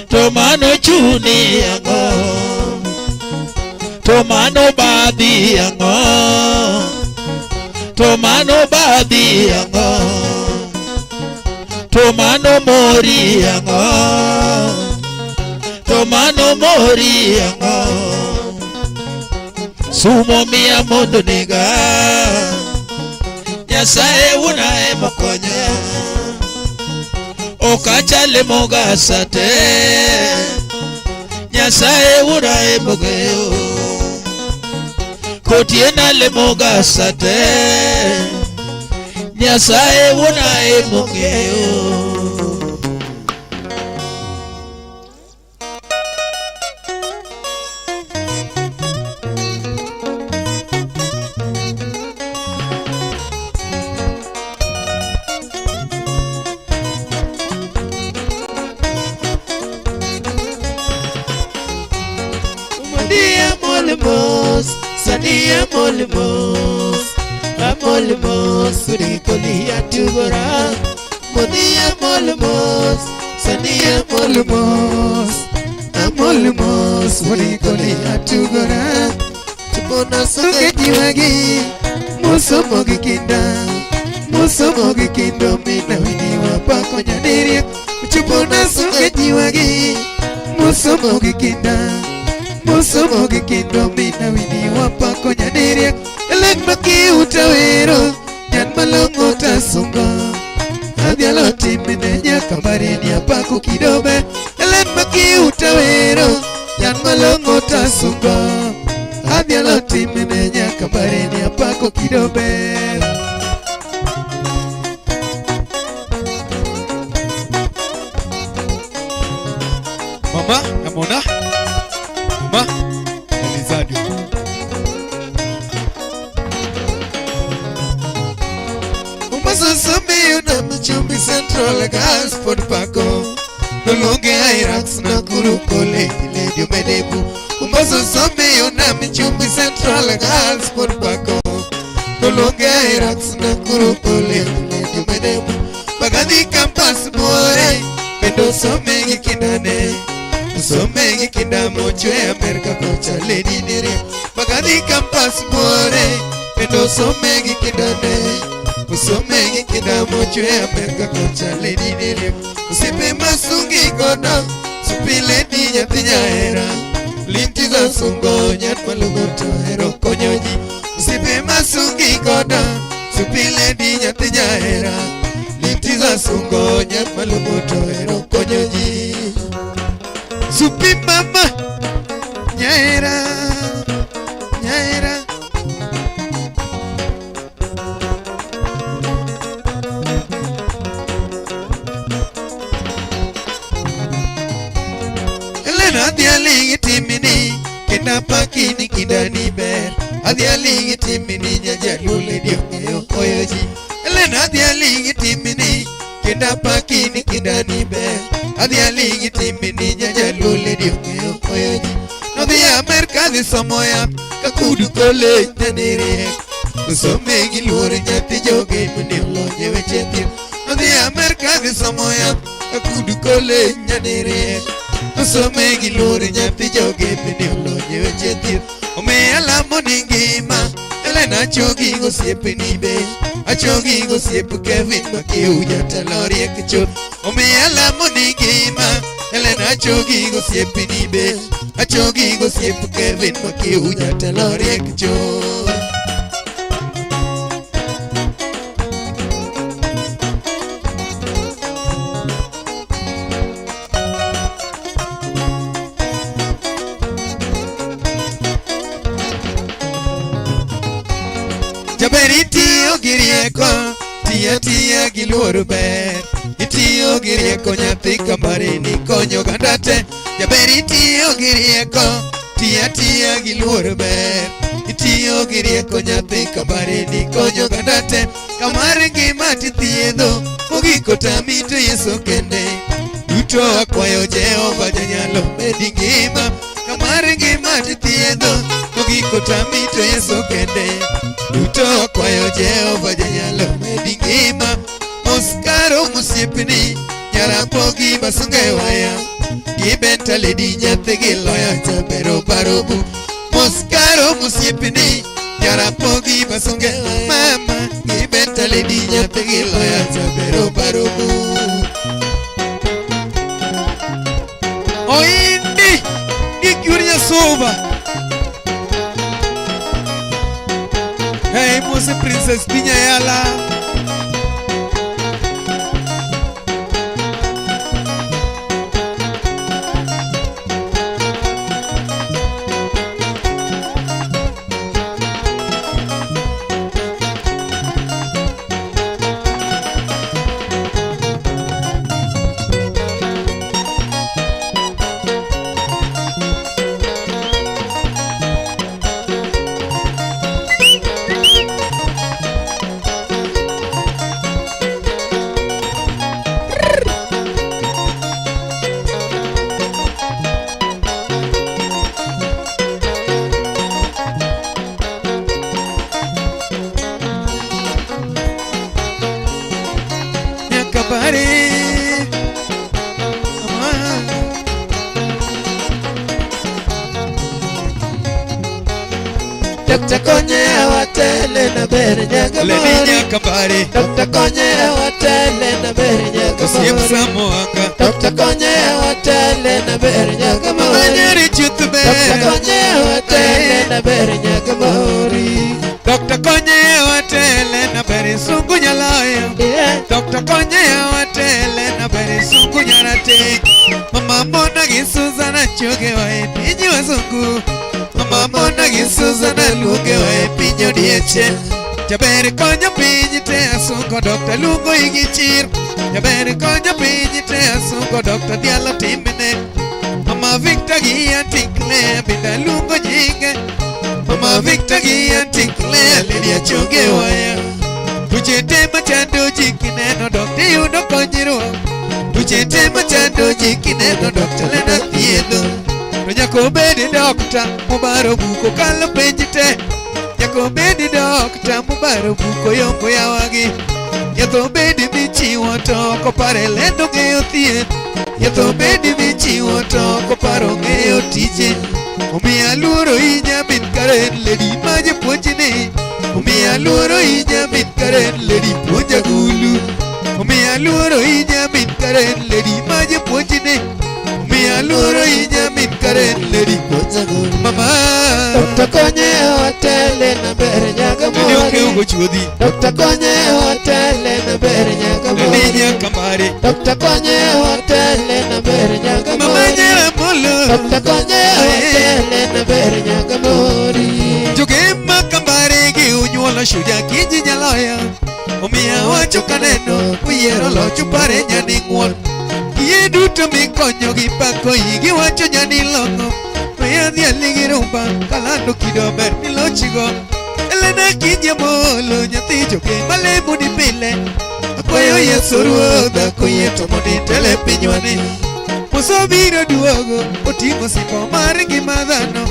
Tomano chuni yango Tomano babi yango Tomano babi yango Tomano mori yango Tomano mori yango Sumo miya mondo niga Nyasaye unae mokonya Okachale moga sate Nyasaye unae mogeo Kotiena le moga sate Nyasaye unae mogeo Sania molimos, amolimos, surikolia tugora. Monia molimos, sania molimos, amolimos, surikolia tugora. Tupona soke jiwagi, musomogi kindo mina wini wapako nyaniria. Tupona soke jiwagi, musomogi kindo mina wini wapako nyaniria. Elek maki utawero nyan malongo tasunga Adhialo timine nyaka marini apako kidobe. Elek maki utawero nyan malongo tasunga Adhialo timine nyaka marini apako kidobe. Mama, namona? Mama, Elizadi. Umasasame yuna mchumbi Central Gas Port Pako Nolonge Airax na kurukole Ledio medebu. Umasasame yuna mchumbi Central Gas Port Pako Nolonge Airax na kurukole Ledio medebu. Bagadi campus more Pendo somegi kinane Somegi kinamo chwe Amerika kocha lady nere. Bagadi campus more Pendo somegi kinane Usomegi kinamo chwe Amerika kocha lady nere. Usipe masungi kono Supile di nyatinya era Linti za sungo nyat malugoto hero konyoji. Usipe masungi kono Supile di nyatinya era Linti za sungo nyat malugoto hero konyoji. Supi mama nyaera nyaera Elena dialingi timini kenda pakini kidani ber adialingi timini nyajalule diongeo oyoji Elena dialingi timini kenda pakini kidani ber adialingi timini nyajalule diongeo oyoji no di Amerika di somoya kakudu kole nanere kusome gilure nyati joge mune lonye wechetir no di Amerika di somoya kakudu kole nanere kusome gilure nyati joge mune lonye wechetir ome ala moningima Elena chogi gosiepe nibe achogi gosiepe Kevin makeu jatalori ekchot ome ala moningima Elena chogi gosiepe nibe achogi gosiepe Kevin makeu jatalori ekchot Jaberiti ogirieko tia giluoro ber itiyo girieko nyathi kamare ni konyo gandate Jaberiti ogirieko tia giluoro ber itiyo girieko nyathi kamare ni konyo gandate kamare ngima tithiedho mogiko tamito Yesu kende duto akwayo Jehova janyalo medi ngima kamare ngima tithiedho mogiko tamito Yesu kende duto akwayo Jehova janyalo medi ngima Oskaro musiepni nyarapogi basunge waya gibenta ledi nyathi giloyo jabero barobu Oskaro musiepni nyarapogi basunge mama gibenta ledi nyathi giloyo jabero barobu Oindi ikyurnya soba Hey, Mose Princess Pinyayala Dr. Konye watele na bere nyaga Leninya kabare Dr. Konye watele na bere nyaga Siemsa moanga Dr. Konye watele na bere nyaga Manyeri chutube Dr. Konye watele na bere nyaga mori Dr. Konye watele na bere sungu nyalayo Dr. Konye watele na bere sungu nyarate Mama mona gisuzana choge wa epinyi wa sungu Mama mona gisuzana luge wa epinyo dieche Jabere konyo pinyi te asungo Dr. Lungo igichir Jabere konyo pinyi te asungo Dr. Diala timine Mama Victor gia tinkle binda lungo jinge Mama Victor gia tinkle lidia choge waya Tujete machando jikineno Dr. Yuno konjiro Tujete machando jikineno Dr. Lena thiedo Nyako bedi dokta mubaro buko kala penjite Nyako bedi dokta mubaro buko yongo ya wagi Yatho bedi michiwo to kopare lendo geyo thien Yatho bedi michiwo to koparo geyo tije Umiya luoro inya min karen ledi maje puonjini Umiya luoro inya min karen ledi puonja gulu Umiya luoro inya min karen ledi maje puonjini Umiya luoro inya min karen ledi puonja gulu Mama Dr. Konye watele na bere nyaga Nani oke ugo mori chuodhi Dr. Konye watele na bere nyaga Nani mori nya kamare Dr. Konye watele na bere nyaga Mama mori nyera molo Dr. Konye hotele na ber nyaka mori. Jogema kambare gi unyuolo shuja kiji nyaloya. Omiya wacho kaneno uyiero locho pare nyani ng'uon. Kiye duto mikonyo gi pako igi wacho nyani longo. Maya dhiali gi rumba kalando kido ber ni lochigo. Elena kinye molo nyathi joge malemo ni pile. Akwayo Yesu ruodha koyie to mondi tele pinywani. Mosobiro duogo oting'o simbo mar ngima dhano.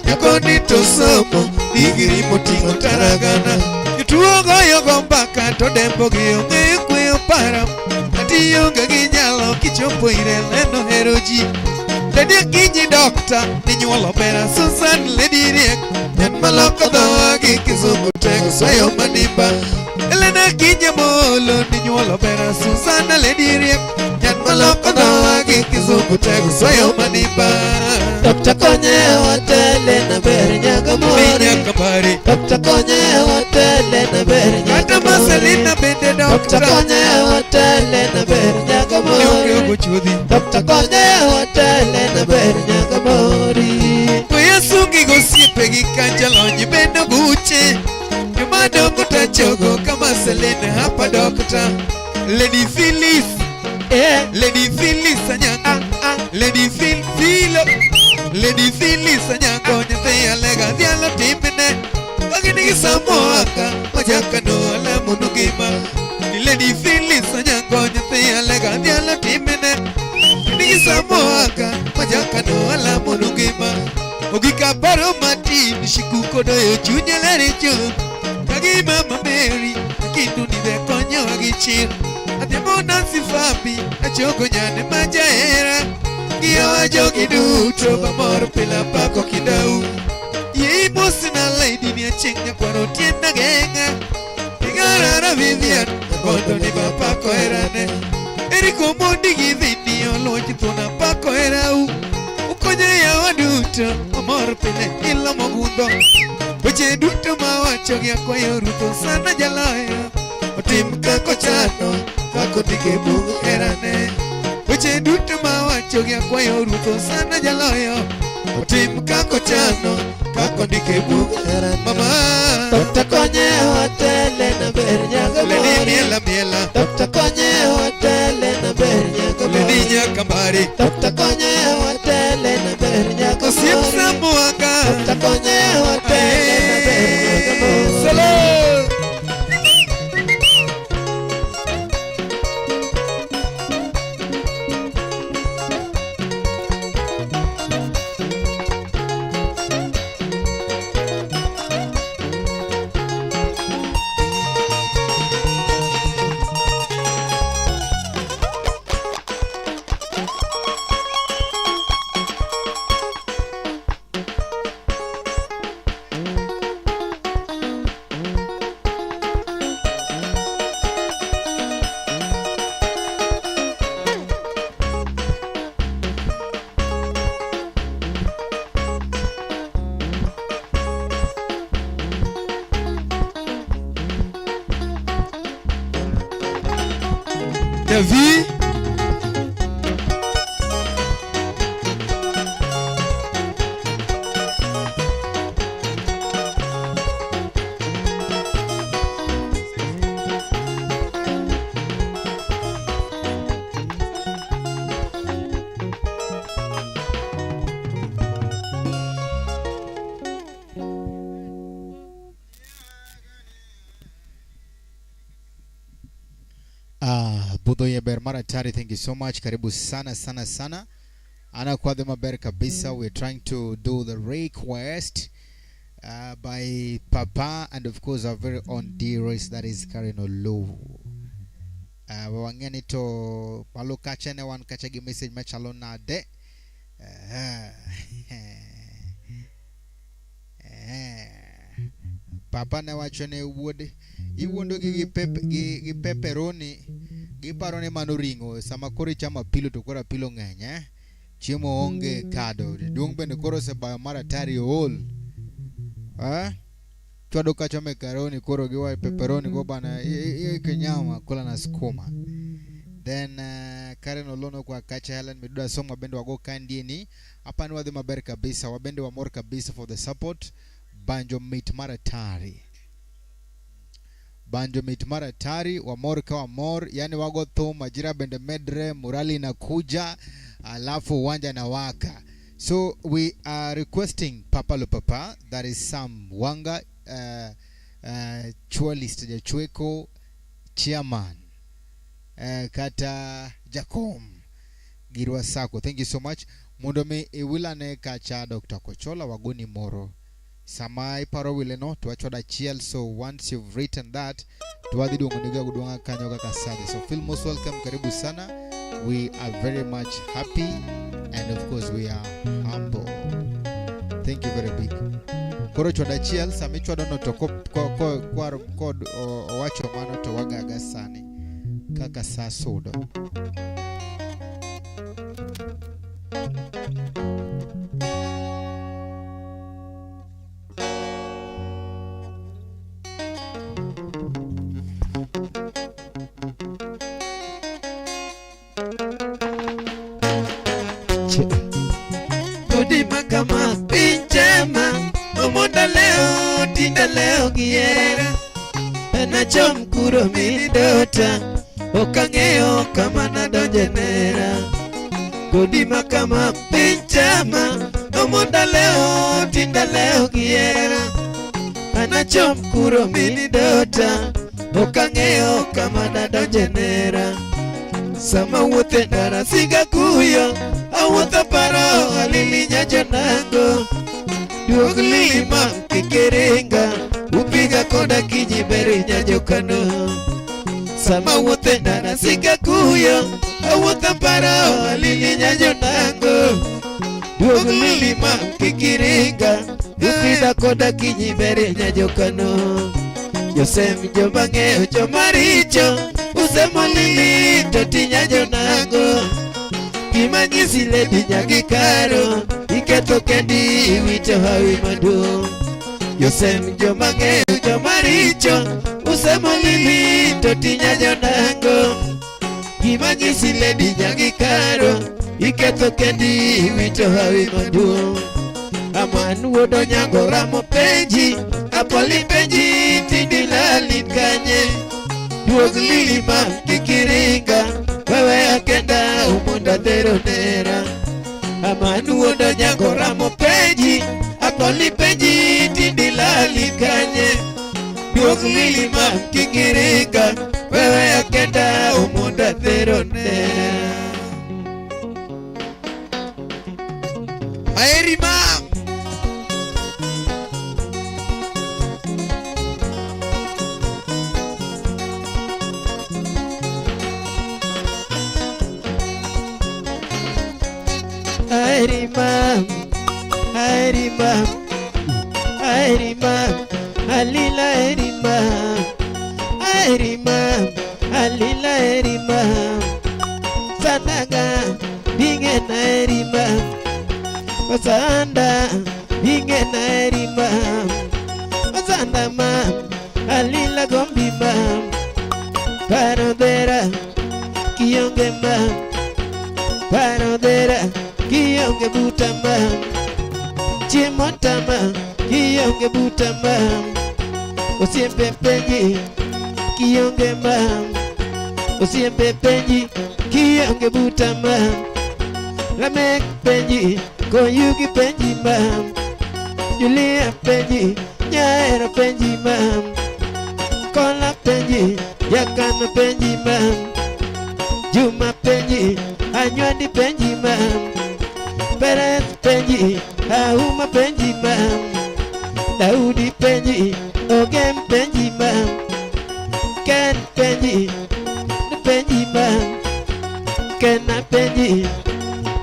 Nyakoni to somo digiri moting'o taragana. Jotuo goyo go mbaka to dembo gi ong'eyo kweyo para. Kati onge gi nyalo kichopo ire leno hero ji. Lady Kinyi Doctor ninyuolo bera Susan Lady Riek. Nyan maloko dhowa gi kizungu tego sayo manimba. Elena Kinyi Molo ninyuolo bera Susan Lady Riek. Nyan maloko dhowa gi kizungu tego sayo manimba. Dr. Konye hotele na ber nyaka mori. Nyaka mari. Dr. Konye hotele na ber nyaka Kata Marcelina bende Dr. doctor. Konye hotele na ber nyaka Nyonge mori. chudhi. Dr. Konye hotele na ber nyaka mori. Kweya sungi gosiepe gi kanja lonyi bendo guche. Joma dongo tachogo kama Selena hapa doctor. Lady Phyllis. Lady Phyllis Anyango. Lady Philo. Lady Phyllis Anyango nyathi alega dhialo timbine. Kagini gi Samoaka majaka no alamo nugima. Lady Phyllis Anyango nyathi alega dhialo timbine. Nigi Samoaka majaka no alamo nugima. Ogika paro matin shikuko doyo chunye lericho. Kagi Mama Mary kindu nibe konyo agichir. Atemo Nancy Fabi achoko nyane majaera. Giyawa jogi duto bamor pila pako kidau. Ye mosina lady ni achenya kwaro tienda genga. Igarara Vivian gondo ni bapako erane. Eriko mondi gi vini olonji tuna pako erau. Ukonye ya waduto amor pile ilo mogundo. Weche duto mawacho gi akwayo Ruto sana jaloyo. Otim kako chano kako dike bugu erane. Weche duto mawacho gi akwayo Ruto sana jaloyo. Otim kako chano kako dike bugu erane. Mama Dr. Konye hotele na ber nyaka Lady mori. miela miela. Dr. Konye hotele na ber nyaka Lady mori. nyaka mari. Dr. Konye hotele na ber nyaka Osiep mori. Samoaka. Dr. Konye hotele na ber nyaka mori. Solo. Davi. Budhoye ber mara tari, thank you so much. Karibu sana sana sana. Ana kwa the maber kabisa. We're trying to do the request by Papa and of course our very own dearest, that is Karen Olu. Wangeni to palo kacha ne wan kacha gi message machalo nade. Papa ne wacho ne wuode iwuondo gi pepperoni gi parone mano ringo sama koro chama pilo to koro pilo ng'eny chiemo onge kado duong bende koro sebayo mara tari ol chwado kacha mekaroni koro giwa pepperoni go bana kinyama kula na skuma then Karen Olono kwa Kacha Helen Miduda Song wabende wago kandieni hapa ni wadhi maber kabisa wabende wa mor kabisa for the support Banjo Meet Maratari wa mor kawa mor yani wago thu majira bende medre murali na kuja alafu wanja na waka. So we are requesting Papa Lo Papa, that is Sam Wanga, Chualist Chweko chairman, Kata Jacom Girwa Sako. Thank you so much. Mundome iwilane kacha Dr. Kochola wagoni moro. Samai paro wileno tuachoda chiel. So once you've written that, tuwadhidu nguniga gudunga kanyoga kasadi. So feel most welcome, karibu sana. We are very much happy and of course we are humble. Thank you very big. Koro choda chiel sami choda no to kwa wacho mano to wagaga sani kaka sasodo. Kudima kama pinchema Omonda leo, tinda leo giera Nacho mkuro midota Okangeo kama nadonjenera Kudima kama pinchema Omonda leo, tinda leo giera Nacho mkuro midota Okangeo kama nadonjenera Sama wote nara siga kuyo Awota paro alilinya jonango Duogli mam kikiringa Upiga koda kijiberi nyajokano Sama wote nara siga kuyo Awota paro alilinya jonango Duogli mam kikiringa Upiga koda kijiberi nyajokano Yosem jomangeo jomaricho Usemo lili totinya jonango Kimanyisi ledi nyagikaro Iketo kendi wito hawi madu Yosem jomangeo jomaricho Usemo lili totinya jonango Kimanyisi ledi nyagikaro Iketo kendi wito hawi madu Amanu wodo nyango ramo penji Apoli penji tindilali kanye Duog lili mam kikiringa Wewe akenda umunda teronera Amanu wodo nyango ramo penji Apoli penji tindilali kanye Duog lili mam kikiringa Wewe akenda umunda teronera Maeri mam Airimam, Airimam, Airimam, Alila Airimam, Airimam, Alila Airimam, Sanaga, Bingen Airimam, Wasanda, Bingen Airimam, Wasanda mam, Alila Gombi mam, Parodera, Kiyonge mam, Parodera, Kiyonge butama Chimotama Kiyonge butama Osiempe penji Kiyonge mam Osiempe penji Kiyonge butama Lamek penji Koyugi penji mam Julia penji Nyaera penji mam Kola penji Yakana penji mam Juma penji Anywadi penji mam Perez penji, Auma penji mam Daudi penji, Ogem penji mam Ken penji, penji mam Kena penji,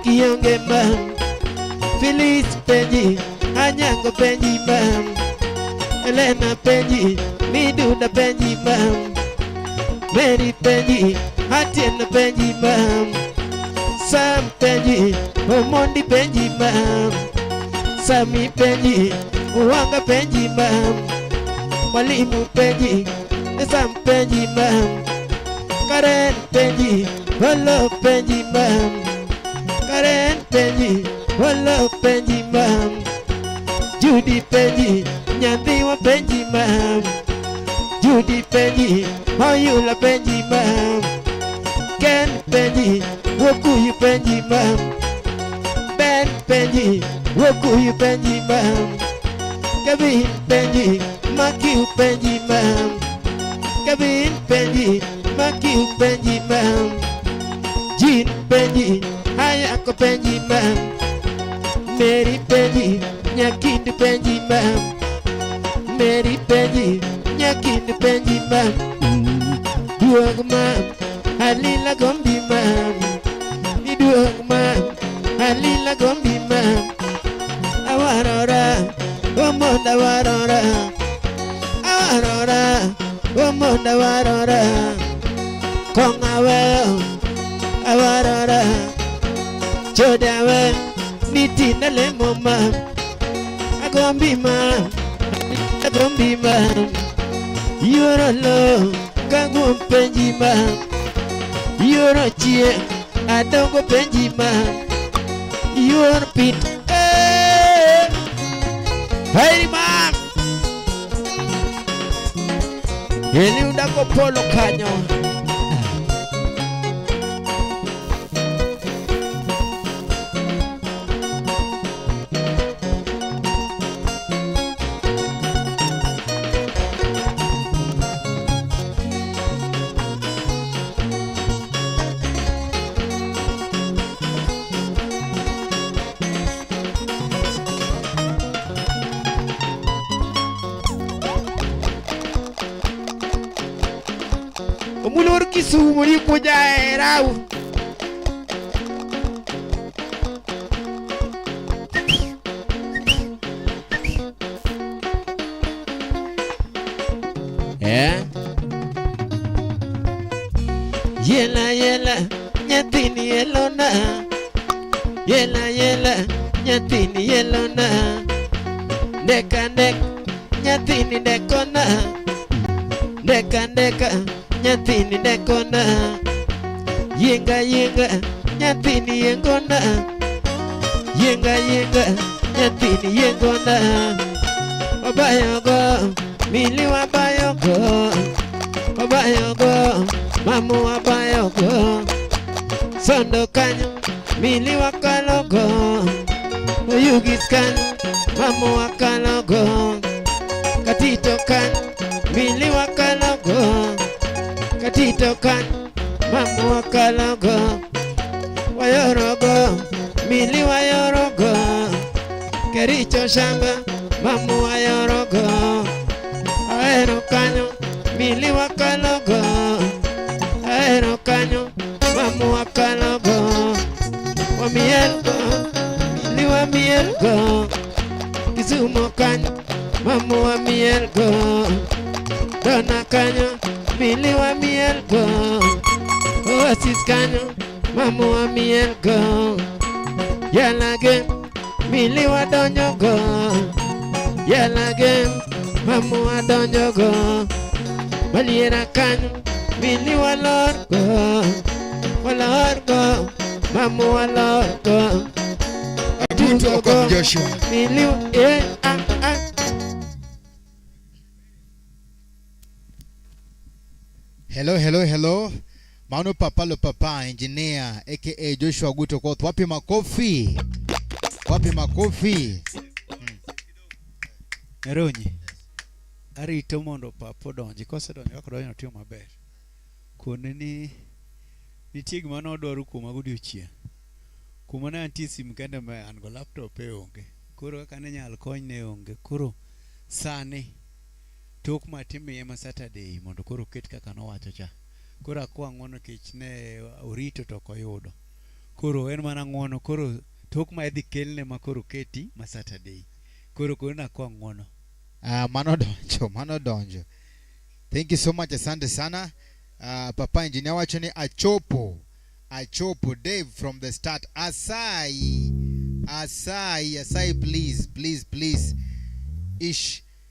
Kiyonge mam Feliz penji, Anyango penji mam Elena penji, Miduda penji mam Mary penji, Atiena penji mam Sam penji, Omondi penji mam Sami penji, Uwanga penji mam Mwalimu penji, Sam penji mam Karen penji, Walo penji mam Karen penji Walo penji mam Judy penji Nyantiwa penji mam Judy penji Oyula penji mam Ken penji Wokuyu penji mam Ben penji Wokuyu penji mam Kevin penji Makiu penji mam Kevin penji Makiu penji mam Jean penji Hayako penji mam Mary penji Nyakindu penji mam Mary penji Nyakindu penji mam Duog mam Halila gombi mam Ni duog mam Halila gombi mam Awarora Omonda warora Awarora Omonda warora Kongaweo Awarora Jodawe Nitina lemo mam Agombi mam Agombi mam Yoro lo Kangum penji mam Yoro chie Adongo penji mam Yoro pit Hey mam Eli undako polo kanyo Mulur Kisumu ni kuja erau Yela yela nyatini yelona Yela yela nyatini yelona Deka dek nyatini dekona Deka deka Nyathini dekona Yenga yenga Nyathini yengona Yenga yenga Nyathini yengona Wabayogo Mili wabayogo Wabayogo Mamu wabayogo Sondo kanyo Mili wakalogo Oyugis kanyo Mamu wakalogo Katito kanyo Mili wakalogo Katito kan Mamu wakalogo Wayorogo Mili wayorogo Kericho shamba Mamu wayorogo Aero kanyo Mili wakalogo Aero kanyo Mamu wakalogo Wamielgo Mili wamielgo Kisumo kanyo Mamu wamielgo Dona kanyo Mili wa mielgo Oasis kanyo Mamu wa mielgo Yalage Mili wa donyogo Yalage Mamu wa donyogo Maliera kanyo Mili wa lorgo Walorgo Mamu wa lorgo Atutogo Mili wa Hello. Mano Papa le Papa, engineer, aka Joshua Guto Koth. Wapi makofi? Eronyi. Arito mondo papo donji. Kose donji wako donji notio maber. Kone ni nitie gima nodwaru kuoma godiochieng'. Kuma ne antie sim kende ma an go laptop e onge. Koro kaka ne nyal kony ne onge. Koro sani tok matimiye ma Saturday mondo koro ket kaka nowacho cha. Koro akwa ng'wono kech ne orito to koyudo. Koro en mana ng'wono. Koro tok ma idhi kelne ma koro keti ma Saturday. Koro nakwa ng'wono. Mano donjo. Thank you so much, asante sana. Papa engineer wacho ni achopo Dave from the start. Asai please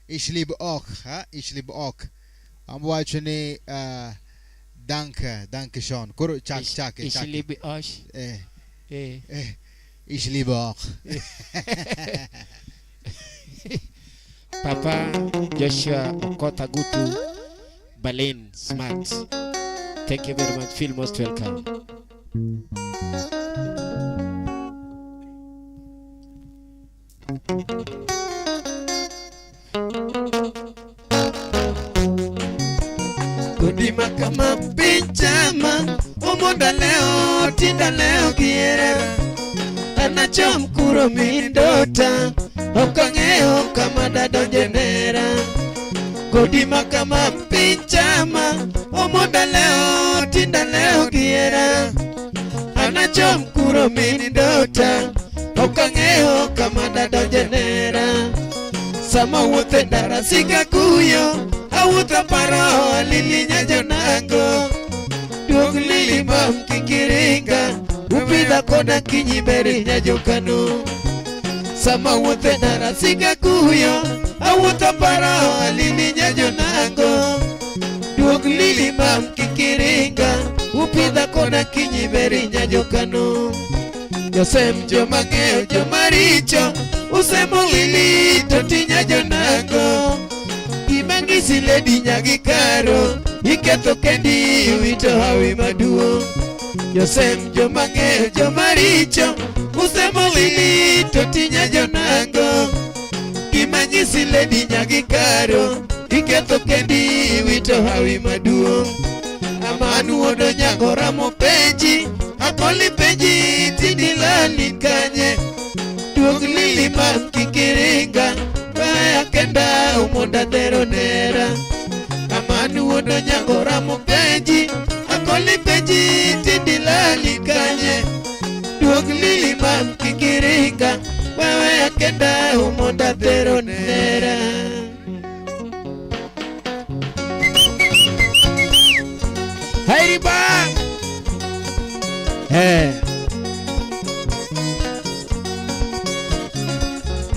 Ishlib ok Ambo wacho ni Danke schon. Koro chak. Ich liebe euch. Ich liebe auch. Papa Joshua Okota Gutu Berlin Smart. Thank you very much. Feel most welcome. Kudima kama pichama Omoda leo, tinda leo kierera Anacho mkuro mindota Okangeo kama dado jenera Kudima kama pichama Omoda leo, tinda leo kierera Anacho mkuro mindota Okangeo kama dado jenera Sama wote darasika kuyo Awuta paro lili nyajo nango Duog lili mam kikiringa Upida kona kinyiberi nyajo kanu Sama wote narasiga kuyo Awuta paro lili nyajo nango Duog lili mam kikiringa Upida kona kinyiberi nyajo kanu Yosem jo mangeo jo maricho Usemo lili toti nyajo nango Imangisi ledi nyagi karo Iketo kendi wito hawi maduo Yosem jo mange jo maricho Usemo lili toti nyajo nango Imangisi ledi nyagi karo Iketo kendi wito hawi maduo Amanu odo nyagora mo peji Akoli peji tindi lali kanye Duog lili mam kikiringa Baya kenda umonda dero nera Amanu wodo nyangora mupeji Akoli peji tindi lali kanye Duog lili mam kikiringa Baya kenda umonda dero nera Hairi ba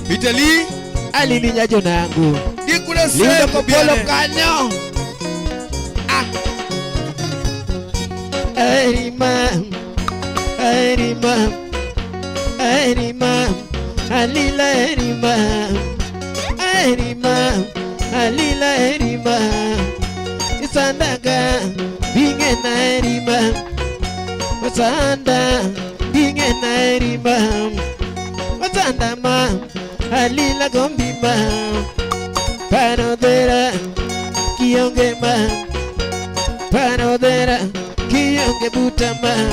Italy Alini nyajo nangu Dikula Lindo kopolo kanyo Airimam Alila airimam Alila airimam Isandaga Bingena airimam Wasanda Bingena airimam Wasanda mam Alila gombi mam Panodera Kionge mam Panodera Kionge buta mam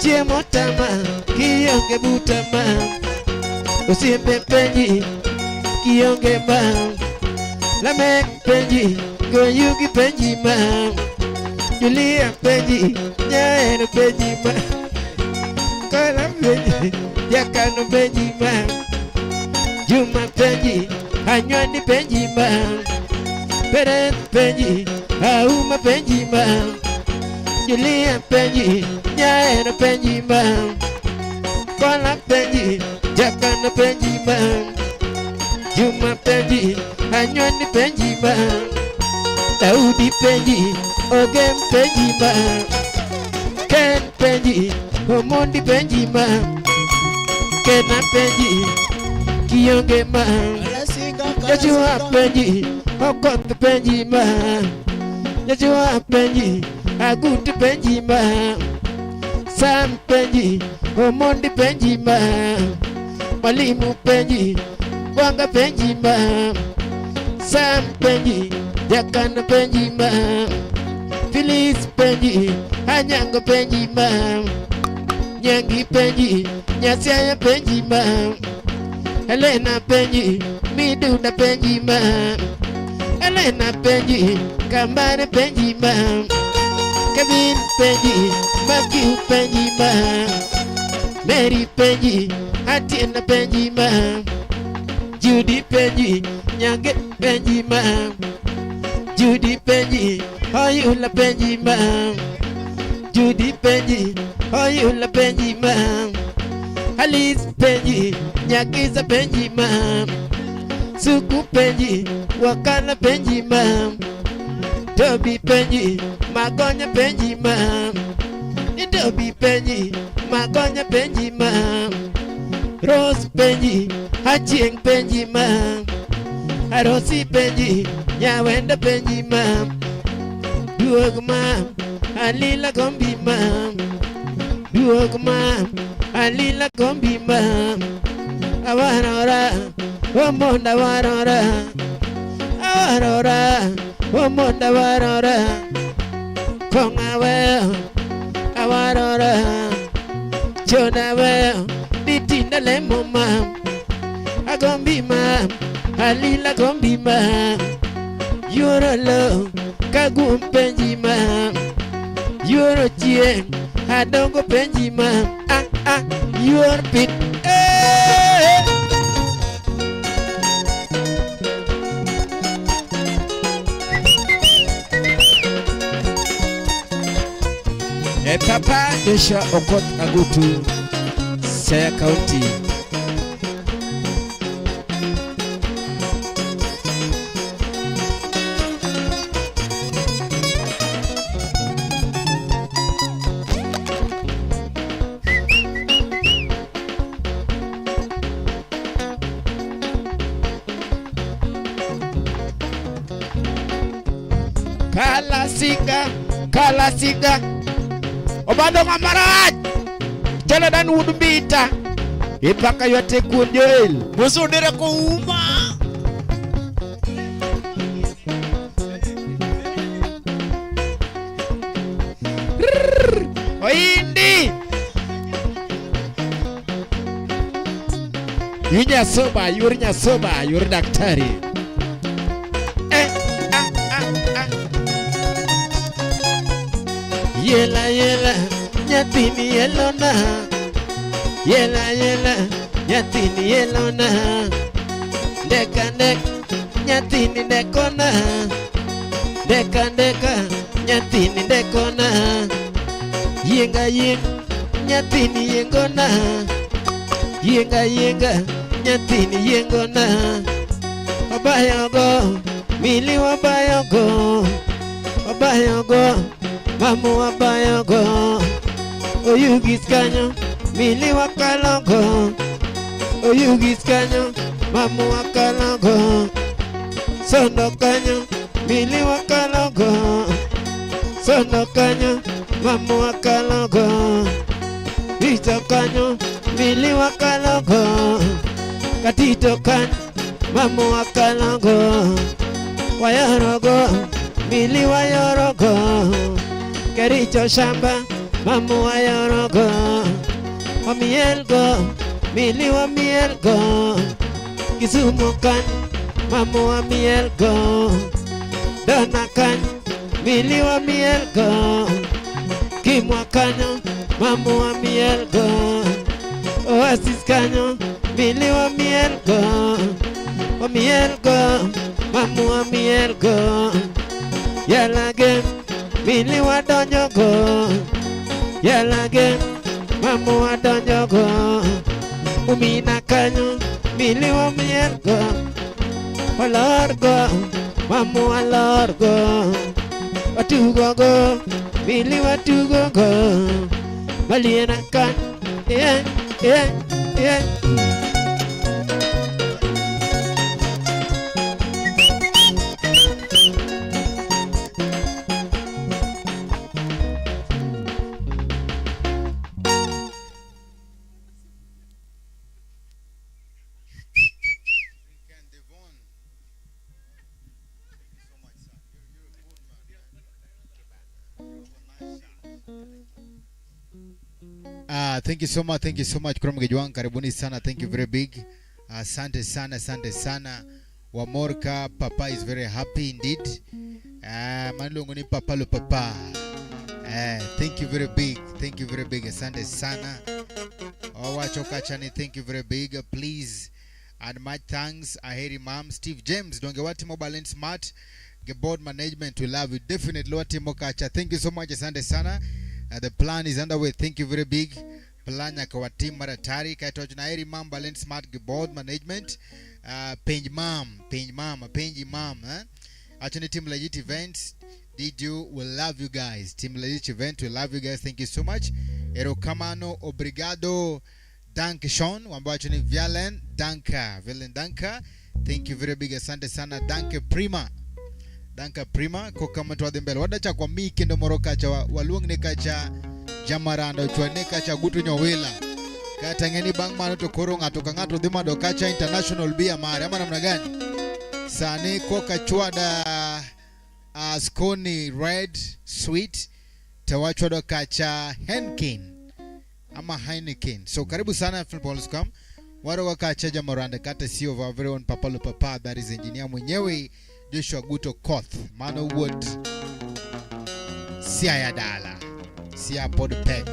Chiemota mam Kionge buta mam Usiempe penji Kionge mam Lame penji Goyugi penji mam Julia penji Nyaeno penji mam Kala penji Yakano penji mam Juma penji, Anywani penji mam Peret penji, Auma penji mam Julia penji, Nyaena penji mam Kola penji, Jakana penji mam Juma penji, Anywani penji mam Daudi penji, Ogem penji mam Ken penji, Omondi penji mam Kena penji Kionge mam Joshua penji Okot penji mam Joshua penji Agut penji mam Sam penji Omondi penji mam Mwalimu penji Wanga penji mam Sam penji Jakana penji mam Phyllis penji Anyango penji mam Nyangi penji Nyasiaya penji mam Helena penji, Miduda penji mam Helena penji, Kambare penji mam Kevin penji, Matthew penji mam Mary penji, Atiena penji mam Judy penji, Nyange penji mam Judy penji, Oyula penji mam Judy penji, Oyula penji mam Alice penji, Nyagiza penji mam Suku penji, Wakala penji mam Toby penji magonya penji mam ni Toby penji magonya penji mam Rose penji Achieng penji mam Arosi penji Nyawenda penji mam Duog mam Alila gombi mam Duog mam Alila gombi mam Awarora Omonda warora Awarora Omonda warora Konga weo Awarora Chona weo Ditinda lemo mam Agombi mam Alila gombi mam Yoro lo Kagum penji mam Yoro chien Adongo penji mam Your pit Papa Joshua Okot Agutu Siaya County. Kalasiga Obado ngamaraj Chala dan wudumbita Ipaka yote kunjoil Musudire kuuma Oindi Yurinya soba Yuri daktari Yela Nyatini yelona Yela Nyatini yelona Deka Nyatini dekona Deka Nyatini dekona Yenga Nyatini yengona Yenga Nyatini yengona Obayogo Mili wabayogo Obayogo Mamu wabayogo Oyugis kanyo Mili wakalongo Oyugis kanyo Mamu wakalongo Sondo kanyo Mili wakalongo Sondo kanyo Mamu wakalongo Vito kanyo Mili wakalongo Katito kanyo Mamu wakalongo Wayorogo Mili wayorogo Kericho shamba Mamu wayorogo Wamielgo Mili wamielgo Kisumu kan Mamu wamielgo Dona kan Mili wamielgo Kimwa kanyo Mamu wamielgo Oasis kanyo Mili wamielgo Wamielgo Mamu wamielgo Yalage Mili wadonyogo Yalage Mamu wadonyogo Umina kanyo Mili wamielgo Walorgo Mamu walorgo Watugogo Mili watugogo Maliena kan Yeah Thank you so much Kuram Gejwang, karibuni sana, thank you very big. Asante sana. Wamorka, Papa is very happy indeed. Manlungu ni Papa lo Papa. Thank you very big, asante sana. Wachoka chani, thank you very big. Please, and much thanks. Aheri Mam, Steve James, Dongewati Mobile and Smart, Board Management, we love you. Definitely, Wati Mokacha. Thank you so much, asante sana. The plan is underway. Thank you very big. Plan ya kwa team maratari kaitoch na Aheri Mam Balance Smart Board Management. Penji Mam. Actually team legit events. did you? We love you guys. Team Ladich event, we love you guys. Thank you so much. Erokamano, obrigado, dankeschön. Wambacho ni Vialen, danka. Thank you very big. Asante sana. Danke prima. Ko kama tuwa mbele. Wadacha kwa miki ndo moroka cha waluang nika cha jamaranda chwa nika cha gutu nyowela. Kata ngeni bang manu to koronga to kangato dhima do kacha international bia mare. Ama namna gani? Sane koka chwa da Scone Red Sweet tawachwa do kacha Heineken. So karibu sana Philip come. Waro wakacha jamaranda kata CEO of our very own Papa Papa, that is engineer mwenyewe Joshua Guto Koth. Mano wood Siaya Dala Siya Podpek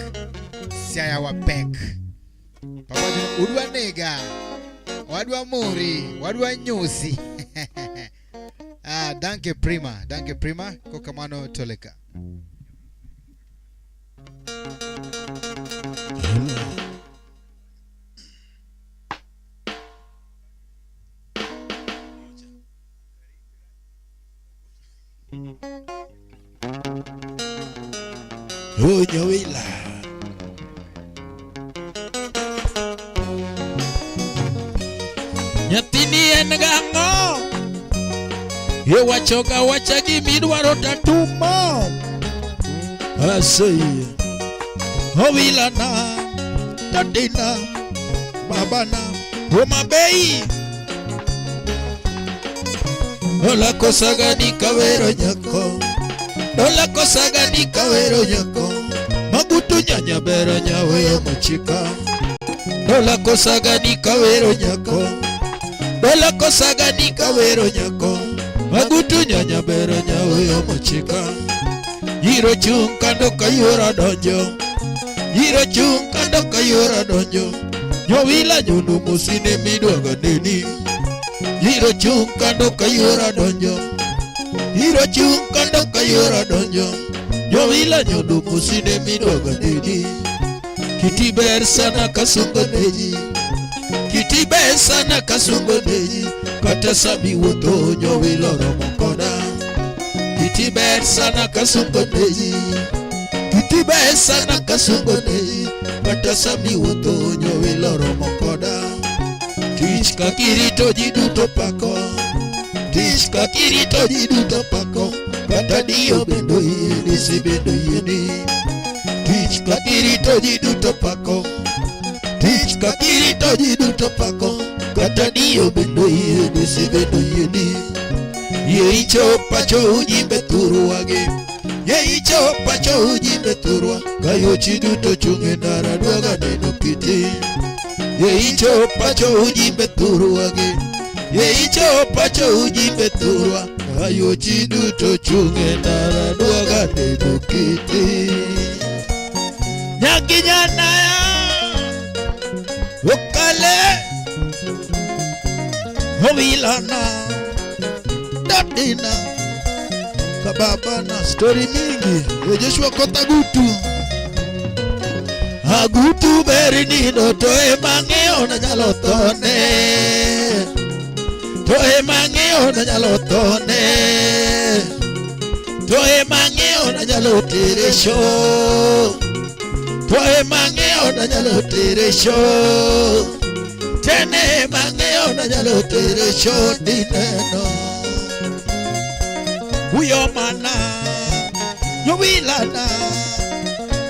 Siaya Wapek Papa Udwa Nega Wadwa Muri Wadwa Nyusi. Danke prima Kokamano Toleka. Nyawila nyathini en gang'o iwachoga wacha gimidwaro tatumo aseye owilana tatina babana Homabay Ola kosaga ni kawero nyako Ola kosaga ni kawero nyako Magutu nyanya bero nyawe mochika Ola kosaga ni kawero nyako Ola kosaga ni kawero nyako Magutu nyanya bero nyawe mochika Yiro chung kando kayura donjo Yiro chung kando kayura donjo Nyowila nyunu musine midwaga nini Yiro chung kando kayura donjo Yiro chung kando kayura donjo Nyowila nyunu musine midwaga nini Kiti ber sana kasungo neji Kiti ber sana kasungo neji Kata sami woto nyowila romokoda Kiti ber sana kasungo neji Kiti ber sana kasungo neji Kata sami woto nyowila romokoda Tich kakirito jiduto pako Tich kakirito jiduto pako Kata diyo bendo yeni si bendo yeni Tich kakirito jiduto pako Tich kakirito jiduto pako Kata diyo bendo yeni si bendo yeni Ye icho pacho ujimbe turu wage Ye icho pacho ujimbe turu wage Kayo chiduto chunge nara duaga neno kiti Ye icho pacho ujimbe turu wage Ye icho pacho ujimbe turu wage Kayo chiduto chunge nara duaga neno kiti Nyakinyana ya Ukale Hovilana Dadina Kababana story mingi Joshua Kotagutu Agutu berini no toe mangeo na nyalotone Toe mangeo na nyalotone Toe mangeo na nyalotere show Toe mangeo na nyalotere show Tene mangeo na nyalotere show dineno Uyo mana Nyowilana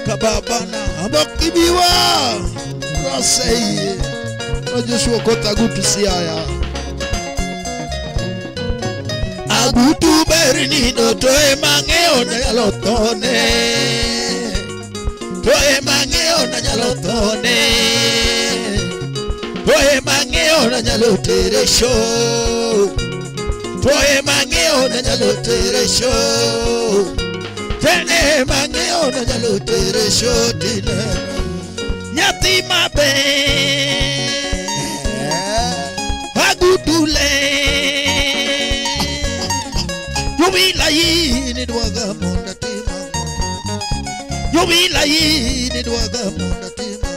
Kababana Amokibiwa Rasei Joshua Kotagutu siaya Agutu berini no toe mangeo na nyalotone Toe mangeo na nyalotone Toe mangeo na nyalotere show Toe mangeo na nyalotere show Tene mangeo na nyalotere show dinero Nyati mabe Agutule Yubila yini dwaga monda tima Yubila yini dwaga monda tima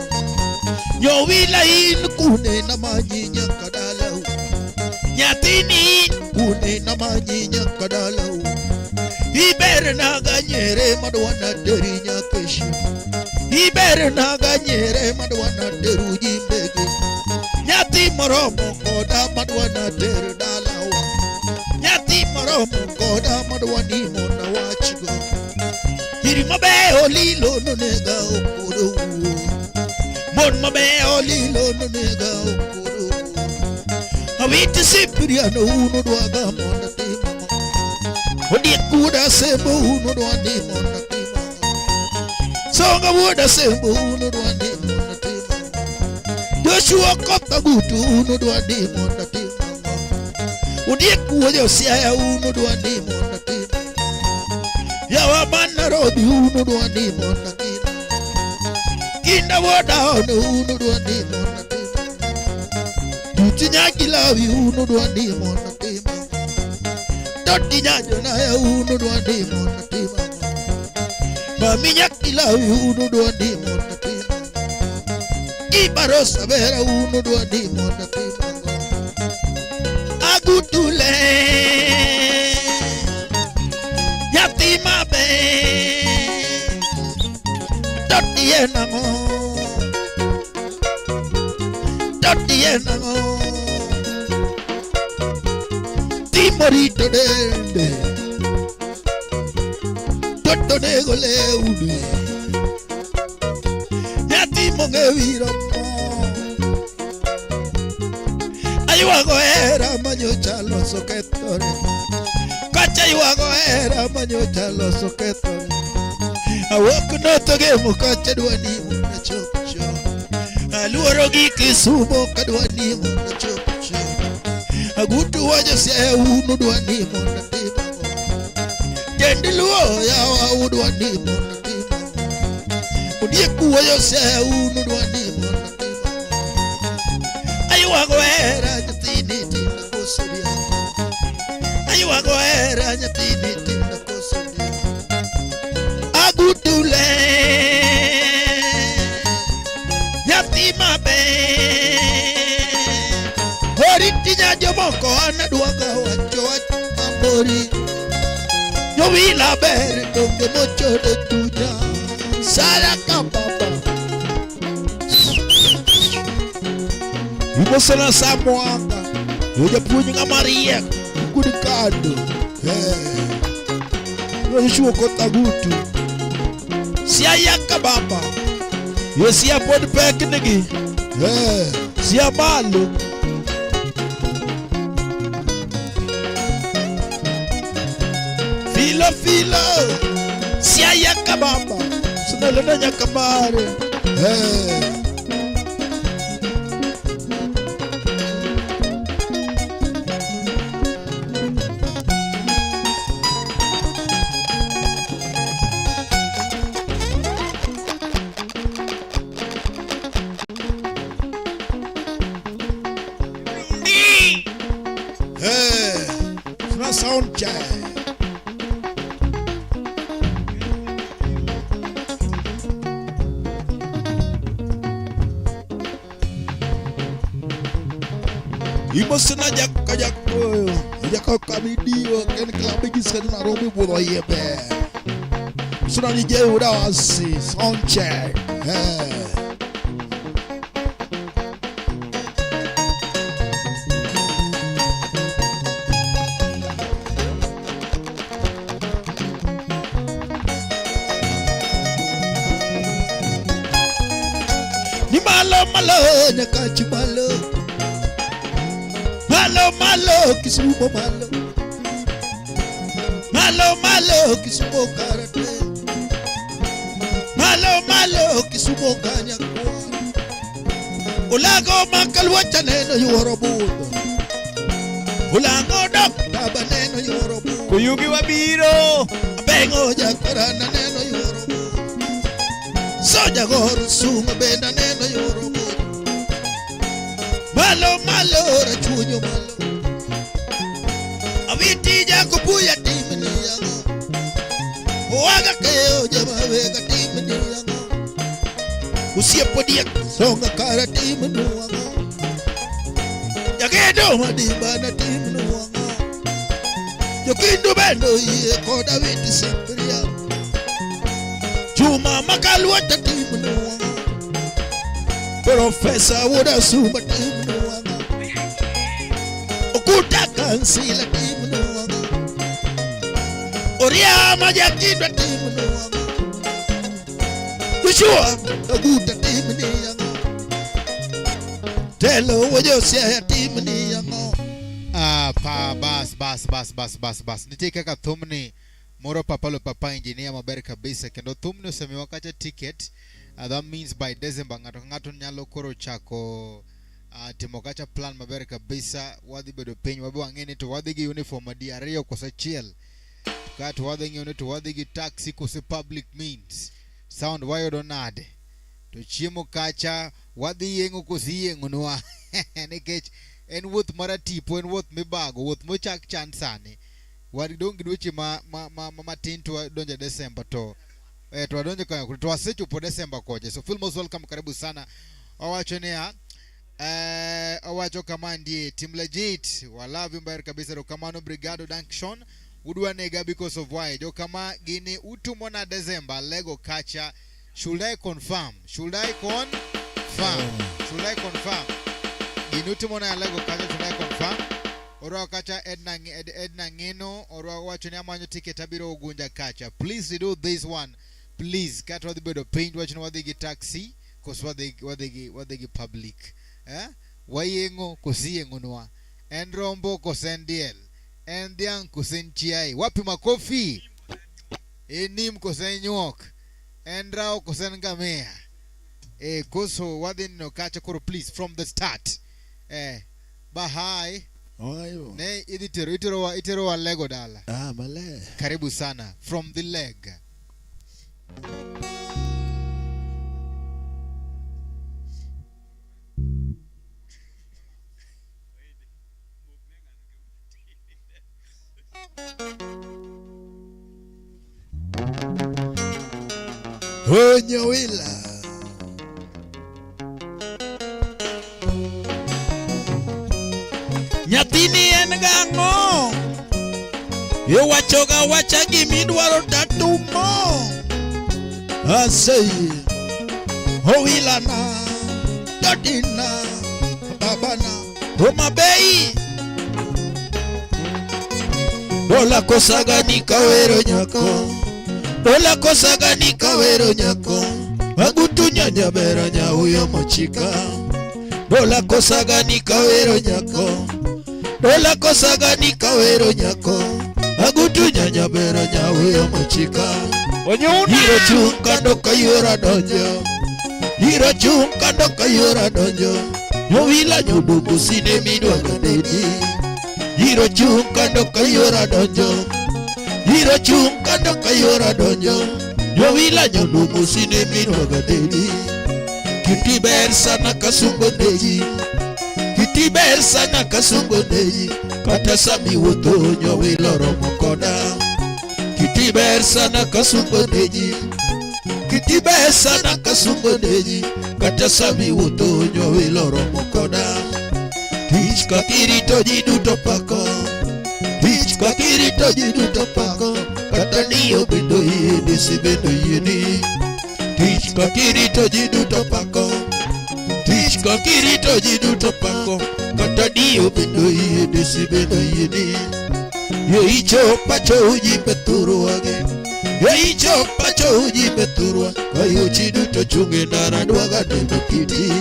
Yubila yini kune na manyinya kadalau Nyatini kune na manyinya kadalau Ibere na ganyere madwana deri nyakeshi. Ibere na ganyere madwana deru jimbege. Nyati moromo koda madwana deru dalawa. Nyati moromo koda madwani mona wachigo. Hiri mabe olilo no nega okoro. Mon mabe olilo no nega okoro. Awiti sipiriano uno dwaga mona tima. Odi kuda sembo uno dwani mona tima. Songa wuda sembo uno dwani mona tima. Joshua kota gutu uno dwani mona tima. Odi kuda siaya uno dwani mona tima. Yawa bana robi uno dwani mona tima. Kinda woda ono uno dwani mona tima. Tuchinyaki lawi uno dwani mona tima. Doti nyanyo na ya uno dwani mona tima. Mami nyaki lawi uno dwani mona tima. Ibarosa vera uno dwani mona tima. Agutule yatima be Doti yenamo Doti yenamo Timorito dende Toto nego leude Yatimo ngevira mo Ayuago era manyo chalo soketore Kacha ayuago era manyo chalo soketore Awoku no toge mukacha duani muna chocho Aluoro giki sumo kaduani muna chocho Agutu waja siya uno duani muna tima Jendiluo ya wa uduani muna tima Udieku waja siya uno duani muna tima Ayuago era nyatini tina kusudia Ayuago era nyatini tina kusudia Agutule yatima be Horiti nyajo moko anaduaga wacho amori Nyowila bere donge mocho de tuja Saraka baba Imosana samuanga Yoja punyi nga Maria Kudikado Yoshuo kota gutu Sia yaka baba Yo sia pod peknegi Sia malu Filo Sia yaka baba Sunalena nyaka mare Sound check. Imosina jakko jakko kamidio ken klabe gisel na robi bodo yebe. Suna ni je uda wasi sound check. Malo nyakachi malo kisumo malo kisumo karate malo kisumo kanya ulago makalwacha neno yorobudo ulango dokta baneno yorobudo Kuyugi wabiro bengo jakarana neno yorobudo soja gor suma benda neno yorobudo malo rachunyo malo Awiti jako puya timini yango Waga keo jama wega timini yango Usia podia songa kara timini wango Jagedo madimba na timini wango Jokindu bendo yie koda witi Sembria Chuma makaluata timu nuanga Profesa Woda Suma timu nuanga Okuta kansila timu nuanga Oria majakindwa timu nuanga Kushua Okuta timu nuanga Telo wajosia ya timu nuanga Pa bas nitike ka thumni moro papalo papa engineer maber kabisa kendo thumni osemiwa kacha ticket. That means by December ngato nyalo koro chako timo kacha plan maber kabisa. Wadhi bedo piny wabe wang'eni to wadhi gi uniform adi ariyo kosa chiel kato wadhi ng'eni to wadhi gi taxi kose public means sound wayodo nade to chiemo kacha wadhi yeng'o kosi yeng'onwa nikech en wuoth mara tipo, en wuoth mibago, wuoth mochak chan sani. Wan dong dweche matin to donja December to wadonjo kanyo to wasechopo December koje. So feel most welcome, karibu sana. Owacho niya owacho kama ndiye team legit walavi mbayer kabisa do kamano brigado Dankshon udwa nega because of why do kama gini utumo na December Lego kacha. Should I confirm Ginuti mona Lego kacha should I confirm? Oro kacha Edna Ngeno oro wacho ni amanyo ticket abiro ugunja kacha. Please do this one. Please kat wadi bedo paint wacho wadi gi taxi cause wadi gi public. Wayengo kosiyengo noa. En rombo kosendiel. En diang kosenchiai. Wapi makofi? Enim kosenyok. En rao kosengamea. Koso wadi no kacha koro please from the start. Bahai. Oyo. Ne itero wa Lego dala. Male. Karibu sana from the leg. Onyawila. Nyathini en gang'o Yo wachoga wacha gimidwaro tatumo Asei Owilana Dadina Babana Omabei Dola kosaga ni kawero nyako Dola kosaga ni kawero nyako Agutu nyanya bera nya uyo mochika Dola kosaga ni kawero nyako Dola kosaga ni kawero nyako Agutu nyanya bera nya uyo mochika Hiro chunga doka yura donjo Hiro chunga doka yura donjo Nyowila nyudugu sine midwa gadedi Hiro chunga doka yura donjo Hiro chunga doka yura donjo Nyowila nyudugu sine midwa gadedi Kiti ber sana kasungo neji Kiti ber sana kasungo neji Kata sami wuto nyowila romo koda Kiti ber sana kasungo neji Kiti ber sana kasungo neji Kata sami wuto nyowila romo koda Tich kakirito jiduto pako Tich kakirito jiduto pako Kata niyo bendo yedi si bendo yedi Tich kakirito jiduto pako Tich kakirito jiduto pako Kata niyo bendo yedi si bendo yedi Yeicho pacho uji peturu wage Yeicho pacho uji peturu wage Kayo chiduto chunge nara dwaga dendo kiti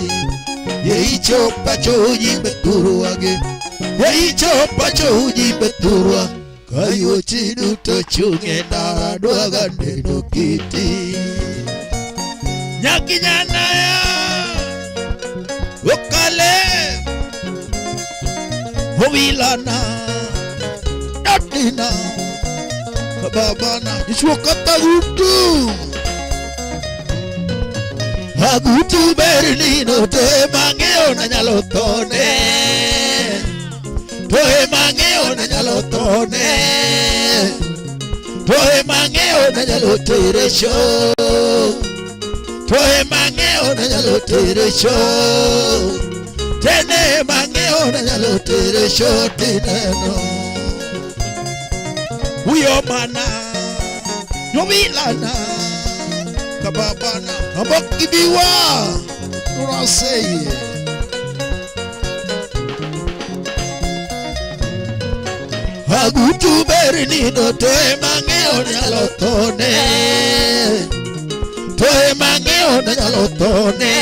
Yeicho pacho uji peturu wage Yeicho pacho uji peturu wage Kayo chiduto chunge nara dwaga dendo kiti Nyaki nyanaya Okale Owilana Dadina Babana Ishwakata gutu Agutu berlino Toe mangeo na nyalotone Toe mangeo na nyalotone Toe mangeo na nyaloteresho Toe mangeo na nyaloteresho Tene mangeo na nyaloteresho Tineno huyo mana nyowilana kababana abakibiwa turaseye agutu berini do toe mangeo nyalo tone toe mangeo nyalo tone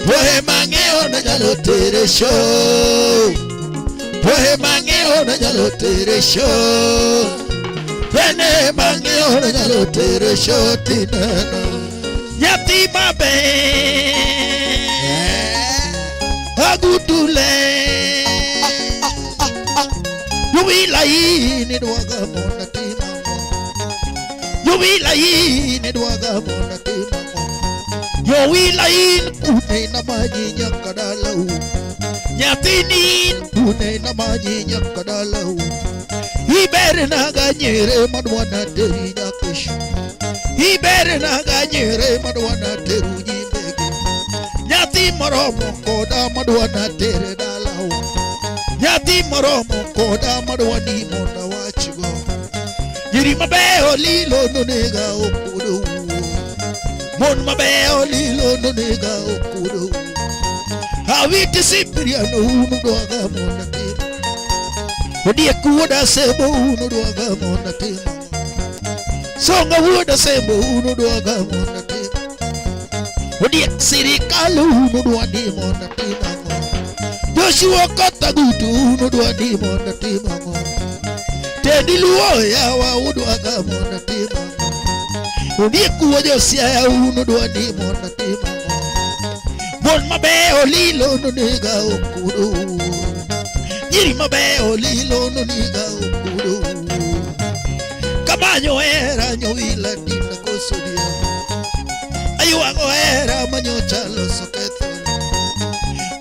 toe mangeo nyalo tere show toe mangeo nyalo tere show pene mangeo nyalo tere show tineno nyati mabe agutule Yuwilaini dwaga mona timamo Yuwilaini dwaga mona timamo Yuwilaini kune na maji nyakadalau Nyatinin kune na maji nyakadalau Ibere na ganyere madwana teri nyakishu Ibere na ganyere madwana teru jimbege Nyati moromo koda madwana tere dalau Nyati moromo koda madwani mona wachigo Yiri mabeo lilo nonega okudo Mon mabeo lilo nonega okudo Hawiti Cipriano unu dwaga mona tema Odia kuoda sebo unu dwaga mona tema Songa woda sebo unu dwaga mona tema Odia sirikalu unu dwani mona tema Joshua Katagutu unudwa ni mona timango Tedi luo ya wa udwa ga mona timango Uniku wa Josia ya unudwa ni mona timango Mon mabeo lilo nuniga okudu Nyiri mabeo lilo nuniga okudu Kamanyo era nyowila dina kosudia Ayuango era manyo chalo soketo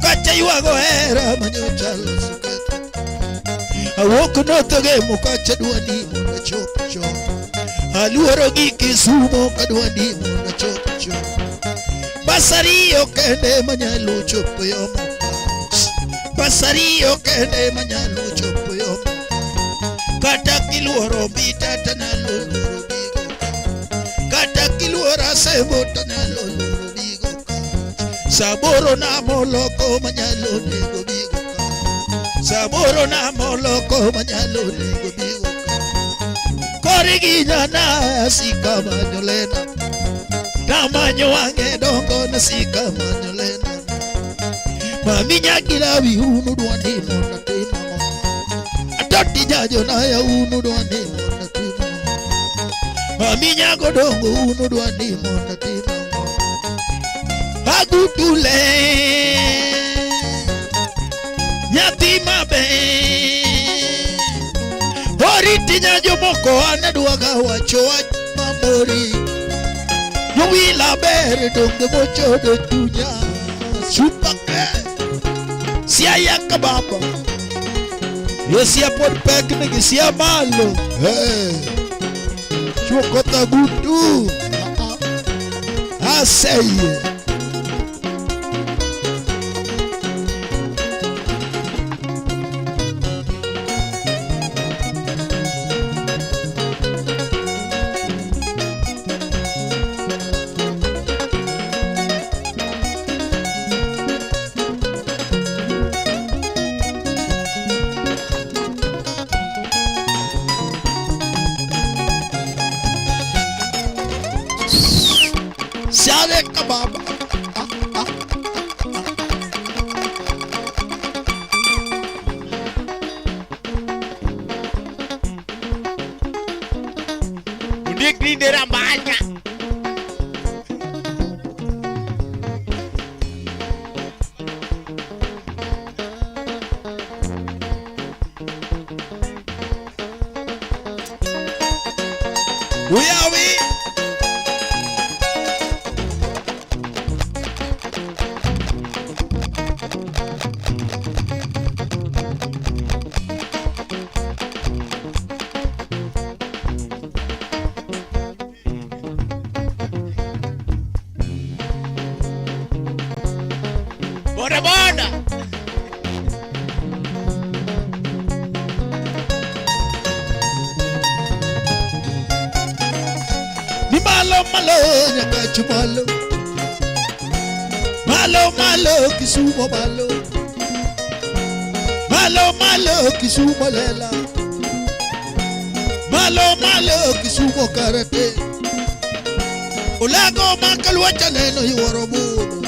Kacha yuago era manyochalo suketo Awoku no toge mukacha duani muna chopicho Aluoro giki sumo kaduani muna chopicho Basario kende manyalo chopo yo muka Basario kende manyalo chopo yo muka Kata kiluoro bita tanalo luro bigo Kata kiluora sebo tanalo luro bigo Saboro na moloko manyalo nego bigo ka Saboro na moloko manyalo nego bigo ka Korigi nyana sika manyolena Tamanyo wange dongo na sika manyolena Mami nyakila vi unu duani mona timamo Atoti jajo na ya unu duani mona timamo Mami nyago dongo unu duani mona timamo Agutule Nyati mabe Oriti nyajo moko anadwaga wacho mamori Yuwila bere donge mocho do tunya Supake Sia yaka baba Yosia pod pekne sia malo Chukota gutu Aseye Siale kababa Udik ni dera banyak Uyawi malo nyaka chumalo. Malo malo Kisumo malo. Malo malo Kisumo lela. Malo malo Kisumo karate. Ulago makalwacha neno yuoro budo.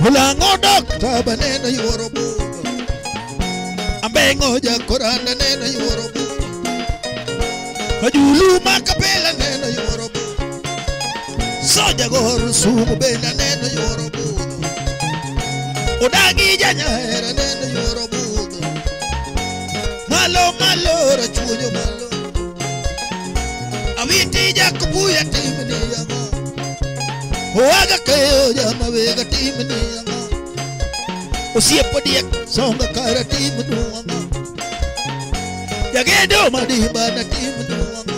Ulango dokta baneno yuoro budo. Ambengo jakoranda neno yuoro budo. Majulu makapela neno yuoro budo. Soja goro sumo bena neno yuoro budo. Odagi janyahera neno yuoro budo. Malo malo rachuyo malo. Awiti jakubuya timini yango. Oaga kayo jama vega timini yango. Osiepo diek songa kara timini yango. Yagedo madiba na timini yango.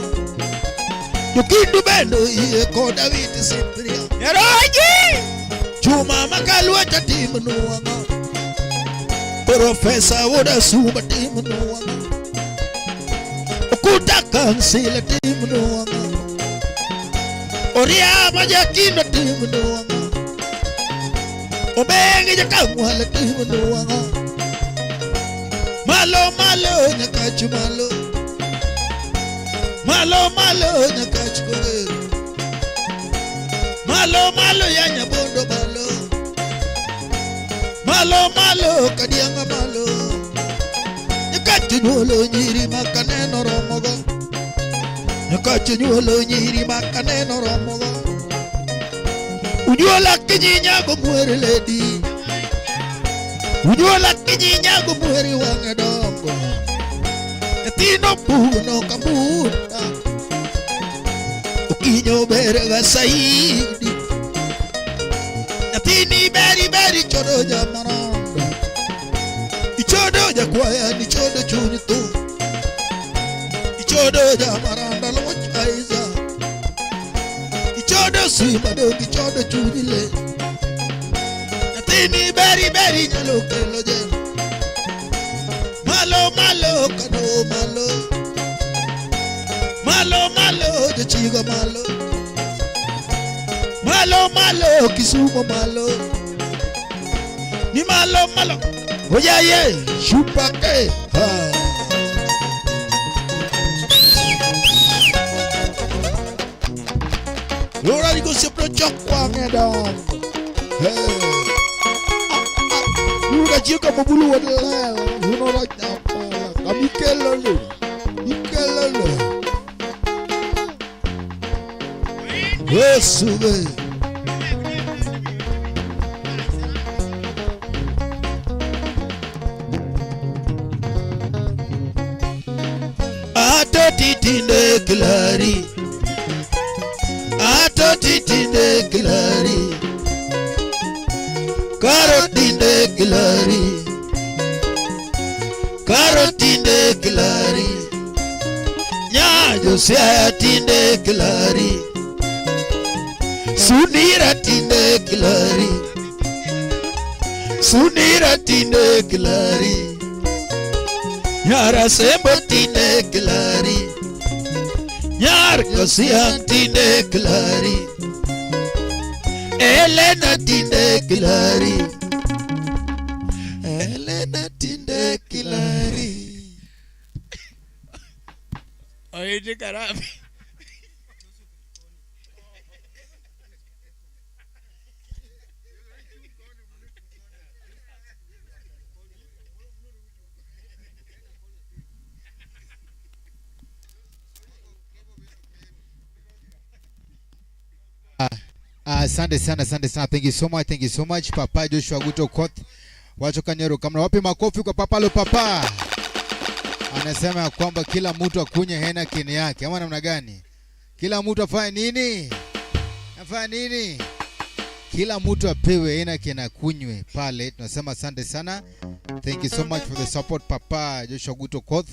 Yukindu bendo iye koda viti simpria. Yaroji! Chuma makalwacha timini yango. Profesa woda suba timini yango. Okuta kansila timini yango. Oria majakino timini yango. Obengi jakamwala timini yango. Malo malo nyakachu malo. Malo malo nyakachu korero. Malo malo ya nyabondo malo. Malo malo kadianga malo. Nyakachu nyolo nyiri makaneno romogo. Nyakachu nyolo nyiri makaneno romogo. Unyola kinyinya muere lady. Unyola kinyinya muere wangadongo. Tino puno kamuta. Ukinyo berega saidi. Tini beri beri chodo jamaranda. Ichodo jakwaya ni chodo chunitu. Ichodo jamaranda loch aiza. Ichodo simado ichodo chunile. Tini beri beri nyalo kelo jen. Malo malo kano malo. Malo malo jachiga malo. Malo malo Kisumo malo. Ni malo malo. Oya ye shupake. Ha. Lora digo siempre chokwa ngedong. Hey. Lora chica mabulu wadela. Uno right now. Amikelo. Mikelo. Yes, sube. Atotitinde klari. Atotitinde klari. Karotinde klari. Karotinde klari. Nyajo siatinde klari. Sunira tinde klari. Sunira tinde klari. Nyara sembo tinde klari. Nyar kosia tinde klari. Elena tinde klari. Elena tinde klari. Oye, caramba. Asante sana. Thank you so much Papa Joshua Guto Koth. Wacho Kanyero kama wapi makofi kwa Papa lo Papa. Anasema ya kwamba kila mtu akunye hena kini yake. Ama namna gani? Kila mtu afanye nini? Afanye nini? Kila mtu apewe hena kina kunywe pale. Tunasema asante sana. Thank you so much for the support Papa Joshua Guto Koth.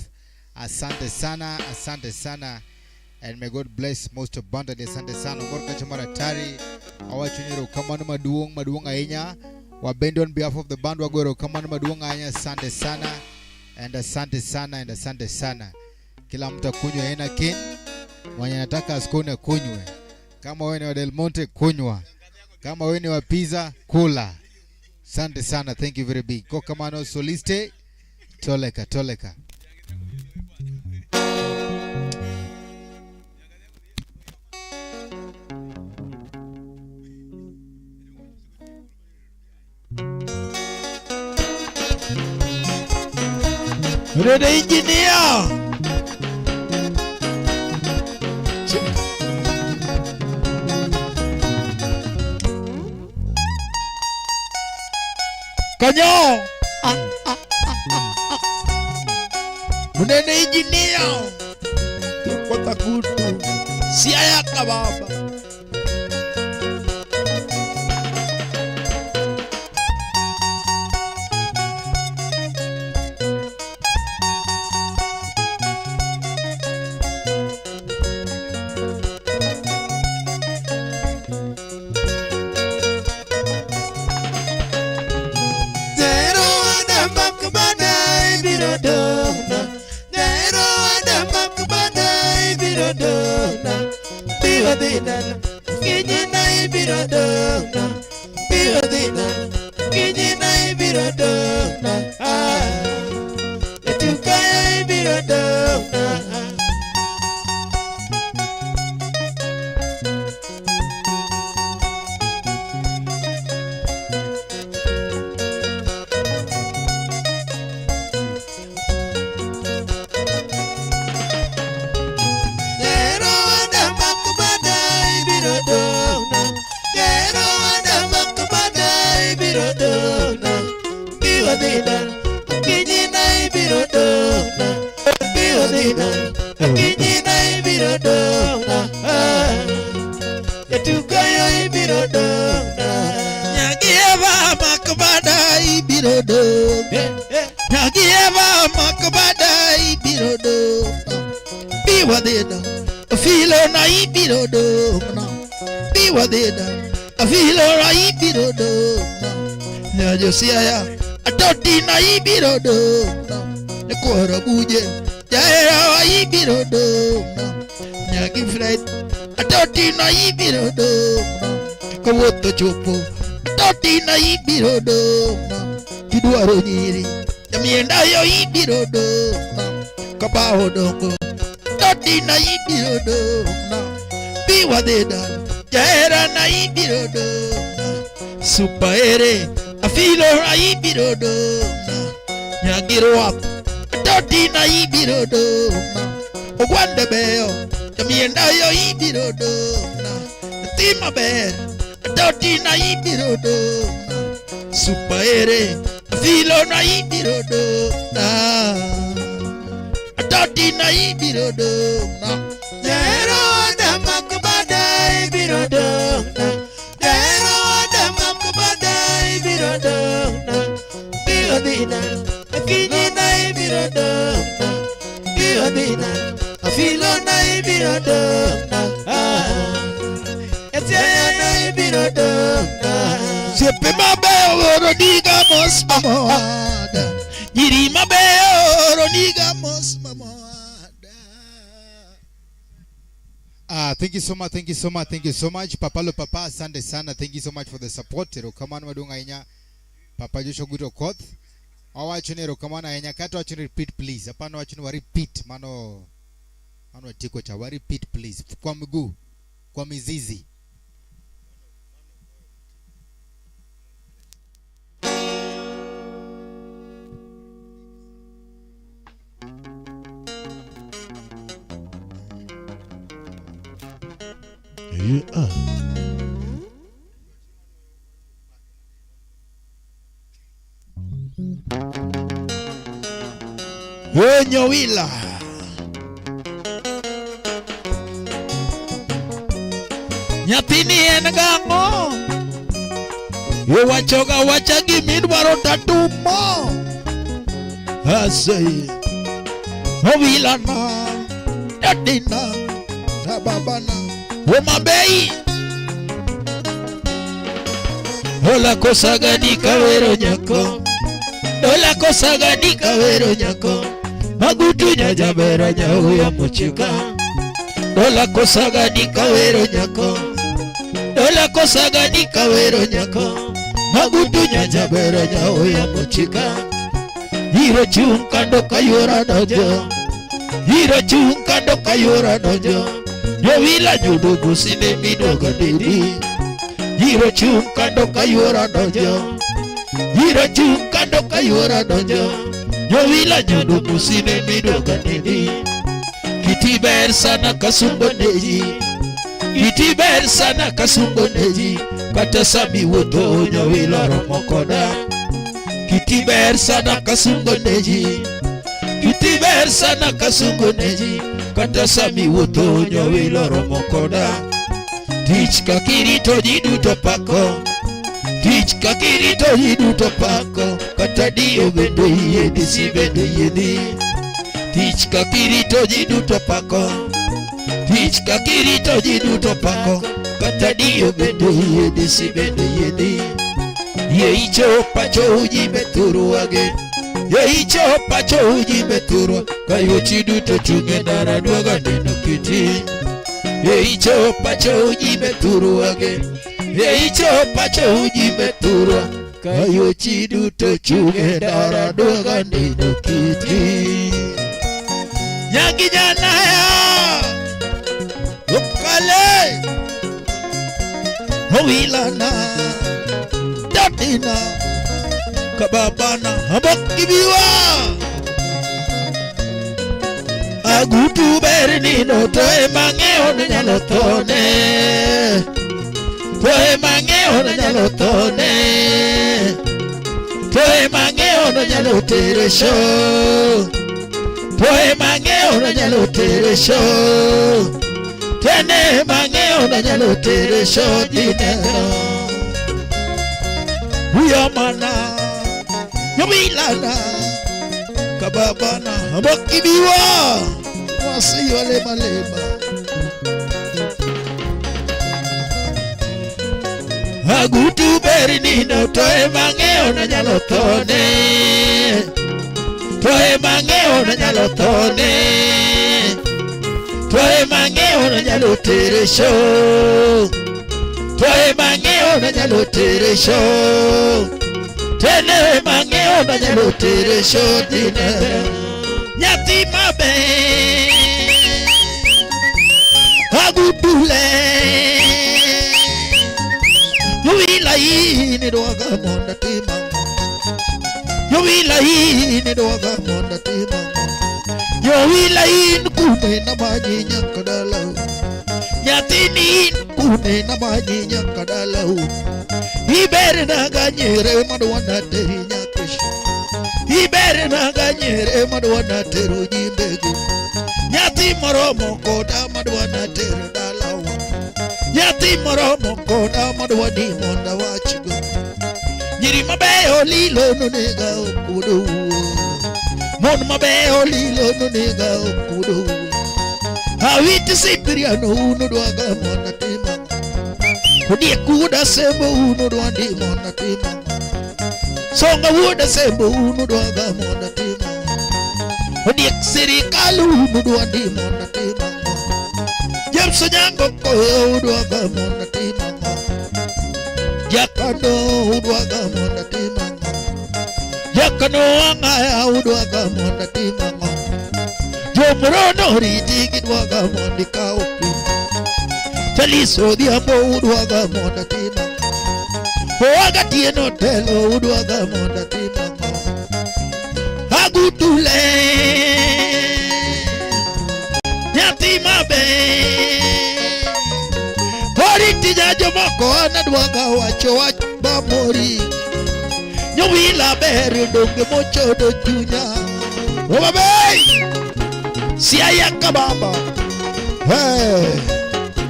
Asante sana. And may God bless most abundantly. Asante sana. Ngorka chamara tari. Awachuniro kamano maduong ainya. Wabende on behalf of the band wagoro kamano maduong ainya. Asante sana. And asante sana. Kila mtu akunywe hena kin. Mwenye nataka asikone kunywe. Kama wewe ni wa Del Monte, kunywa. Kama wewe ni wa pizza, kula. Asante sana, thank you very big. Kokamano Soliste, toleka. Ready engineer. Kanyo. Munene engineer. Kota kutu. Siaya kababa. Siaya atoti na ibirodo ne koro buje jaera ibirodo nyagi flight atoti na ibirodo ko woto chopo atoti na ibirodo kidwaro nyiri jamienda yo ibirodo ko baho dongo atoti na ibirodo biwadeda jaera na ibirodo superere afilo ibirodo nyagirwa toti na ibirodo ogwande beyo jamienda yo ibirodo tima ber toti na ibirodo superere afilo na ibirodo toti na ibirodo jero da makbada ibirodo Siempre mabeo digamos mamoada. Yiri mabeo digamos mamoada. Thank you so much. Papalo Papa, asante sana. Thank you so much for the support. Kamano madunga inya. Papa Joshua Guto Koth. Awachunero kamana inya kato wachuni repeat please. Apano wachuni wa repeat mano tiko cha wa repeat please. Kwa mguu, kwa mizizi. Nyowila nyathini en gang'o iwachoga wacha gimidwaro tatumo asei owilana dadina na babana Homabay Hola cosa gani kawero nyako Hola cosa gani kawero nyako Magutu nyajabera nyahuya mochika Hola cosa gani kawero nyako Dola kosaga ni kawero nyako Magudu nyaja bero nyaoya mochika Hiro chung kando kayora dojo Hiro chung kando kayora dojo Nyowila judugu sine midoga didi Hiro chung kando kayora dojo Hiro chung kando kayora dojo Nyowila judugu sine midoga didi Kiti ber sana kasungo neji Kiti ber sana kasungo neji Kata sami woto nyowila romokoda Kiti ber sana kasungo neji Kiti ber sana kasungo neji Kata sami woto nyowila romokoda Tich kakirito jiduto pako Tich kakirito jiduto pako Kata dio bendo yedi si bendo yedi Tich kakirito jiduto pako Tich kakirito jiduto pako Kata dio bendo yedi si bendo yedi Ye icho pacho uji beturu again Ye icho pacho uji beturu Kayo chiduto chunge dara duaga neno kiti Ye icho pacho uji beturu again Ye icho pacho uji beturu Kayo chiduto chunge dara duaga neno kiti Nyagi janaya Ukale Howilana Datina Kababana Habakibiwa Agutu bernino Toe mangeo na nyalotone Toe mangeo na nyalotone Toe mangeo na nyalotere show Toe mangeo na nyalotere show Tene mangeo na nyalotere show dinero Uyamana Yomilana Kababana Habakibiwa Wasi walema lema Agutu bernino Toe mangeo na nyalotone Toe mangeo na nyalotone Toe mangeo na nyalotere show Toe mangeo na nyalotere show Tene mangeo na nyalotere show dinero Nyati mabe Agudule Yuwila ini doaga monda timanga Yuwila ini doaga monda timanga Yuwila ini kume na maji nyakadalau Nyatini ini kume na maji nyakadalau Ibere na ganyere madwana teri nyakesha Ibere na ganyere madwana teru jimbegi Nyati moromo koda madwana teru dalawa Nyati moromo koda madwani monda wachigo Nyiri mabeyo lilo nunega okudu Mon mabeyo lilo nunega okudu Hawiti sipiriano unudwaga monda tima Kudie kuda sembo unudwandi monda tima Songa wuda sembo unudwaga monda tima Kudie sirikalu unudwandi monda tima Jamso nyango koyo udwaga monda tima Jakano udwaga monda tima Jakano angaya udwaga monda tima Jomrono riti kidwaga mondi kaupi Chaliso diambo udwaga monda tima Oaga tieno telo udwaga monda tima Agutule Nyatima be Horiti jajo moko anadwaga wacho bamori Nyowila beri donge mocho do junya Obabey Siaya kababa Hey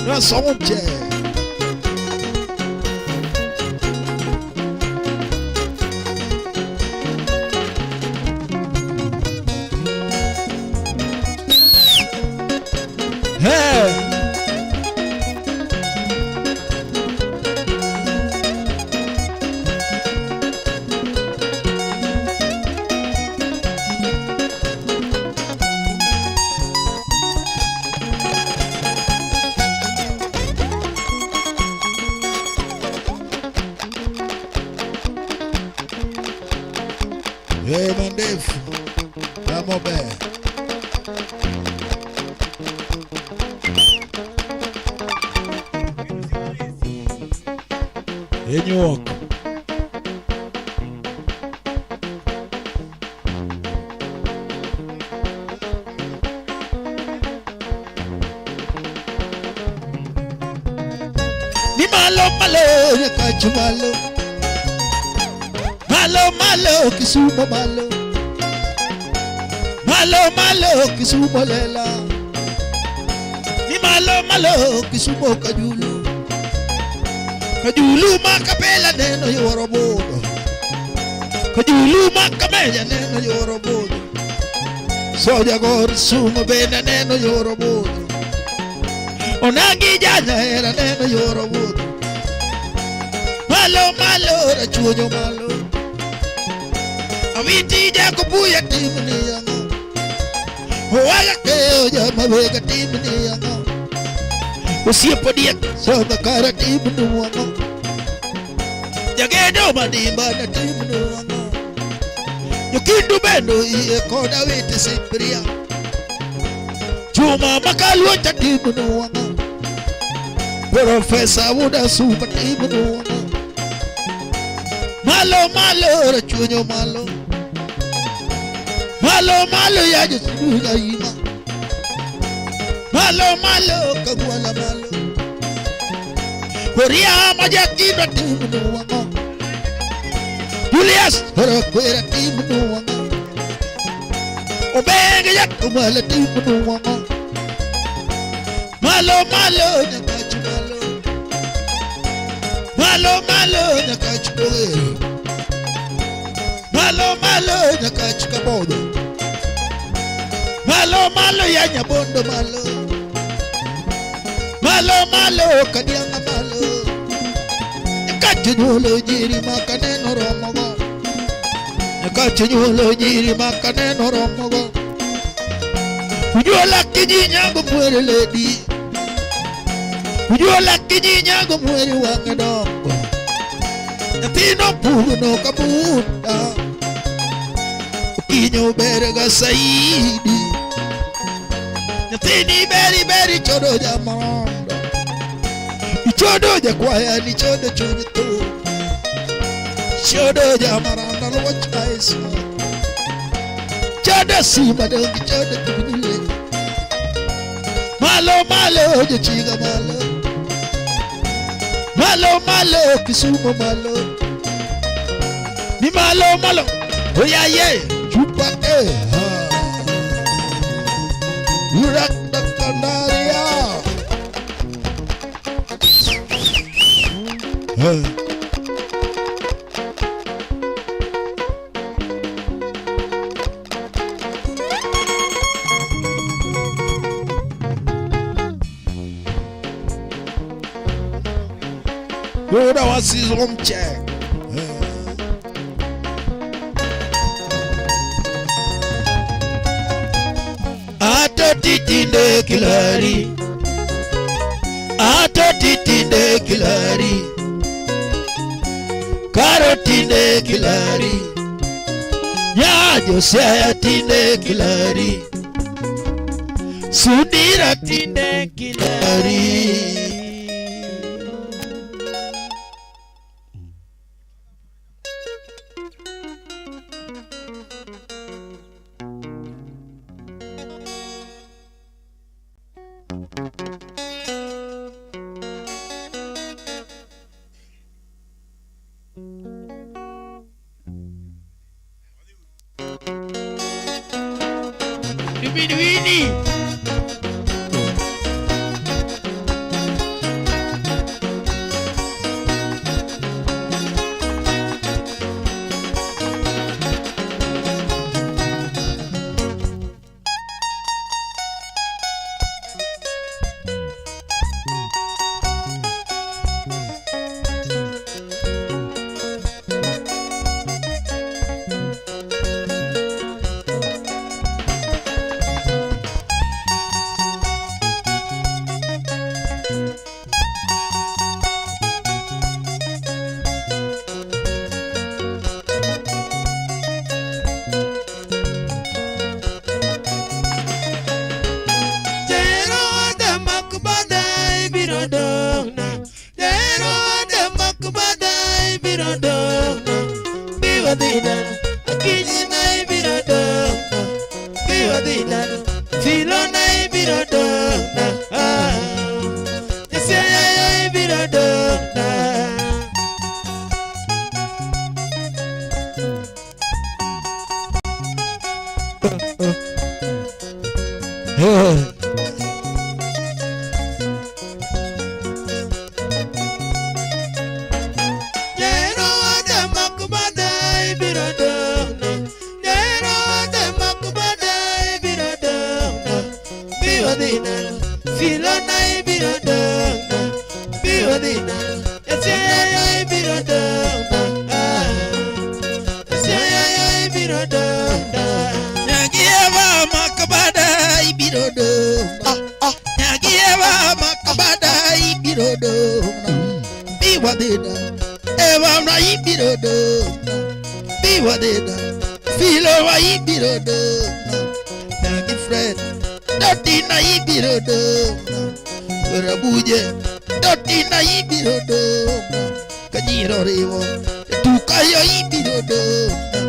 Nasonche Hey maber. Enyuok. Ni malo malo nyakachu malo. Malo malo Kisumo malo. Malo malo Kisumo lela. Ni malo malo Kisumo Kajulu. Kajulu makapela neno yorobodo. Kajulu makameja neno yorobodo. Soja gor sumo bena neno yorobodo. Onagi jana era neno yorobodo. Malo malo rachuonyo malo. Awiti jako puya timni yango. Owaga keo jama wega timni yango. Usiepo dia soga kara timni wango. Jagedo madimba na timni wango. Yukindu bendo iye koda wite sipria. Chuma makalu cha timni wango. Profesa wuda supa timni wango. Malo malo rachuonyo malo. Malo malo ya jesuga ima. Malo malo kagwala malo. Korea majakino timno wango. Julius harakwera timno wango. Obenge yakumala timno wango. Malo malo nyakachu malo. Malo malo nyakachu koero. Malo malo nyakachu kabodo. Malo malo ya nyabondo malo. Malo malo kadianga malo. Nyakachu nyulo jiri makaneno romogo. Nyakachu nyulo jiri makaneno romogo. Kujola kiji nyago mwere lady. Kujola kiji nyago mwere wangadongo. Nyatino puno kabunda. Ukinyo berega saidi. Nyatini beri beri chodo jamondo. Ichodo jakwaya ni chodo chodo to. Chodo jamaranda lo wachaisa. Chodo sima dongi chodo kubinile. Malo malo jachiga malo. Malo malo Kisumo malo. Ni malo malo. Oya ye. Chupa ke. Urak da Kanaria. Yoda wasizomche. Ato titinde kilari. Ato titinde kilari. Karotinde kilari. Nyajo saya tinde kilari. Sudira tinde kilari. Dubini. wadhi dala filo na ibiro dona Nyasaye ibiro dona Jero ade makbada ibiro dona Jero ade makbada ibiro dona Biwa dinala filo na ibiro dona Biwa dinala Nyasaye ibiro dona Nyasaye ibiro dona Nyagieva makbada ibiro dona Nyagieva makbada ibiro dona Biwa dinala Eva na ibiro dona Biwa dinala Filo wa ibiro dona Nagi friend Doti na ibiro dona Rabuje Doti na ibiro dona Kajiro rewo Tukayo ibiro dona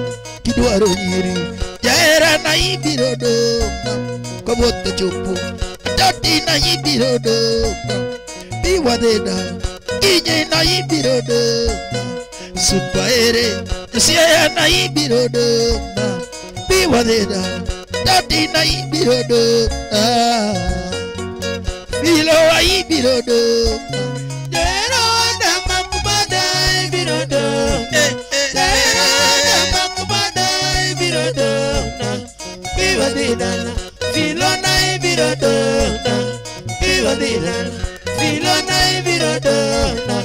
Kidwaro nyiri Jaera na ibiro dona Kaboto chupu Doti na ibiro dona Biwa dinala Inye na ibiro dona Supaere Siya na ibiro dona Biwa dinala Doti na ibiro dona Filo wa ibiro dona Jero ade makbada ibiro dona Jero ade makbada ibiro dona Biwa dinala Filo na ibiro dona Biwa dinala Filo na ibiro dona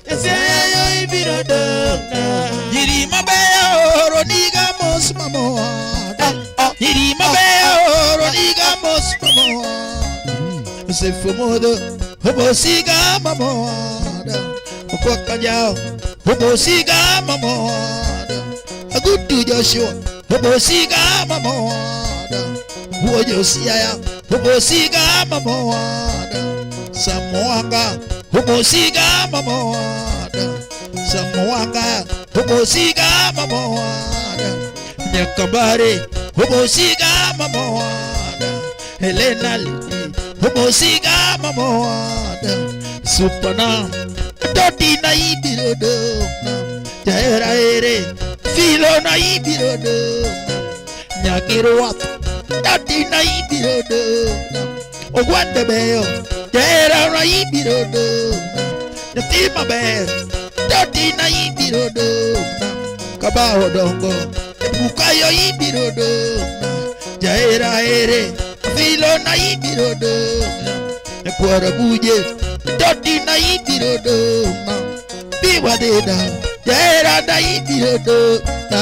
Nyasaye ibiro dona Jiri mabeyo roniga mos mamoada Jiri mabeyo roniga mos mamoada Sefumodo hobosiga mamoada Okwaka jao hobosiga mamoada Agutu Joshua hobosiga mamoada Uojo siaya hobosiga mamoada Samoanga hobosiga mamoada Samoanga hobosiga mamoada Nyakabare hobosiga mamoada Helena Lili hobosiga mamoada Supana Doti na ibiro dona Jaera ere Filo na ibiro dona Nyakiruat Doti na ibiro dona Ogwande beyo Jaera na ibiro dona Natima beyo Doti na ibiro dona Kabaho dongo Bukayo ibiro dona Jaera ere Filo na ibiro dona Kwara buje Doti na ibiro dona Biwa deda Jaera na ibiro dona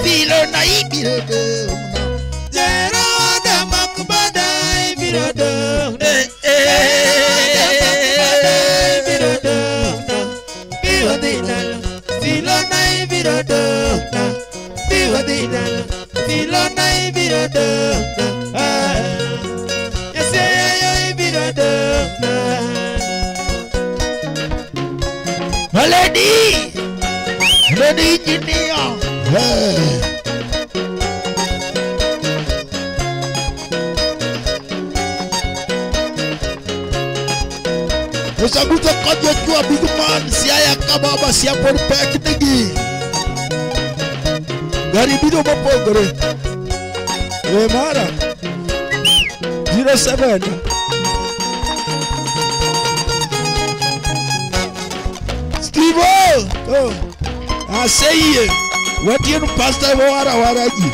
Filo na ibiro dona Jero ade makbada ibiro dona ibiro dona Biwa dinala Filo na ibiro dona Biwa dinala Filo na ibiro dona Nyasaye ibiro dona Lady engineer Usaguta kaja jua big man siaya kababa siapa pek tinggi Gari bido mapogore Mara 07 Steve oh aseye watienu pastor waraji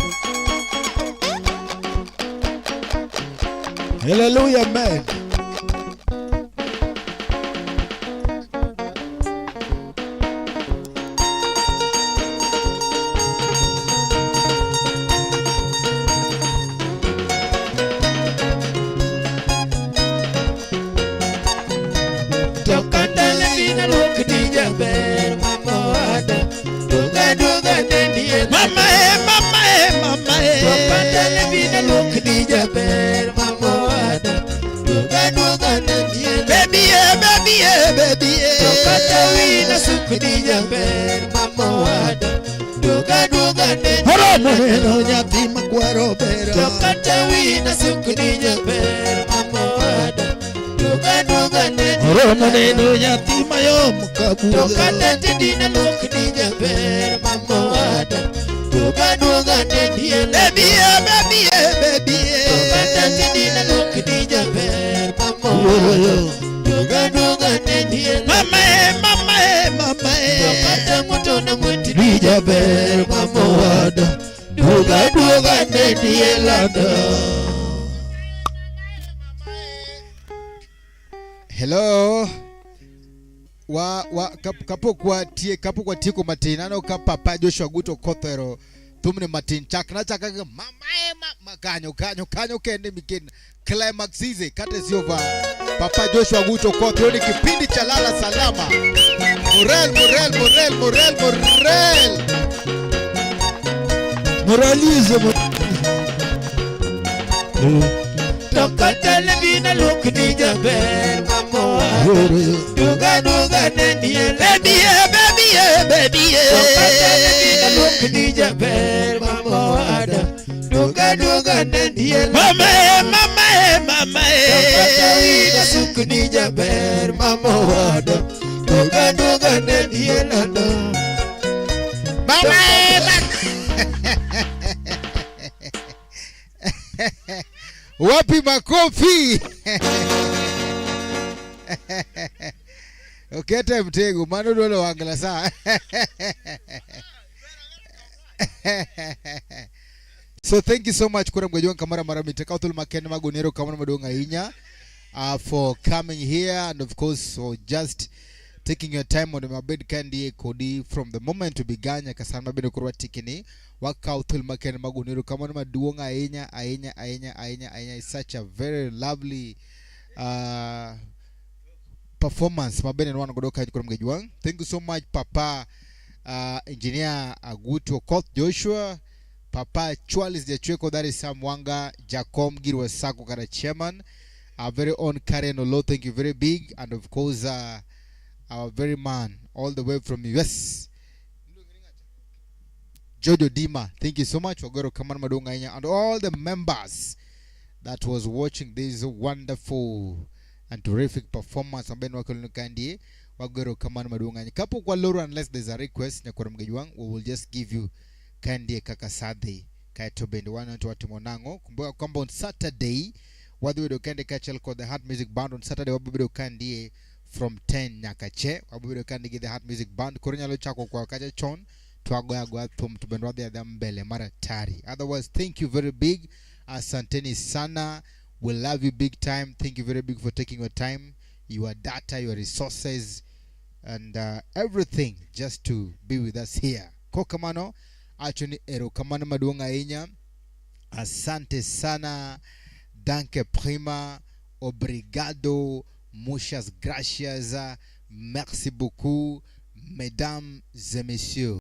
Hallelujah man Oromo neno nyathi makwaro bero. To kata wina sukni jaber mamowada. Duga duga ne. Oromo neno nyathi mayom kabudho. To kata tindina lukni jaber mamowada. Duga duga ne diel. Baby, baby, baby. To kata tindina lukni jaber mamowada. Duga duga ne diel. Mama, mama, mama. To kata mutona mwiti Ni jaber mamowada. duga duga ne dielado. Hello. Kapo kwa tieko matin ano ka Papa Joshua Guto Kothero tumne matin chak na chaka mama kanyo kende mikin climax hizi kate siova Papa Joshua Guto Kothero ni kipindi cha lala salama. Morel. Moralism. Tokata levina lukni jaber mamowada. Duga duga ne diel. Baby, baby. Tokata levina lukni jaber mamowada. Duga duga ne diel. Mama. Tokata wina sukni jaber mamowada. Duga duga ne dielado. Wapi makofi? Ukete mtego mano dole wangala saa. So thank you so much kura mgajua kamara mara mitaka utul makene magonero kamara madonga inya for coming here and of course for just taking your time on my bed candy kodi from the moment to beganya kasana beno kurwa tikini waka utul makene magonero kamara madonga inya is such a very lovely performance mabene wana godoka kura mgajua. Thank you so much Papa Engineer Aguto Koth Joshua, Papa Chualis Jachweko, that is Sam Wanga, Jacom Girwa Sako Kara Chairman, our very own Karen Olo, thank you very big, and of course our very man all the way from US, Jojo Dima, thank you so much for Goro Kaman Madunga and all the members that was watching this wonderful and terrific performance of Ben Wakolukandi. Wagoro Kaman Madunga Kapo kwa loro, unless there's a request nyakora mgejwang, we will just give you kandi kakasade kaito bend one to watimonango. Kumbuka kwamba on Saturday wadhiwedo kandi kachel kwa the Heart Music Band on Saturday wabubido kandi from 10 nyakache wabubido kandi the Heart Music Band kurinyalo chako kwa kacha chon tuagoya thum tubendo wadhi ya mbele mara tari. Otherwise, thank you very big, asanteni sana, we love you big time. Thank you very big for taking your time, your data, your resources, and everything just to be with us here. Kokamano achoni ero kamano maduonga inya. Asante sana, danke prima, obrigado, muchas gracias, merci beaucoup, mesdames et messieurs.